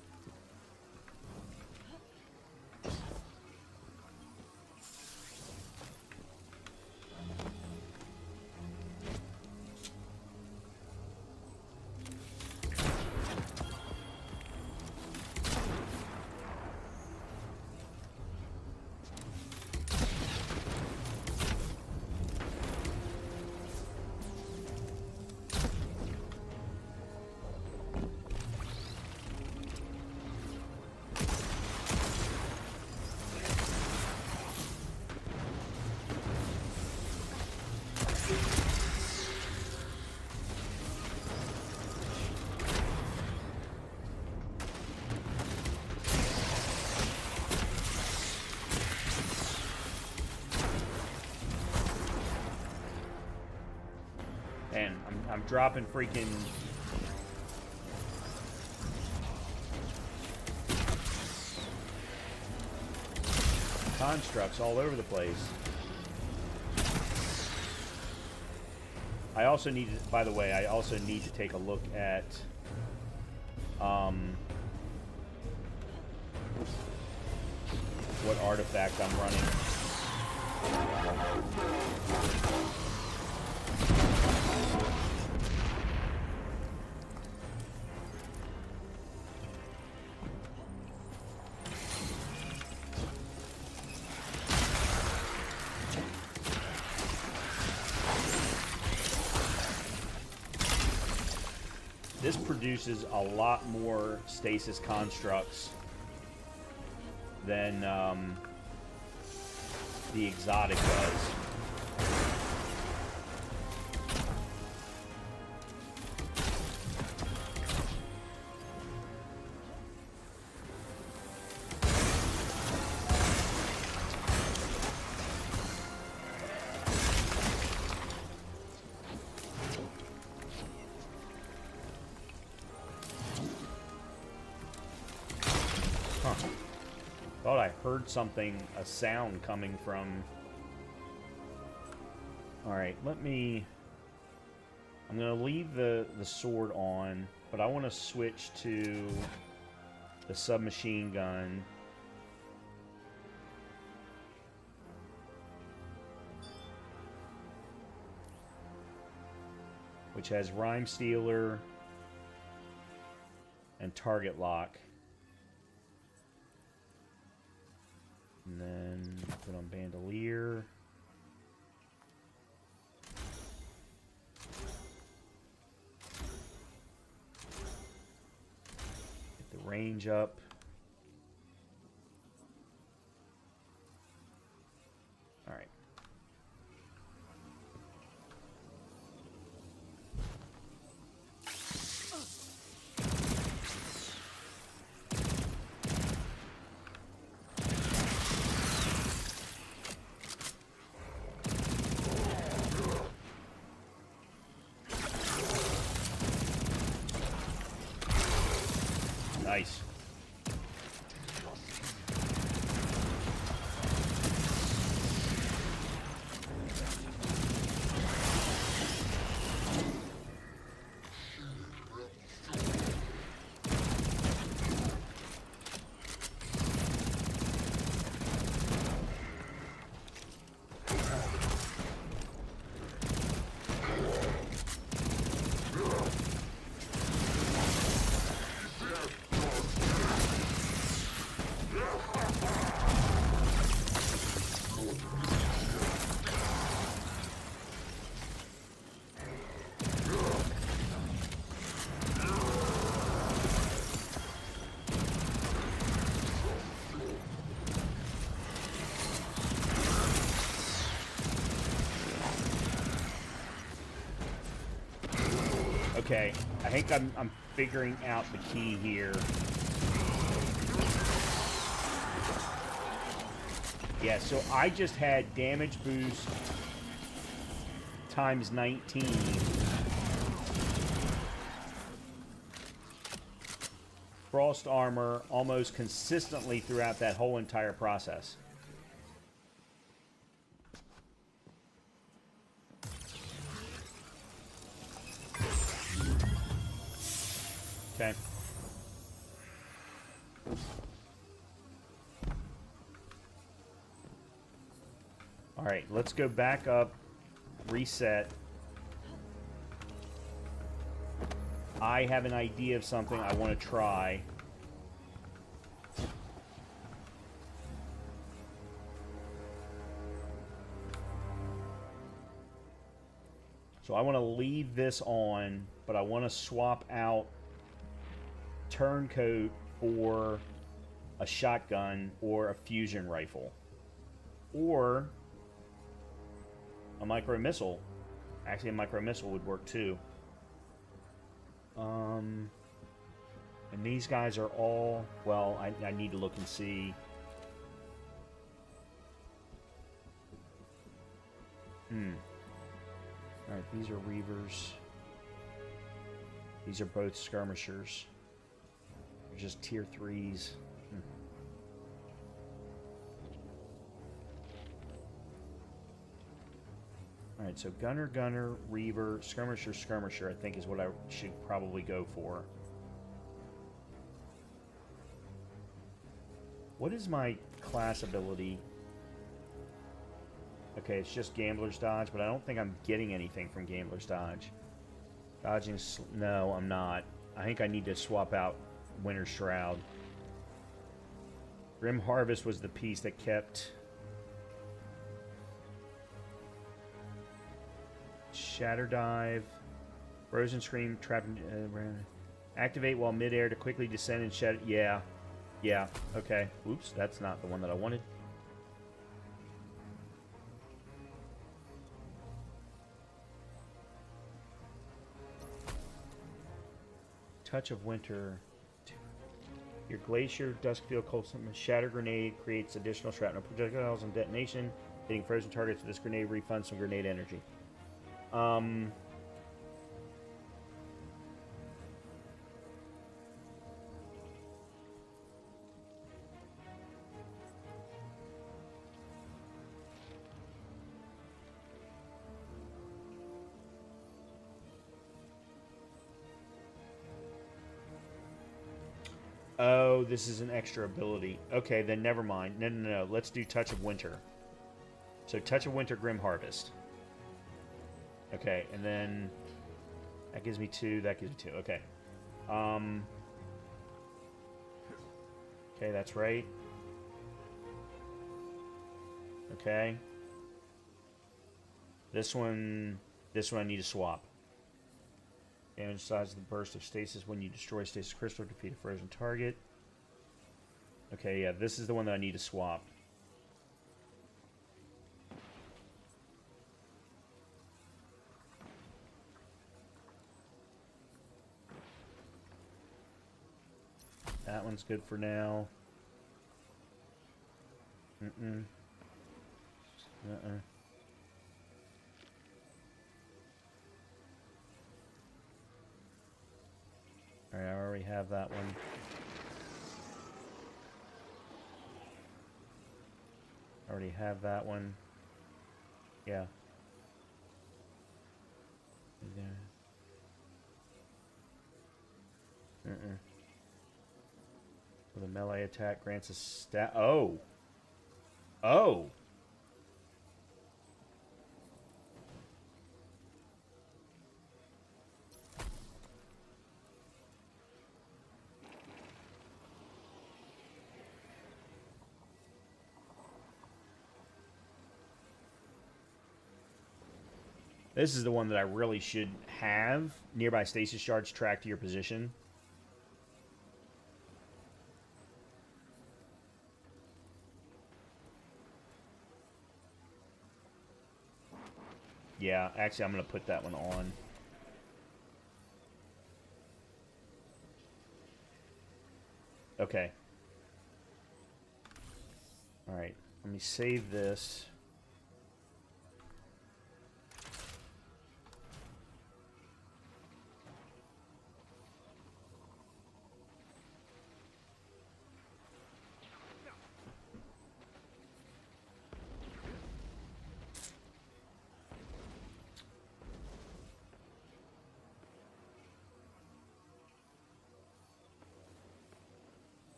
And I'm dropping freaking constructs all over the place. I also need to, by the way, I also need to take a look at what artifact I'm running. This produces a lot more stasis constructs than the exotic does. Thought I heard something, a sound coming from... Alright, I'm going to leave the sword on, but I want to switch to the submachine gun. Which has Rhyme Stealer and Target Lock. And then put on Bandolier. range up. All right. Nice. Okay, I think I'm figuring out the key here. Yeah, so I just had damage boost times 19. Frost armor almost consistently throughout that whole entire process. Okay. All right, let's go back up, reset. I have an idea of something I want to try. So I want to leave this on, but I want to swap out turncoat for a shotgun or a fusion rifle. Or a micro missile. Actually, a micro missile would work too. And these guys are all, well, I need to look and see. Alright, these are Reavers. These are both skirmishers. They're just tier 3s. Alright, so Gunner, Gunner, Reaver, Skirmisher, Skirmisher, I think is what I should probably go for. What is my class ability? Okay, it's just Gambler's Dodge, but I don't think I'm getting anything from Gambler's Dodge. Dodging... No, I'm not. I think I need to swap out Winter's Shroud. Grim Harvest was the piece that kept... Shatter Dive, Frozen Scream, Trap, activate while midair to quickly descend and shatter. Yeah, okay. Oops, that's not the one that I wanted. Touch of Winter. Your Glacier, Duskfield, Cold Shatter Grenade creates additional shrapnel projectiles on detonation. Hitting frozen targets with this grenade refunds some grenade energy. Oh, this is an extra ability. Okay, then never mind. No. Let's do Touch of Winter. So Touch of Winter, Grim Harvest. Okay, and then that gives me 2, that gives me 2. Okay. Okay, that's right. Okay. This one I need to swap. Damage size of the burst of stasis when you destroy stasis crystal or defeat a frozen target. Okay, yeah, this is the one that I need to swap. That one's good for now. Mm-mm. Uh-uh. Alright, I already have that one. I already have that one. Yeah. Mm-mm. With a melee attack grants a stat. Oh! Oh! This is the one that I really should have. Nearby stasis shards track to your position. Yeah, actually I'm going to put that one on. Okay. Alright, let me save this.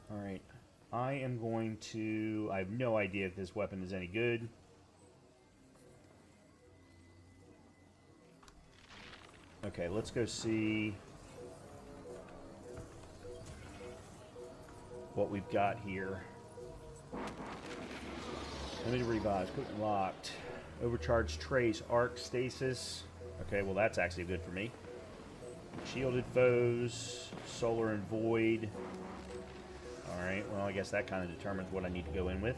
Alright, I am going to... I have no idea if this weapon is any good. Okay, let's go see what we've got here. Limited revives, equipment locked. Overcharged trace, arc, stasis. Okay, well that's actually good for me. Shielded foes, solar and void. Alright, well I guess that kind of determines what I need to go in with.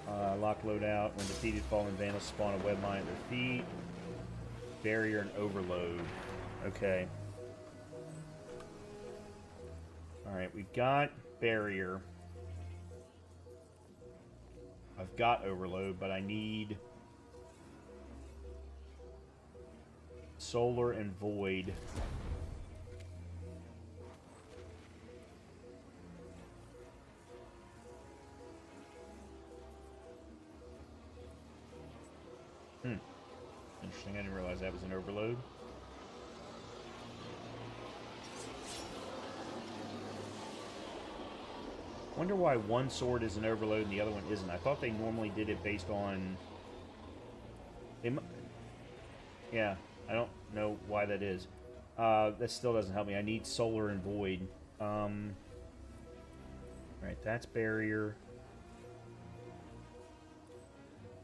Lock loadout. When defeated, fallen vandals spawn a web mine at their feet. Barrier and overload. Okay. Alright, we've got barrier. I've got overload, but I need solar and void. Interesting, I didn't realize that was an overload. Wonder why one sword is an overload and the other one isn't. I thought they normally did it based on... Yeah, I don't know why that is. That still doesn't help me. I need solar and void. Alright, that's barrier.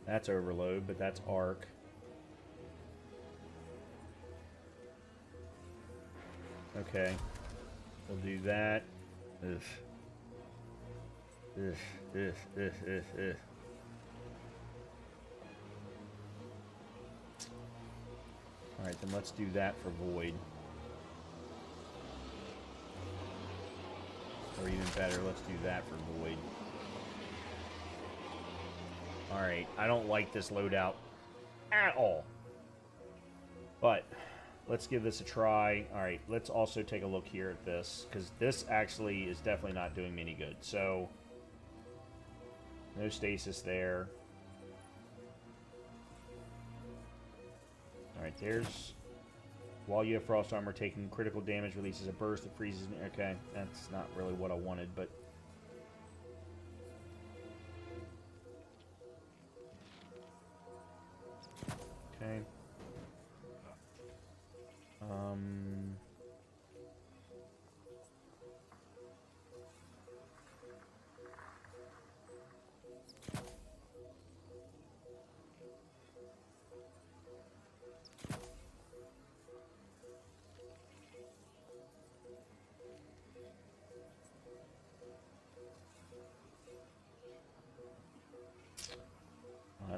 That's overload, but that's arc. Okay. We'll do that. Ugh. Ugh, ugh, ugh, ugh, ugh. Alright, then let's do that for void. Or even better, let's do that for void. Alright, I don't like this loadout at all. But let's give this a try. Alright, let's also take a look here at this, because this actually is definitely not doing me any good. So, no stasis there. Alright, there's... While you have frost armor, taking critical damage releases a burst that freezes... Okay, that's not really what I wanted, but...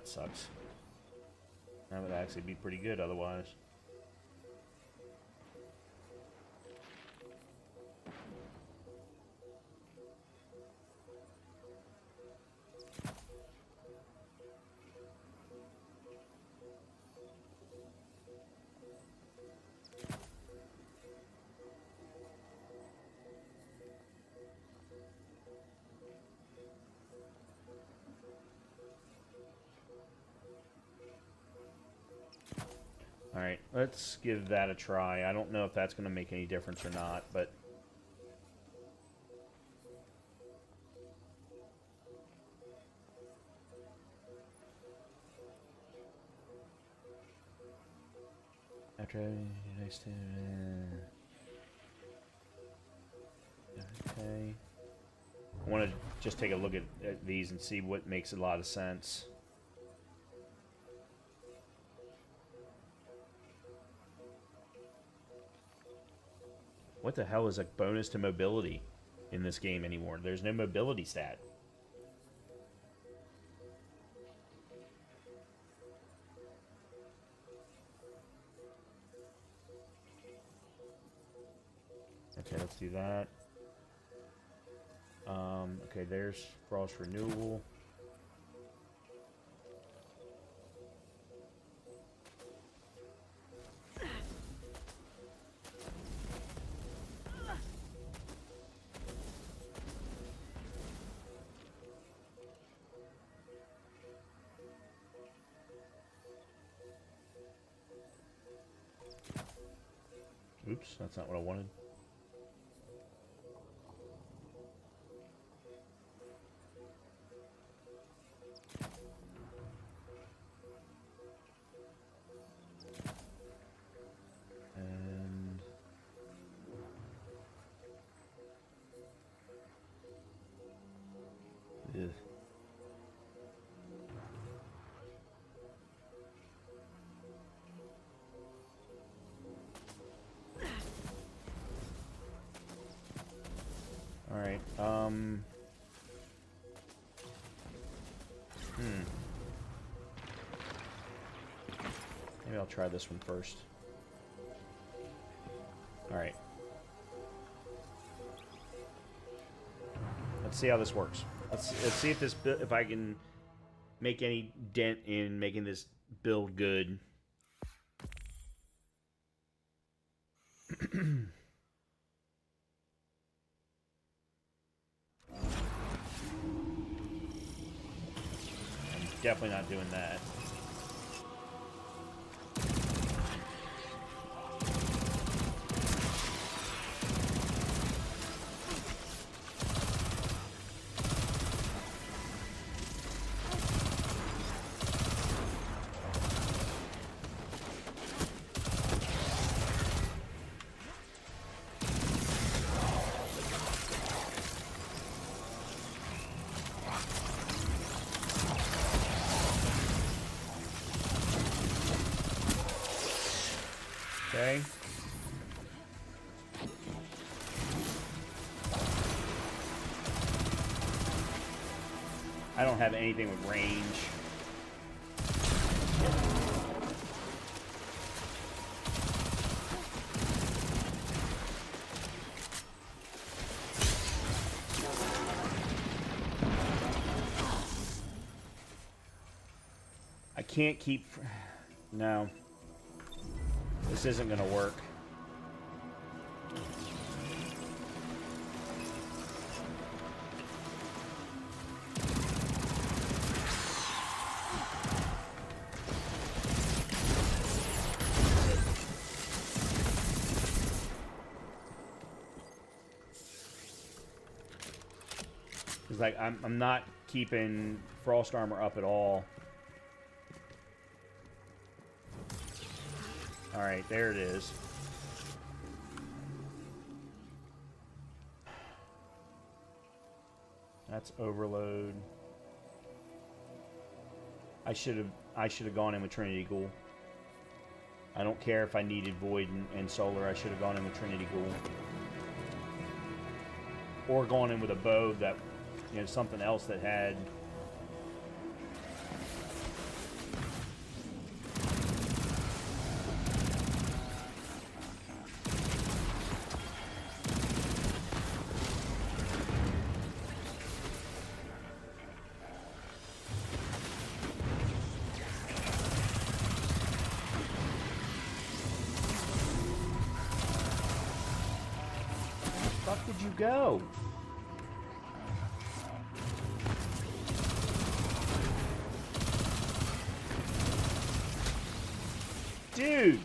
That sucks. That would actually be pretty good otherwise. Alright, let's give that a try. I don't know if that's going to make any difference or not, but... After nice to... Okay. I want to just take a look at these and see what makes a lot of sense. What the hell is a bonus to mobility in this game anymore? There's no mobility stat. Okay, let's do that. Okay, there's Frost Renewal. Oops, that's not what I wanted. And... Ugh. Alright, maybe I'll try this one first. Alright. Let's see how this works. Let's see if if I can make any dent in making this build good. Definitely not doing that. Okay. I don't have anything with range. I can't keep... No. This isn't going to work. It's like I'm not keeping frost armor up at all. Alright, there it is. That's overload. I should have gone in with Trinity Ghoul. I don't care if I needed Void and Solar. I should have gone in with Trinity Ghoul. Or gone in with a bow that, you know, something else that had did you go? Dude!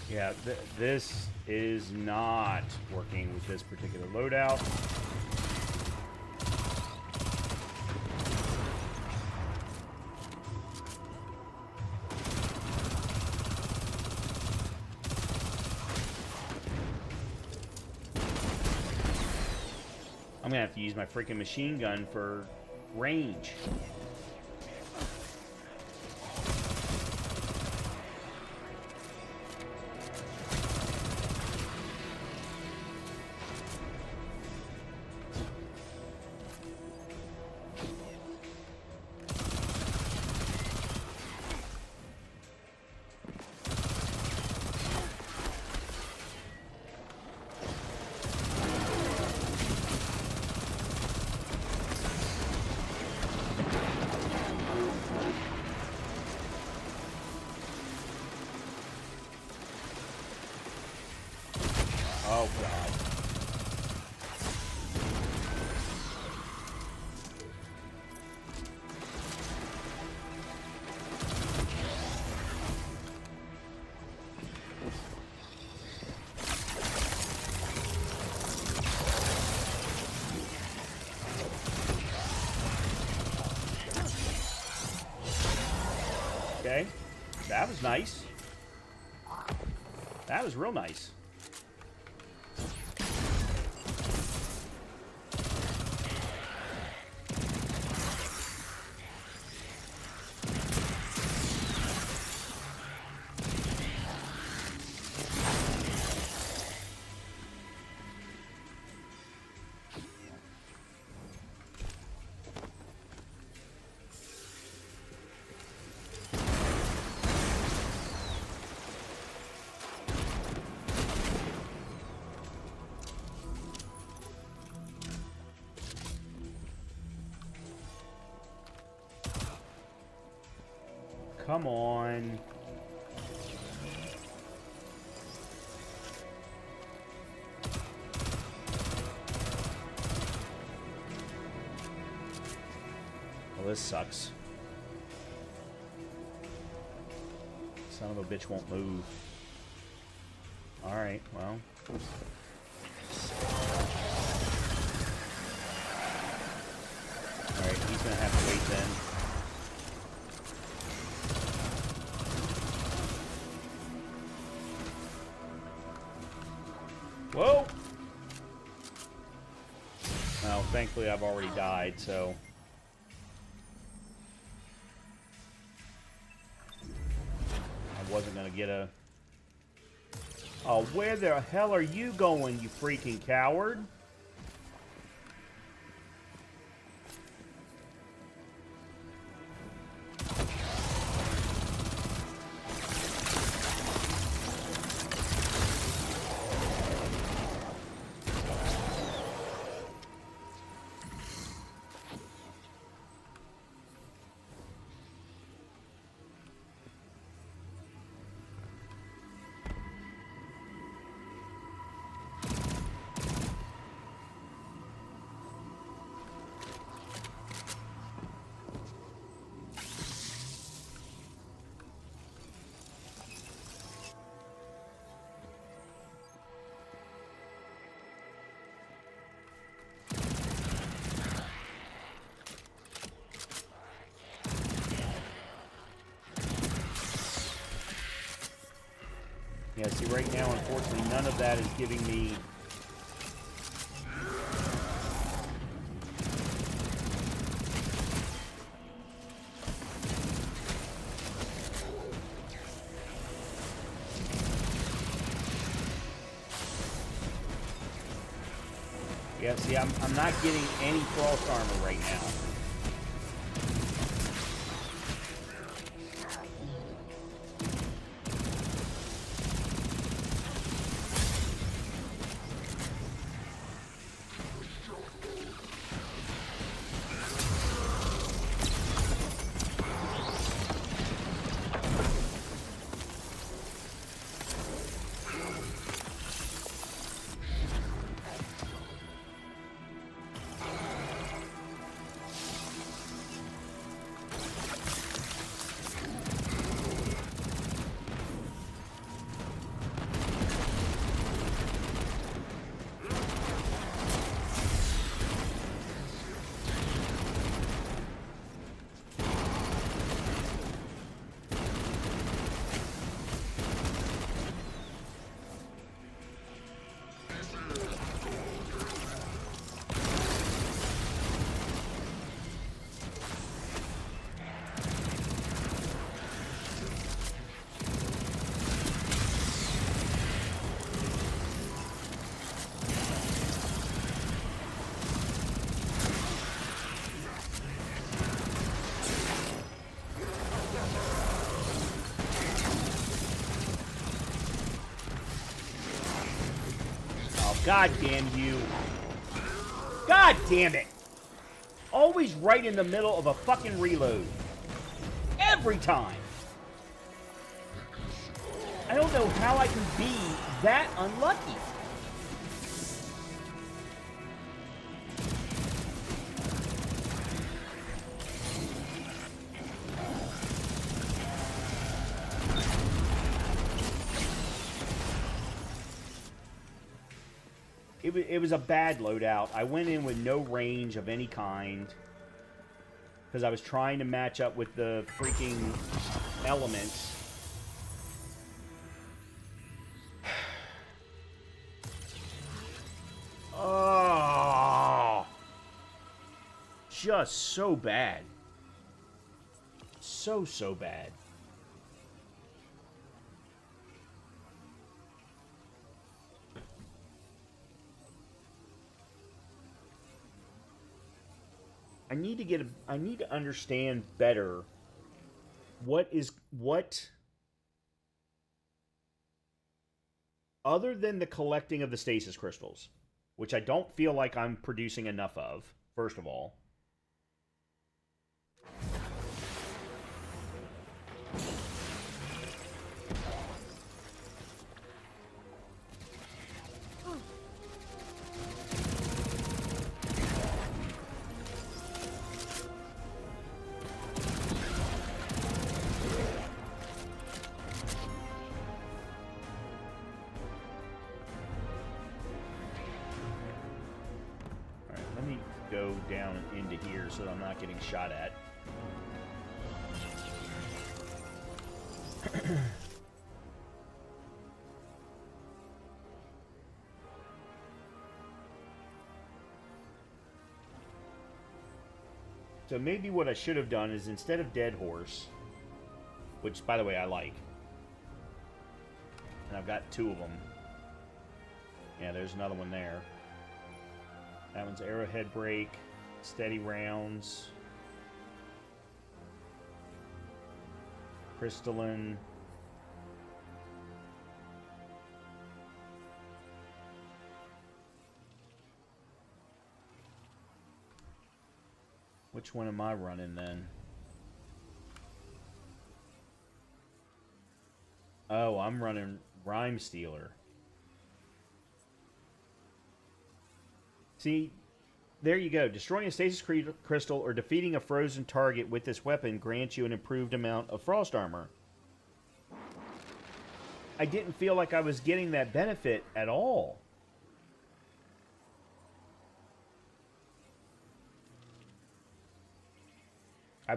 Yeah, this is not working with this particular loadout. I'm gonna have to use my freaking machine gun for range. Oh, God. Okay. That was nice. That was real nice. Come on. Well, this sucks. Son of a bitch won't move. Alright, well. Alright, he's gonna have to wait then. Whoa! Well, thankfully I've already died, so... I wasn't gonna get a... Oh, where the hell are you going, you freaking coward? Yeah, see, right now, unfortunately, none of that is giving me... Yeah, see, I'm not getting any frost armor right now. God damn you. God damn it. Always right in the middle of a fucking reload. Every time. I don't know how I can be that unlucky. It was a bad loadout. I went in with no range of any kind because I was trying to match up with the freaking elements. Oh, just so bad. So bad. I need to understand better what other than the collecting of the stasis crystals, which I don't feel like I'm producing enough of, first of all. Go down into here so that I'm not getting shot at. So maybe what I should have done is instead of Dead Horse, which by the way I like, and I've got 2 of them. Yeah, there's another one there. That one's Arrowhead Break, Steady Rounds, Crystalline. Which one am I running then? Oh, I'm running Rhyme Stealer. See, there you go. Destroying a stasis crystal or defeating a frozen target with this weapon grants you an improved amount of frost armor. I didn't feel like I was getting that benefit at all. I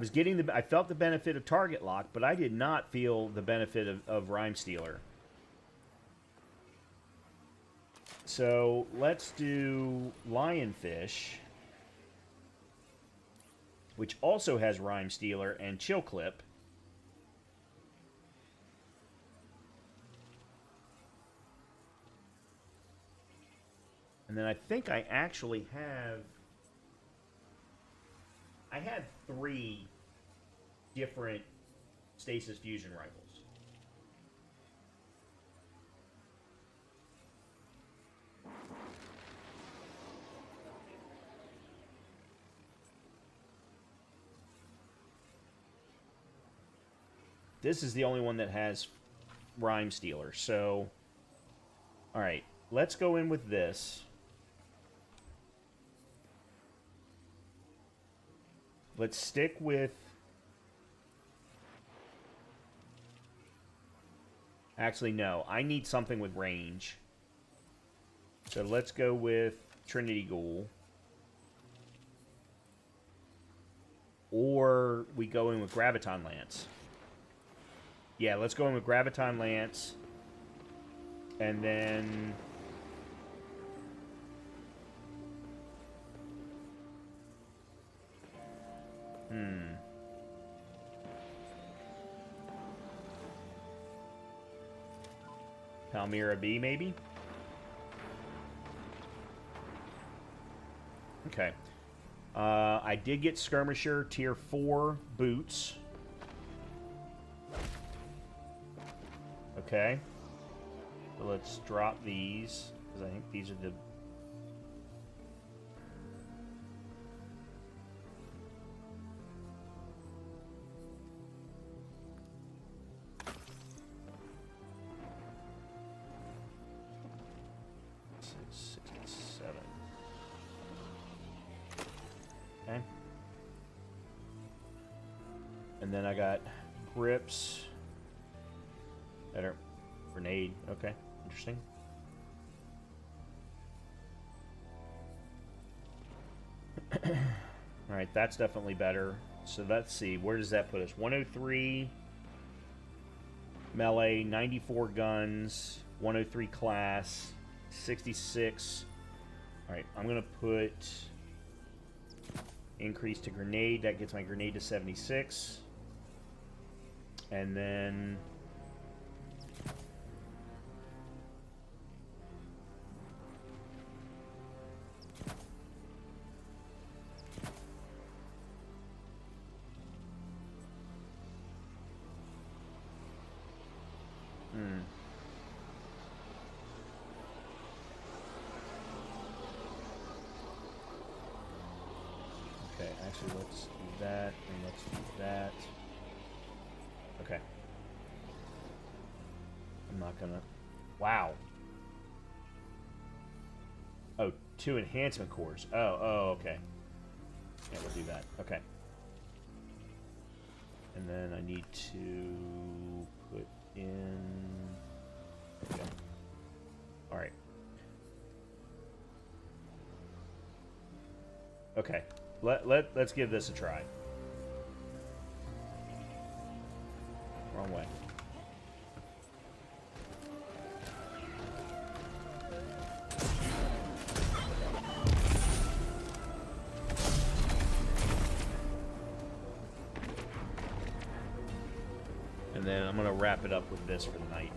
felt the benefit of target lock, but I did not feel the benefit of Rhyme Stealer. So let's do Lionfish, which also has Rhyme Stealer and Chill Clip. And then I think I actually have... I had 3 different stasis fusion rifles. This is the only one that has Rhyme Stealer, so... Alright, let's go in with this. Let's stick with... Actually, no. I need something with range. So let's go with Trinity Ghoul. Or we go in with Graviton Lance. Yeah, let's go in with Graviton Lance. And then... Palmyra B, maybe? Okay. I did get Skirmisher Tier 4 boots. Okay. So let's drop these, because I think these are the... Okay. And then I got grips that are grenade. Okay, interesting. Alright, that's definitely better. So let's see, where does that put us? 103 melee, 94 guns, 103 class, 66. Alright, I'm gonna put increase to grenade. That gets my grenade to 76. And then okay, actually let's do that and let's do that. Okay. I'm not gonna... Wow. Oh, 2 enhancement cores. Oh, okay. Yeah, we'll do that. Okay. And then I need to put in... Okay. Alright. Okay. Let's give this a try. Wrong way. And then I'm gonna wrap it up with this for the night.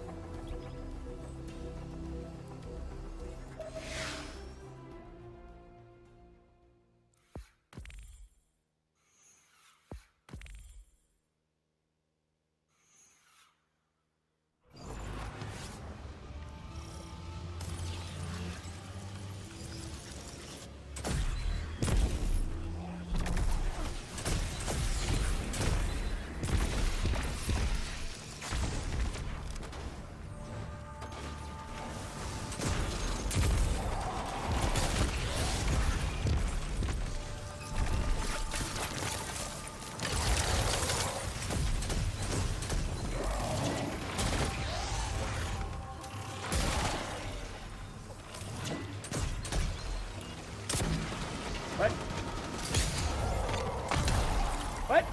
What?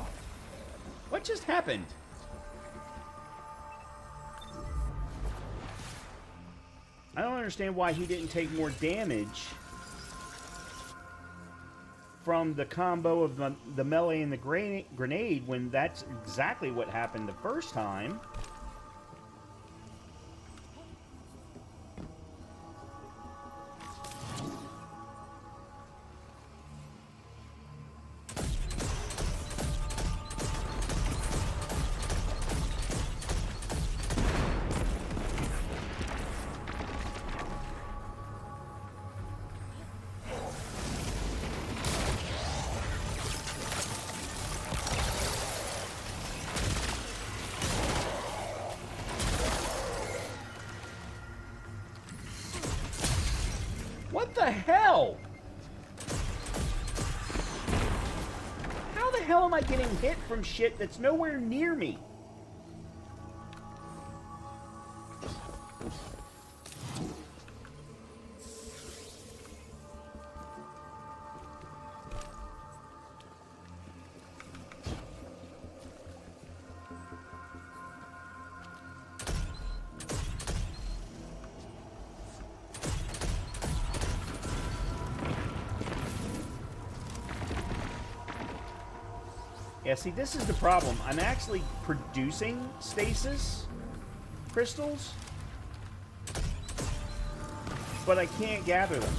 What just happened? I don't understand why he didn't take more damage from the combo of the melee and the grenade when that's exactly what happened the first time. What the hell? How the hell am I getting hit from shit that's nowhere near me? Yeah, see, this is the problem. I'm actually producing stasis crystals, but I can't gather them.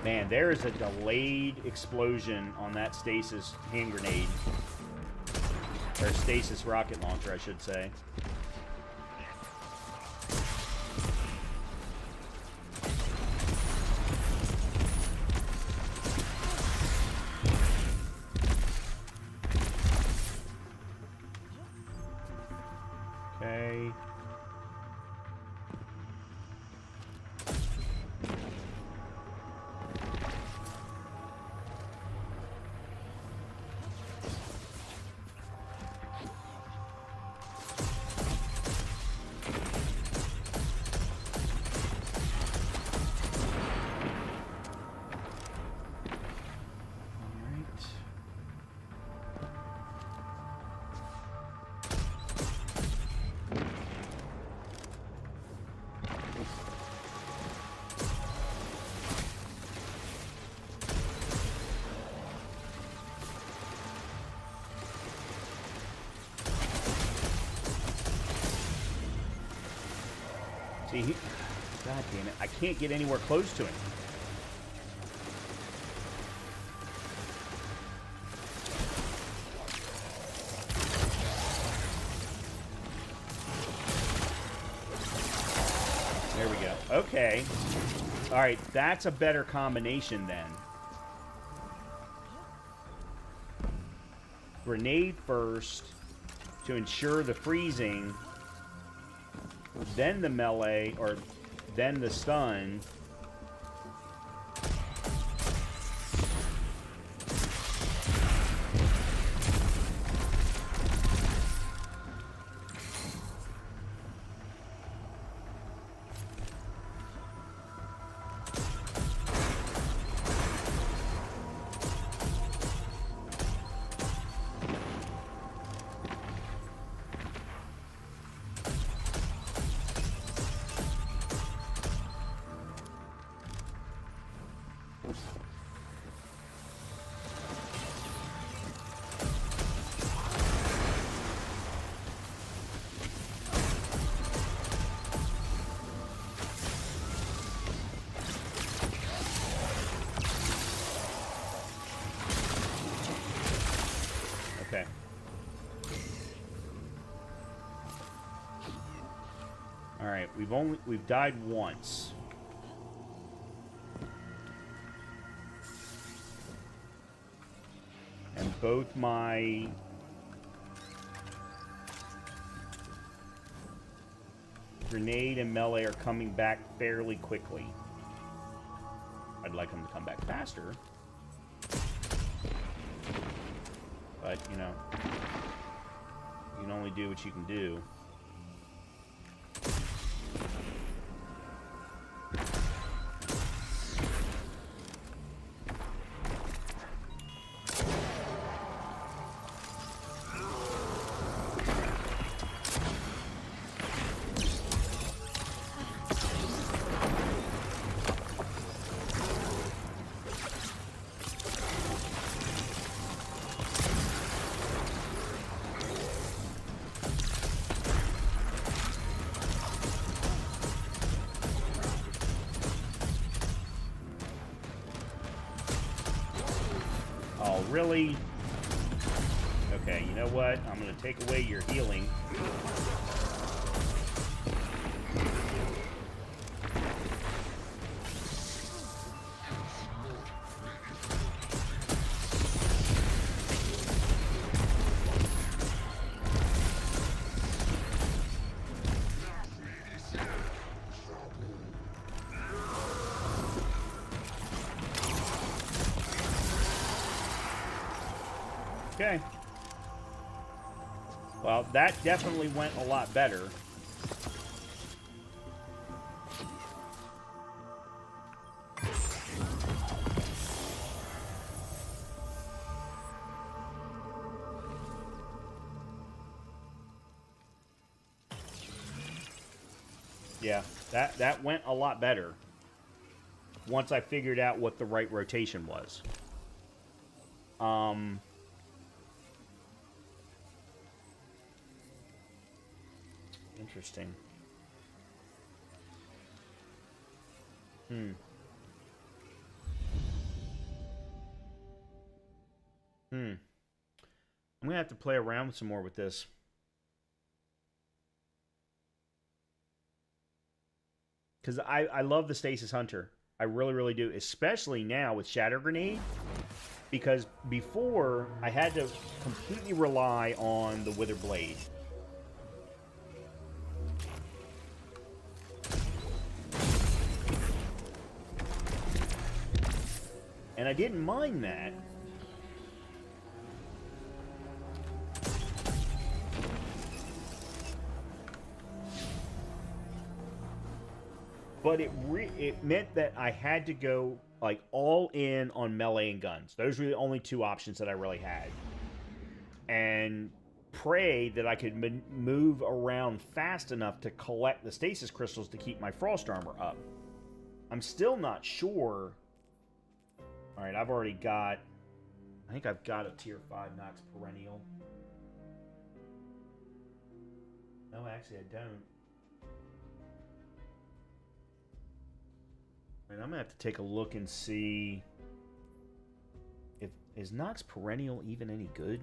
Man, there is a delayed explosion on that stasis hand grenade. Or stasis rocket launcher, I should say. Okay. See, God damn it, I can't get anywhere close to him. There we go. Okay. Alright, that's a better combination then. Grenade first to ensure the freezing, then the melee, or then the stun. Okay. All right, we've died once. And both my grenade and melee are coming back fairly quickly. I'd like them to come back faster. But, you know, you can only do what you can do. Really? Okay, you know what? I'm going to take away your healing. Okay. Well, that definitely went a lot better. Yeah, that went a lot better once I figured out what the right rotation was. Interesting. I'm gonna have to play around some more with this. Because I love the Stasis Hunter. I really, really do. Especially now with Shatter Grenade. Because before, I had to completely rely on the Wither Blade. And I didn't mind that. But it meant that I had to go like all in on melee and guns. Those were the only two options that I really had. And pray that I could move around fast enough to collect the stasis crystals to keep my frost armor up. I'm still not sure. All right, I've already got... I think I've got a tier 5 Nox Perennial. No, actually I don't. And I'm gonna have to take a look and see if is Nox Perennial even any good.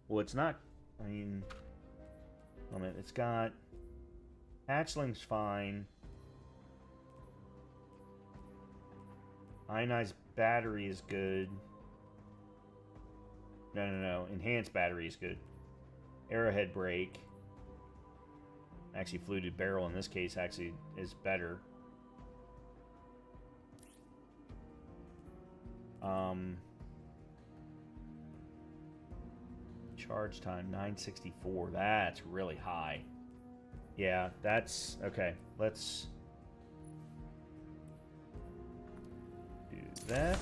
Well, it's not. I mean, it's got hatchling's fine. Ionized battery is good. No. Enhanced battery is good. Arrowhead break. Actually, fluted barrel in this case actually is better. Charge time 964. That's really high. Yeah, that's okay. Let's do that.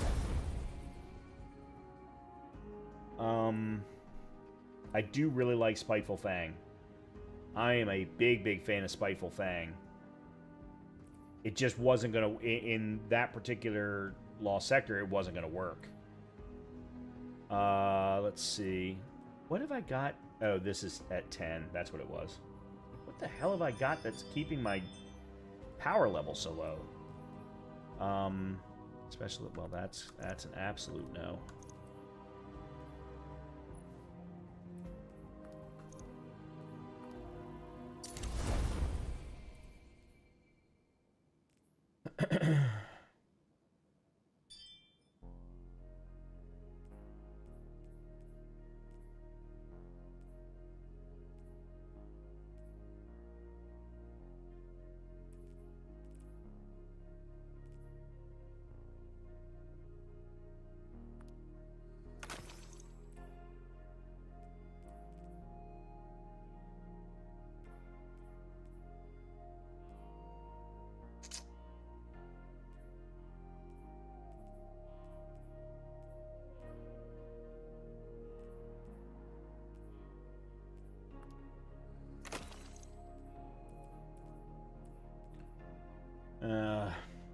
I do really like Spiteful Fang. I am a big fan of Spiteful Fang. It just wasn't gonna in that particular lost sector. It wasn't gonna work. Let's see. What have I got? Oh, this is at 10. That's what it was. What the hell have I got that's keeping my power level so low? Especially, well, that's an absolute no.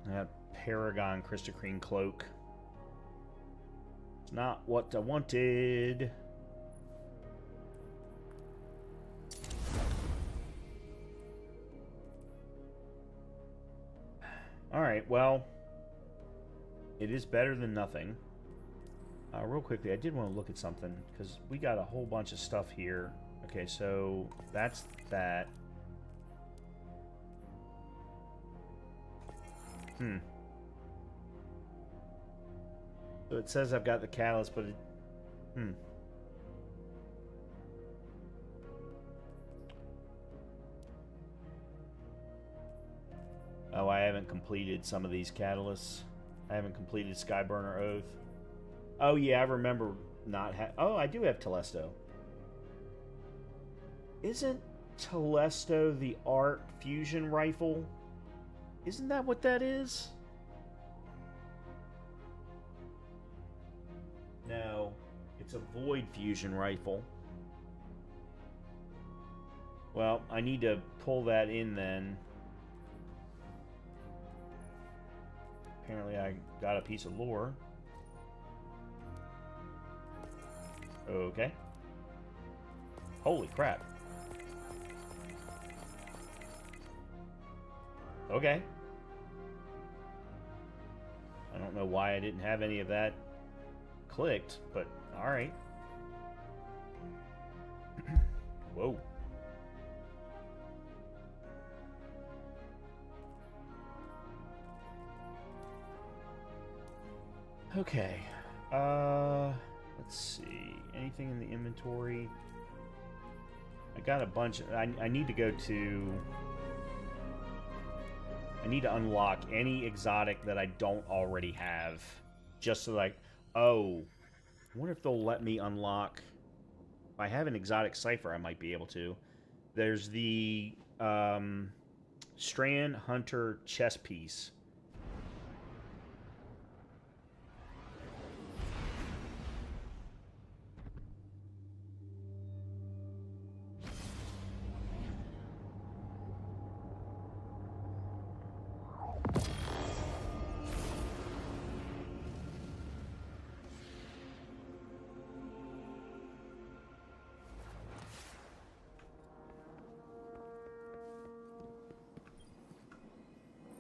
That Paragon Crystocrene Cloak. It's not what I wanted. Alright, well, it is better than nothing. Real quickly, I did want to look at something, because we got a whole bunch of stuff here. Okay, so that's that. So it says I've got the catalyst, but it... Oh, I haven't completed some of these catalysts. I haven't completed Skyburner Oath. Oh, yeah, I remember not oh, I do have Telesto. Isn't Telesto the ARC fusion rifle? Isn't that what that is? No, it's a Void fusion rifle. Well, I need to pull that in then. Apparently I got a piece of lore. Okay. Holy crap. Okay. I don't know why I didn't have any of that clicked, but alright. Whoa. Okay. Let's see. Anything in the inventory? I got a bunch. I need to go to... I need to unlock any exotic that I don't already have. Just so like... Oh. I wonder if they'll let me unlock... If I have an exotic cipher, I might be able to. There's the... Strand Hunter chess piece.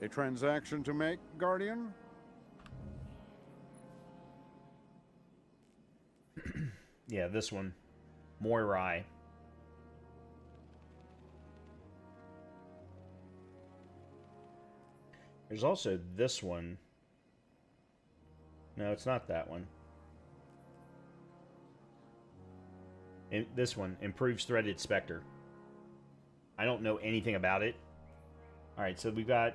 A transaction to make, Guardian? Yeah, this one. Moirai. There's also this one. No, it's not that one. This one, Improves Threaded Spectre. I don't know anything about it. Alright, so we've got...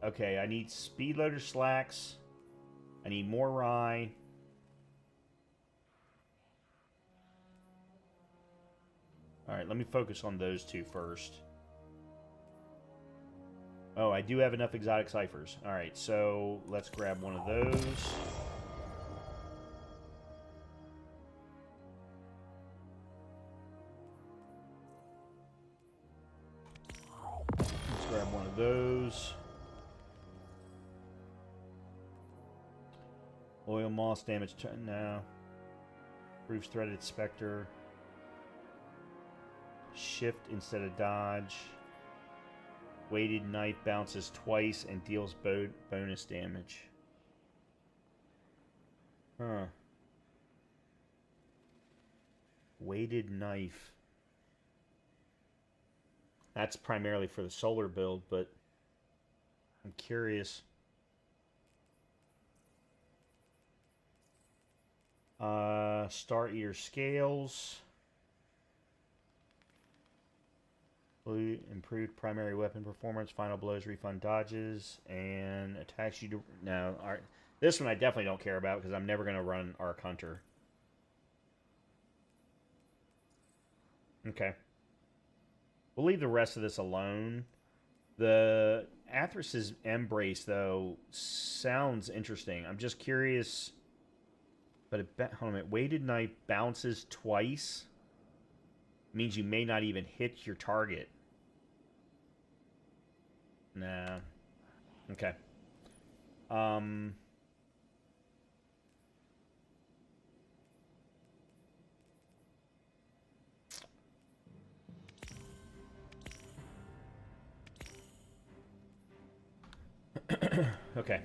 Okay, I need speed loader slacks. I need more rye. Alright, let me focus on those two first. Oh, I do have enough exotic ciphers. Alright, so let's grab one of those. Let's grab one of those. Oil moss damage now. Proves Threaded Spectre. Shift instead of dodge. Weighted knife bounces twice and deals bonus damage. Huh. Weighted knife. That's primarily for the solar build, but I'm curious. Star Eater scales. Improved primary weapon performance, final blows, refund dodges, and attacks you to... No, alright. This one I definitely don't care about because I'm never going to run Arc Hunter. Okay. We'll leave the rest of this alone. The Athrus's Embrace, though, sounds interesting. I'm just curious... But hold on a minute. Weighted knife bounces twice. Means you may not even hit your target. Nah. Okay. Okay.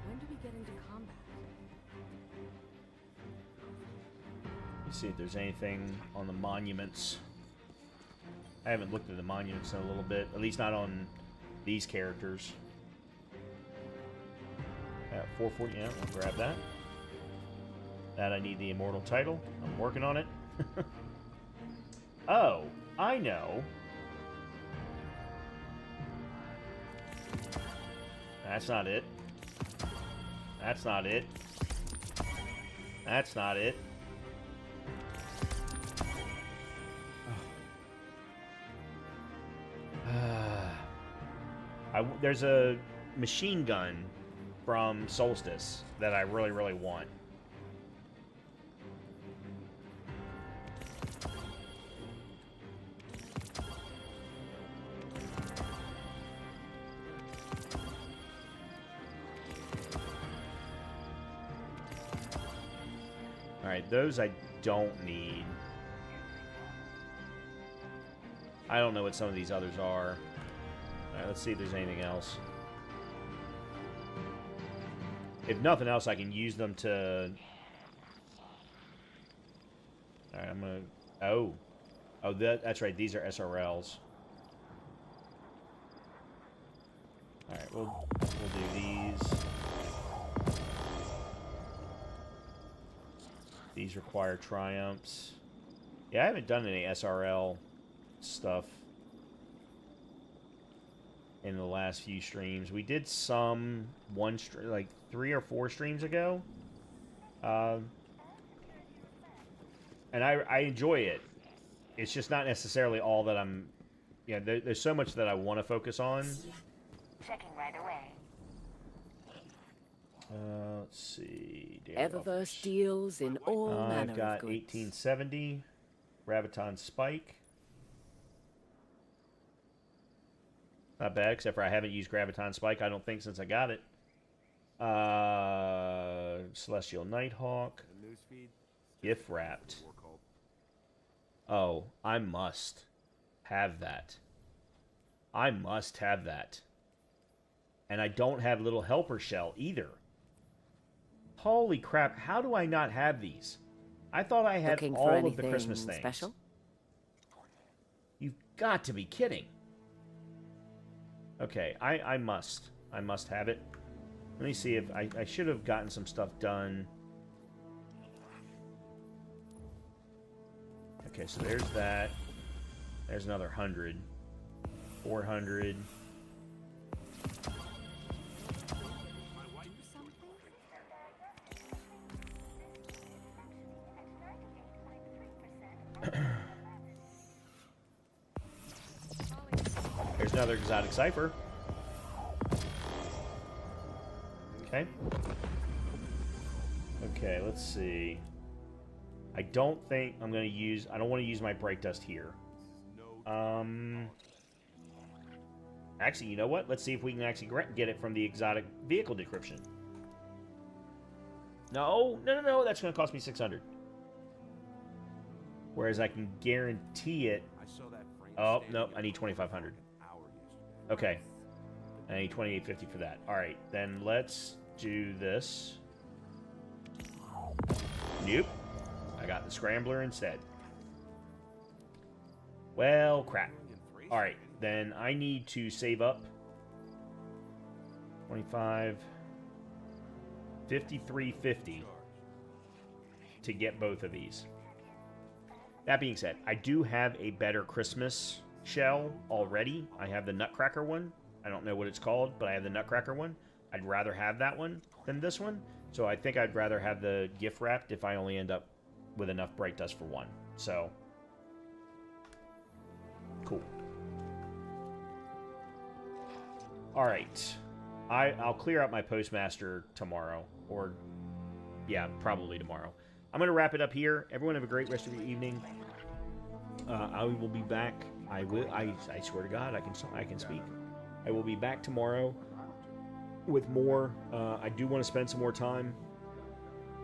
When do we get into combat? Let's see if there's anything on the monuments. I haven't looked at the monuments in a little bit. At least not on these characters. 440, yeah, I'll grab that. That I need the immortal title. I'm working on it. Oh, I know. That's not it. That's not it. That's not it. There's a machine gun from Solstice that I really, really want. Alright, those I don't need. I don't know what some of these others are. Alright, let's see if there's anything else. If nothing else, I can use them to... Alright, I'm gonna... Oh. Oh, that's right. These are SRLs. Alright, we'll do these. These require triumphs. Yeah, I haven't done any SRL stuff in the last few streams. We did some like 3 or 4 streams ago. And I enjoy it. It's just not necessarily all that I'm... Yeah, there's so much that I want to focus on. Checking right away. Let's see. Eververse deals in all manner I've got of goods. 1870. Graviton Spike. Not bad, except for I haven't used Graviton Spike, I don't think, since I got it. Celestial Nighthawk. Gift Wrapped. Oh, I must have that. I must have that. And I don't have Little Helper Shell either. Holy crap, how do I not have these? I thought I had Looking all for of the Christmas anything things. special? You've got to be kidding. Okay, I must have it. Let me see if I should have gotten some stuff done. Okay, so there's that. There's another 100. 400. There's another exotic cipher. Okay. Okay, let's see. I don't think I'm going to use... I don't want to use my Bright Dust here. Actually, you know what? Let's see if we can actually get it from the exotic vehicle decryption. No. That's going to cost me 600. Whereas I can guarantee it... Oh, no. I need 2,500. Okay. I need 2,850 for that. Alright, then let's do this. Nope. I got the Scrambler instead. Well, crap. Alright, then I need to save up 25, 5350 to get both of these. That being said, I do have a better Christmas shell already. I have the Nutcracker one. I don't know what it's called, but I have the Nutcracker one. I'd rather have that one than this one. So I think I'd rather have the gift wrapped if I only end up with enough Bright Dust for one. So, cool. Alright. I'll clear out my Postmaster tomorrow. Or, yeah, probably tomorrow. I'm going to wrap it up here. Everyone have a great rest of your evening. I will be back. I swear to God, I can speak. I will be back tomorrow with more. I do want to spend some more time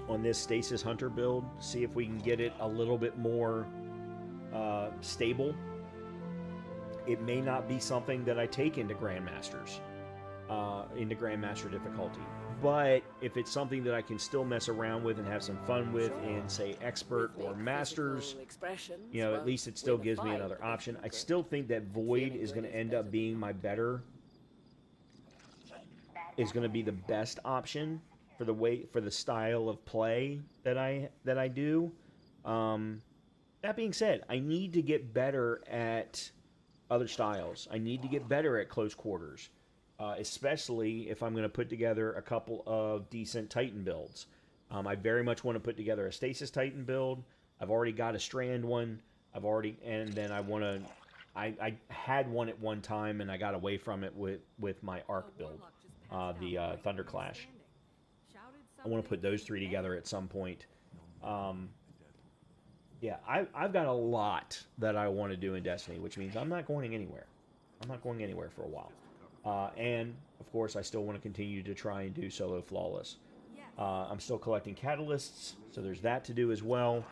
on this Stasis Hunter build. See if we can get it a little bit more stable. It may not be something that I take into Grandmasters, into Grandmaster difficulty. But if it's something that I can still mess around with and have some fun with in, say, Expert or Masters, you know, at least it still gives me another option. I still think that Void is going to end up being my better, is going to be the best option for the style of play that I do. That being said, I need to get better at other styles. I need to get better at close quarters. Especially if I'm going to put together a couple of decent Titan builds. I very much want to put together a Stasis Titan build. I've already got a Strand one. And then I want to, I had one at one time and I got away from it with my Arc build, the Thunderclash. I want to put those three together at some point. Yeah, I've got a lot that I want to do in Destiny, which means I'm not going anywhere. I'm not going anywhere for a while. And, of course, I still want to continue to try and do solo flawless. I'm still collecting catalysts, so there's that to do as well.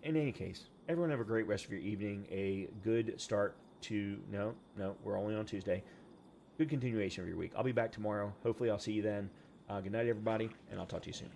In any case, everyone have a great rest of your evening. A good start to... No, we're only on Tuesday. Good continuation of your week. I'll be back tomorrow. Hopefully I'll see you then. Good night, everybody, and I'll talk to you soon.